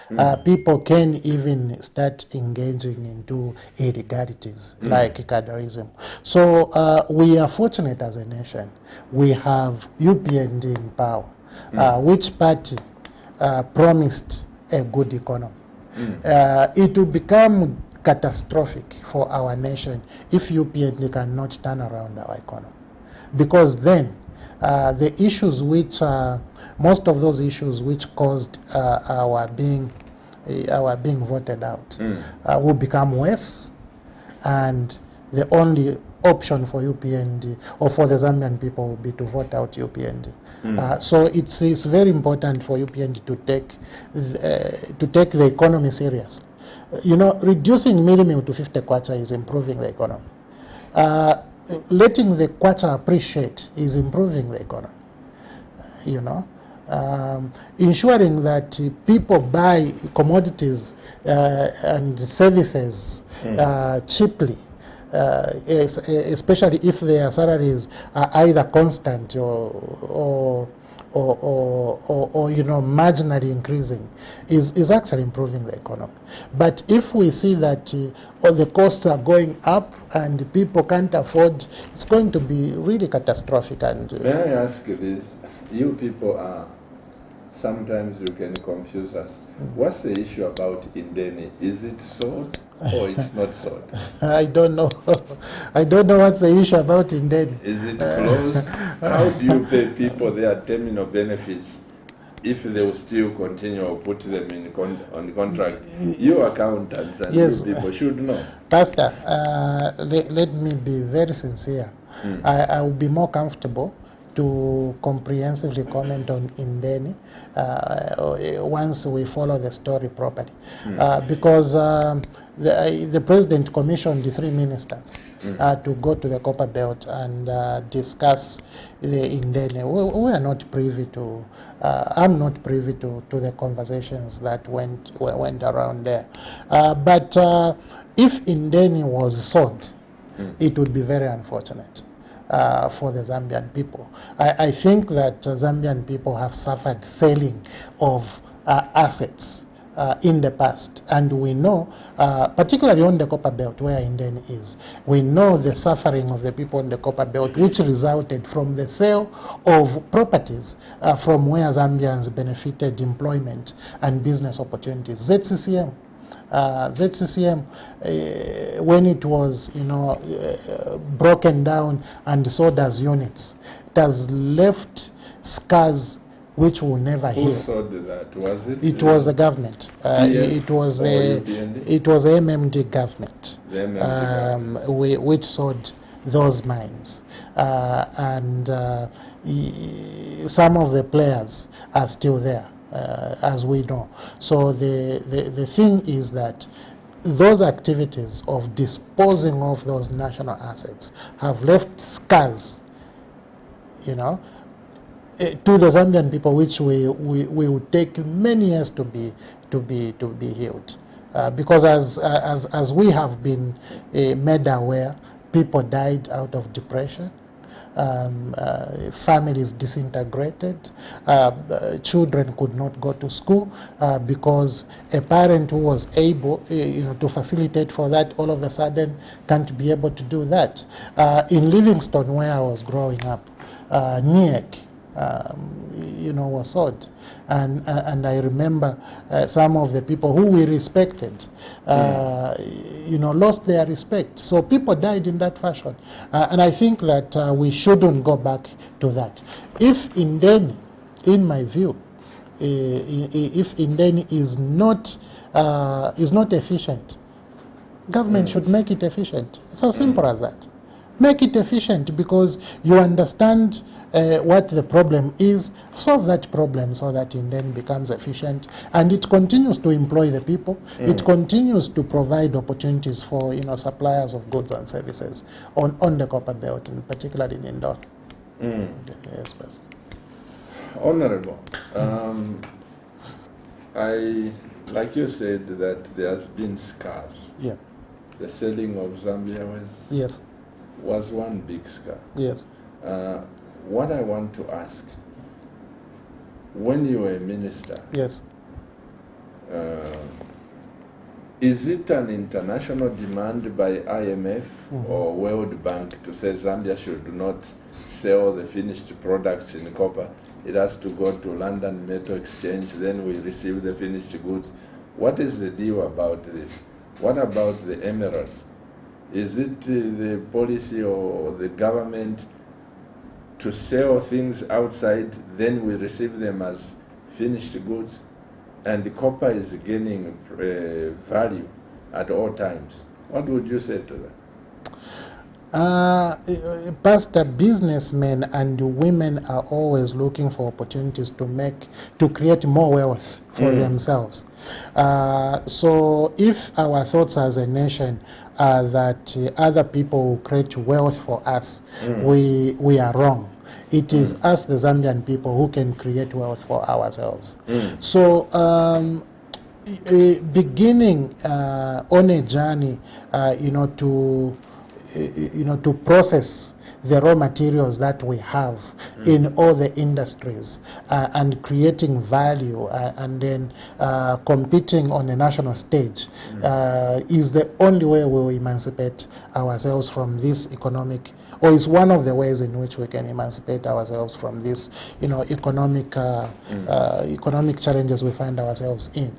Speaker 2: people can even start engaging into illegalities like Kadarism. So we are fortunate as a nation. We have UPND in power, which party promised a good economy. It will become catastrophic for our nation if UPND cannot turn around our economy, because then the issues which most of those issues which caused our being voted out will become worse, and the only option for UPND or for the Zambian people will be to vote out UPND. So it's very important for UPND to take the economy serious. You know, reducing minimum to 50 kwacha is improving the economy. Letting the kwacha appreciate is improving the economy. You know, ensuring that people buy commodities and services cheaply, especially if their salaries are either constant or you know, marginally increasing, is actually improving the economy. But if we see that all the costs are going up and people can't afford, it's going to be really catastrophic. And
Speaker 1: may I ask you this? You people are, sometimes you can confuse us. What's the issue about Indeni? Is it sold or it's not sold?
Speaker 2: I don't know. I don't know what's the issue about Indeni.
Speaker 1: Is it closed? How do you pay people their terminal benefits if they will still continue or put them in on contract? You accountants and
Speaker 2: yes,
Speaker 1: you people should know.
Speaker 2: Pastor, let me be very sincere. I will be more comfortable to comprehensively comment on Indeni once we follow the story properly. Because the President commissioned the 3 ministers to go to the Copper Belt and discuss the Indeni. We are not privy to, I'm not privy to the conversations that went around there. But if Indeni was sold, it would be very unfortunate for the Zambian people. I think that Zambian people have suffered selling of assets in the past, and we know, particularly on the Copper Belt where Indeni is, we know the suffering of the people on the Copper Belt, which resulted from the sale of properties from where Zambians benefited employment and business opportunities. ZCCM, when it was, you know, broken down and sold as units, it has left scars which will never heal.
Speaker 1: Who sold that? Was it?
Speaker 2: It was the government. It was the MMD government,
Speaker 1: the MMD government.
Speaker 2: Which sold those mines, and some of the players are still there. As we know. So the thing is that those activities of disposing of those national assets have left scars, you know, to the Zambian people, which we would take many years to be healed. Because as we have been made aware, people died out of depression. Families disintegrated, children could not go to school because a parent who was able to facilitate for that all of a sudden can't be able to do that. In Livingstone, where I was growing up, NIEC was sold. And I remember some of the people who we respected, lost their respect. So people died in that fashion. And I think that we shouldn't go back to that. If Indeni, in my view, if Indeni is not efficient, government should make it efficient. It's as simple as that. Make it efficient because you understand what the problem is, solve that problem so that Indeni becomes efficient and it continues to employ the people. It continues to provide opportunities for suppliers of goods and services on the Copper Belt, and particularly in Indore. Yes, Pastor.
Speaker 1: Honorable, like you said, that there has been scars.
Speaker 2: Yeah.
Speaker 1: The selling of Zambia was one big scar.
Speaker 2: Yes.
Speaker 1: What I want to ask, when you were a minister,
Speaker 2: yes,
Speaker 1: is it an international demand by IMF or World Bank to say Zambia should not sell the finished products in copper? It has to go to London Metal Exchange, then we receive the finished goods. What is the deal about this? What about the emeralds? Is it the policy or the government to sell things outside, then we receive them as finished goods, and the copper is gaining value at all times? What would you say to that?
Speaker 2: Pastor, businessmen and women are always looking for opportunities to create more wealth for themselves. So if our thoughts as a nation are that other people will create wealth for us, we are wrong. It is us, the Zambian people, who can create wealth for ourselves. So beginning on a journey, to process the raw materials that we have in all the industries and creating value and then competing on a national stage is the only way we will emancipate ourselves from this economic, or is one of the ways in which we can emancipate ourselves from this, economic challenges we find ourselves in.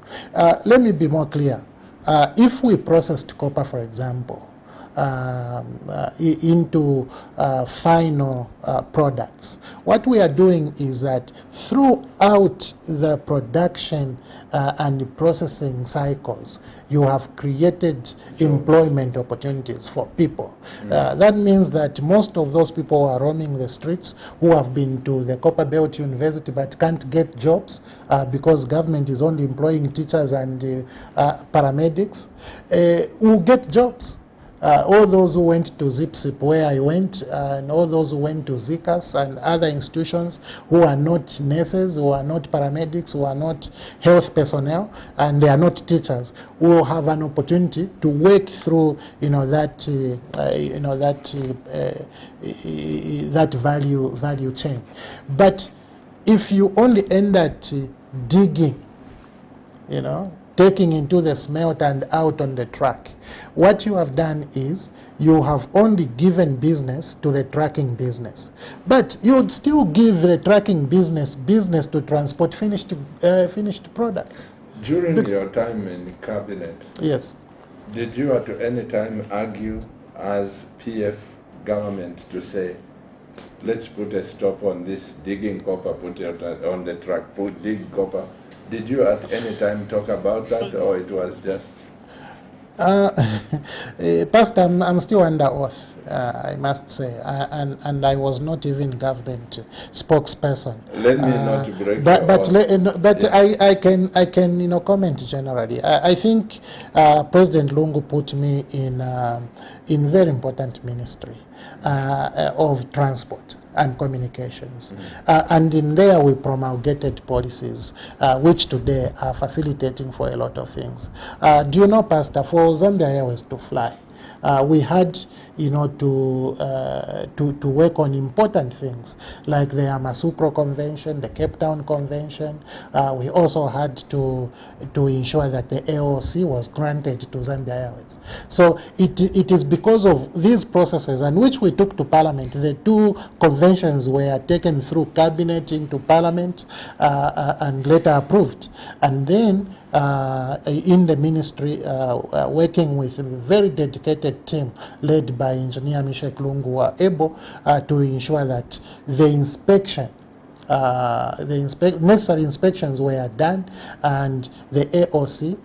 Speaker 2: Let me be more clear. If we processed copper, for example, into final products, what we are doing is that throughout the production and processing cycles, you have created employment opportunities for people. That means that most of those people who are roaming the streets, who have been to the Copper Belt University but can't get jobs because government is only employing teachers and paramedics, will get jobs. All those who went to ZipSip, where I went, and all those who went to ZICAS and other institutions who are not nurses, who are not paramedics, who are not health personnel, and they are not teachers, will have an opportunity to work through, that value chain. But if you only end at digging, taking into the smelt and out on the track, what you have done is you have only given business to the trucking business. But you would still give the trucking business to transport finished products.
Speaker 1: During your time in cabinet,
Speaker 2: yes,
Speaker 1: did you at any time argue as PF government to say, let's put a stop on this digging copper, put it on the track, dig copper? Did you at any time talk about that, or it was just?
Speaker 2: Pastor, I'm still under oath, I must say, and I was not even government spokesperson.
Speaker 1: Let me not break
Speaker 2: I can comment generally. I think President Lungu put me in very important ministry of transport and communications. And in there we promulgated policies which today are facilitating for a lot of things. Do you know, Pastor, for Zambia Airways to fly, we had to work on important things like the Yamoussoukro Convention, the Cape Town Convention. We also had to ensure that the AOC was granted to Zambia Airways. So it is because of these processes, and which we took to Parliament. The two conventions were taken through Cabinet into Parliament and later approved. And then in the ministry, working with a very dedicated team led by Engineer Mishek Lungu, were able to ensure that the necessary inspections were done and the AOC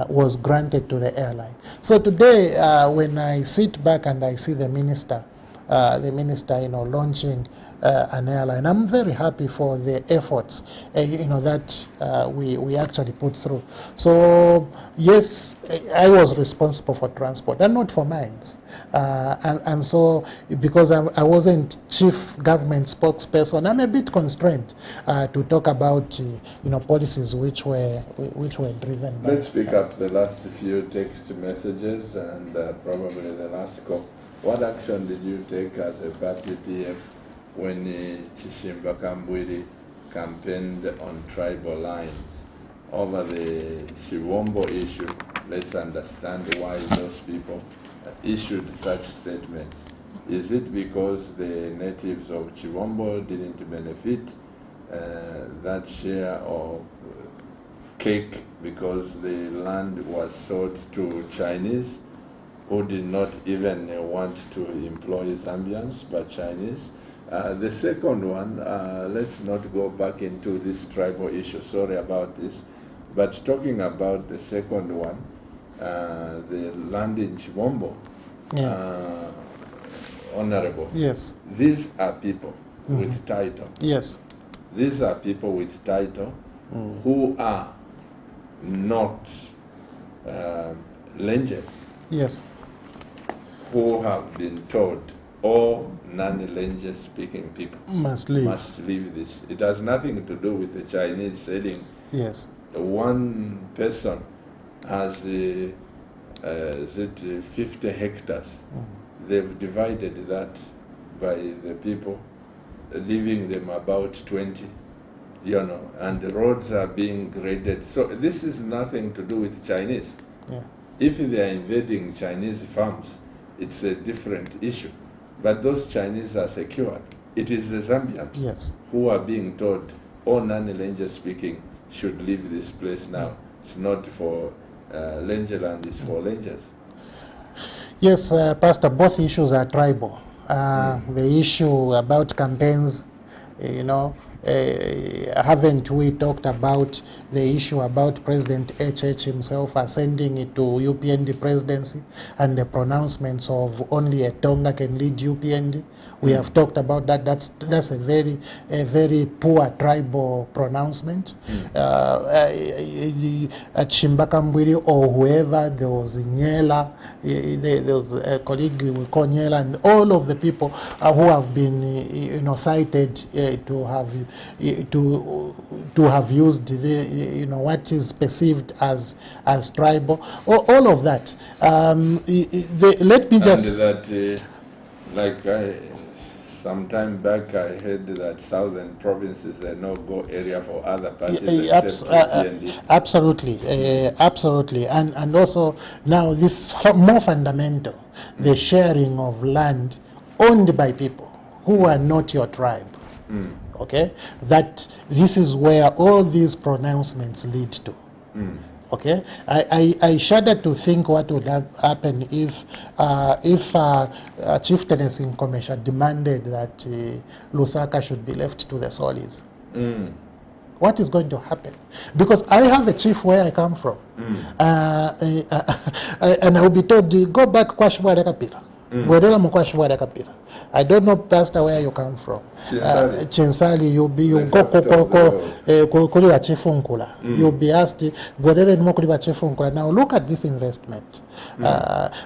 Speaker 2: was granted to the airline. So today, when I sit back and I see the minister launching an airline, I'm very happy for the efforts that we actually put through. So yes, I was responsible for transport and not for mines, and so because I wasn't chief government spokesperson, I'm a bit constrained to talk about policies which were driven by.
Speaker 1: Let's pick up the last few text messages and probably the last call. What action did you take as a party PF when Chishimba Kambwili campaigned on tribal lines over the Chiwombo issue? Let's understand why those people issued such statements. Is it because the natives of Chiwombo didn't benefit that share of cake because the land was sold to Chinese, who did not even want to employ Zambians, but Chinese? The second one, let's not go back into this tribal issue, sorry about this, but talking about the second one, the land in Chiwombo, Honorable.
Speaker 2: Yes.
Speaker 1: These are people with title.
Speaker 2: Yes.
Speaker 1: These are people with title who are not Lenje,
Speaker 2: Yes.
Speaker 1: who have been told all non-Lenje speaking people
Speaker 2: Must leave.
Speaker 1: must leave this. It has nothing to do with the Chinese selling.
Speaker 2: Yes.
Speaker 1: One person has 50 hectares. They've divided that by the people, leaving them about 20, and the roads are being graded. So this is nothing to do with Chinese.
Speaker 2: Yeah.
Speaker 1: If they are invading Chinese farms, it's a different issue. But those Chinese are secured. It is the Zambians
Speaker 2: Yes.
Speaker 1: who are being told, all non-Lenje speaking should leave this place now. It's not for Lenje land, it's for Lenjes.
Speaker 2: Yes, Pastor, both issues are tribal. The issue about campaigns, haven't we talked about the issue about President HH himself ascending it to UPND presidency and the pronouncements of only a Tonga can lead UPND? We have talked about that. That's a very poor tribal pronouncement. At Shimbakambwiri or whoever, there was Nyela, there was a colleague we call Nyela, and all of the people who have been cited to have used the what is perceived as tribal, all of that. Let me just.
Speaker 1: And that, sometime back, I heard that southern provinces are no-go area for other parties
Speaker 2: absolutely, absolutely, and also now this more fundamental, the sharing of land owned by people who are not your tribe. Okay, that this is where all these pronouncements lead to. Okay, I shudder to think what would have happened if Chieftainess in Komesha demanded that Lusaka should be left to the Solis. What is going to happen? Because I have a chief where I come from, and I will be told, go back Kwashibwada Kapira. I don't know, Pastor, where you come from. Chinsali, you go kuliwa chifunkula. You'll be asked, now look at this investment.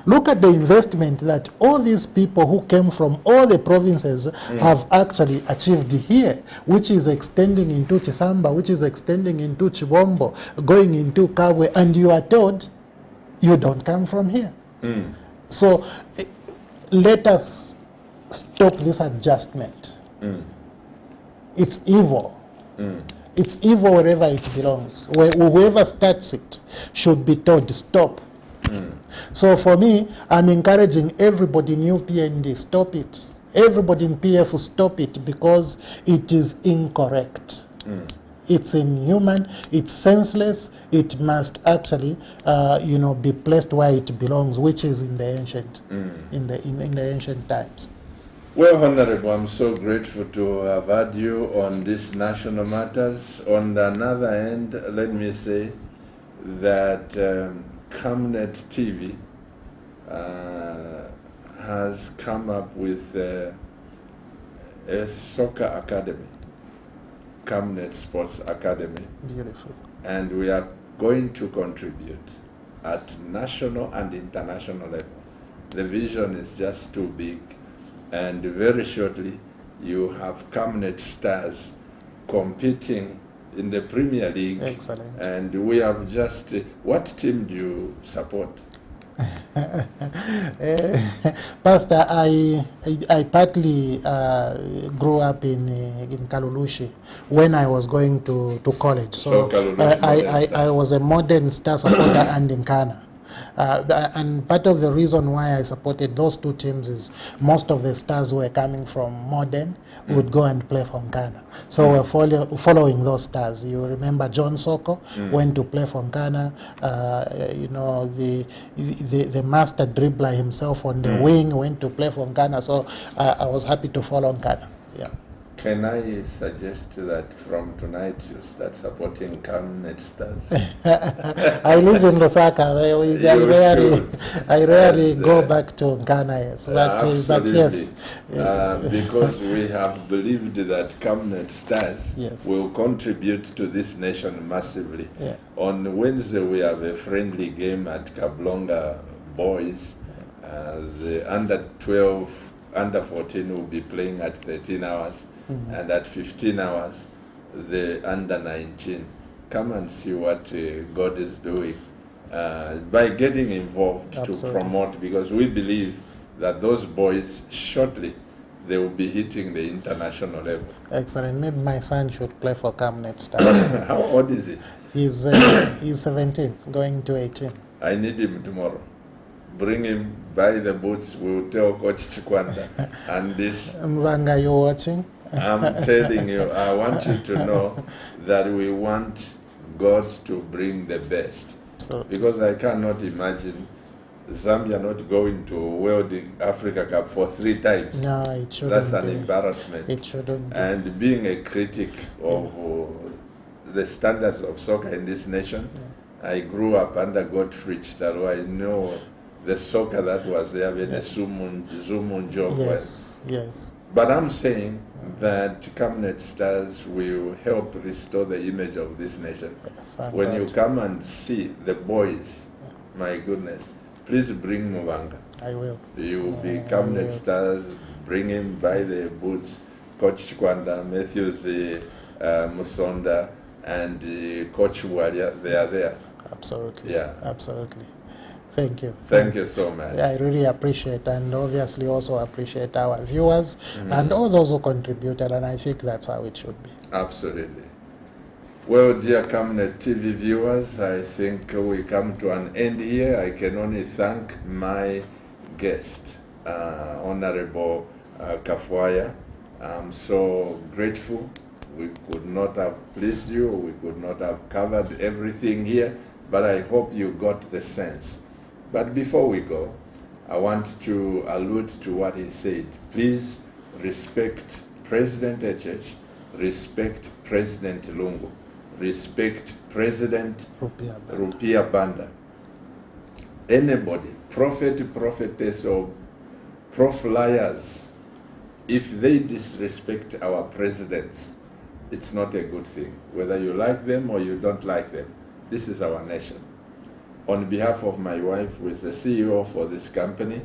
Speaker 2: Look at the investment that all these people who came from all the provinces have actually achieved here, which is extending into Chisamba, which is extending into Chibombo, going into Kabwe, and you are told you don't come from here. So let us stop this adjustment. It's evil. It's evil wherever it belongs. Whoever starts it should be told to stop. So for me, I'm encouraging everybody in UPND, stop it. Everybody in PF, stop it, because it is incorrect. It's inhuman, it's senseless, it must actually be placed where it belongs, which is in the ancient in the ancient times.
Speaker 1: Well, Honorable, I'm so grateful to have had you on these national matters. On the other hand, let me say that Camnet TV has come up with a soccer academy, Camnet Sports Academy.
Speaker 2: Beautiful.
Speaker 1: And we are going to contribute at national and international level. The vision is just too big. And very shortly, you have Camnet Stars competing in the Premier League.
Speaker 2: Excellent. And
Speaker 1: we have just, what team do you support?
Speaker 2: Pastor, I partly grew up in Kalulushi when I was going to college. So I was a Modern Star supporter and in Ghana. And part of the reason why I supported those two teams is most of the stars who were coming from Modern would go and play for Ghana. So we're following those stars. You remember John Soko went to play for Ghana. The master dribbler himself on the wing went to play for Ghana. So I was happy to follow Ghana. Yeah.
Speaker 1: Can I suggest that from tonight you start supporting Cabinet stars?
Speaker 2: I live in Lusaka. I rarely
Speaker 1: And,
Speaker 2: go back to Ghana, yes. But yes.
Speaker 1: Because we have believed that Cabinet stars
Speaker 2: Yes.
Speaker 1: will contribute to this nation massively.
Speaker 2: Yeah.
Speaker 1: On Wednesday, we have a friendly game at Kablonga Boys. The under 12, under 14 will be playing at 13 hours. And at 15 hours, the under 19. Come and see what God is doing by getting involved to promote, because we believe that those boys shortly they will be hitting the international level.
Speaker 2: Excellent. Maybe my son should play for Cabinet Stars.
Speaker 1: How old is he?
Speaker 2: He's 17, going to 18.
Speaker 1: I need him tomorrow. Bring him, buy the boots, we'll tell Coach Chikwanda. And this...
Speaker 2: Mvanga, you watching?
Speaker 1: I'm telling you, I want you to know that we want God to bring the best. Because I cannot imagine Zambia not going to World Africa Cup for 3 times.
Speaker 2: No, it shouldn't.
Speaker 1: That's an embarrassment.
Speaker 2: It shouldn't be.
Speaker 1: And being a critic of the standards of soccer in this nation, I grew up under Godfrey Chitalo. I know the soccer that was there with the Zumun job.
Speaker 2: Yes, yes.
Speaker 1: But I'm saying that Cabinet stars will help restore the image of this nation. When you come and see the boys, my goodness, please bring Mubanga.
Speaker 2: I will.
Speaker 1: You will be Cabinet stars, bring him, buy the boots, Coach Chikwanda, Matthews Musonda, and Coach Walia, they are there.
Speaker 2: Absolutely.
Speaker 1: Yeah.
Speaker 2: Absolutely. Thank you.
Speaker 1: Thank you so much.
Speaker 2: I really appreciate, and obviously also appreciate our viewers and all those who contributed, and I think that's how it should be.
Speaker 1: Absolutely. Well, dear Cabinet TV viewers, I think we come to an end here. I can only thank my guest, Honorable KAFWAYA. I'm so grateful. We could not have pleased you. We could not have covered everything here, but I hope you got the sense. But before we go, I want to allude to what he said. Please respect President HH, respect President Lungu, respect President Rupia Banda. Anybody, prophet, prophetess, or prof-liars, if they disrespect our presidents, it's not a good thing. Whether you like them or you don't like them, this is our nation. On behalf of my wife, who is the CEO for this company,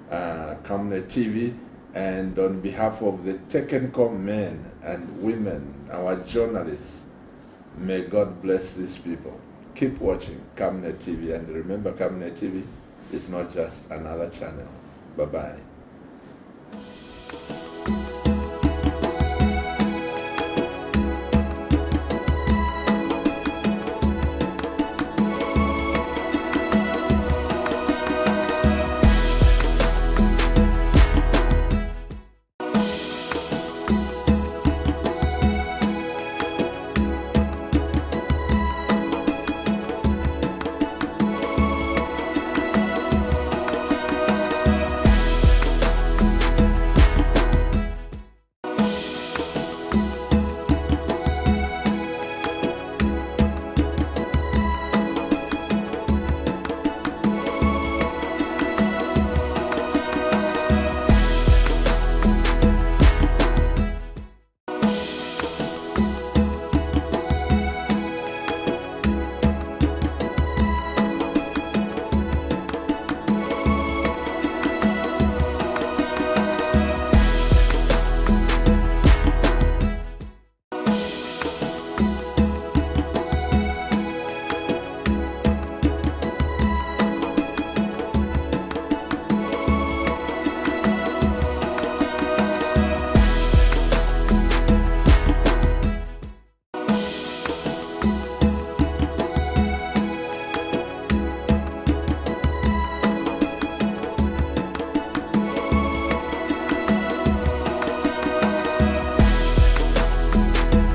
Speaker 1: Cabinet TV, and on behalf of the technical men and women, our journalists, may God bless these people. Keep watching Cabinet TV, and remember, Cabinet TV is not just another channel. Bye-bye.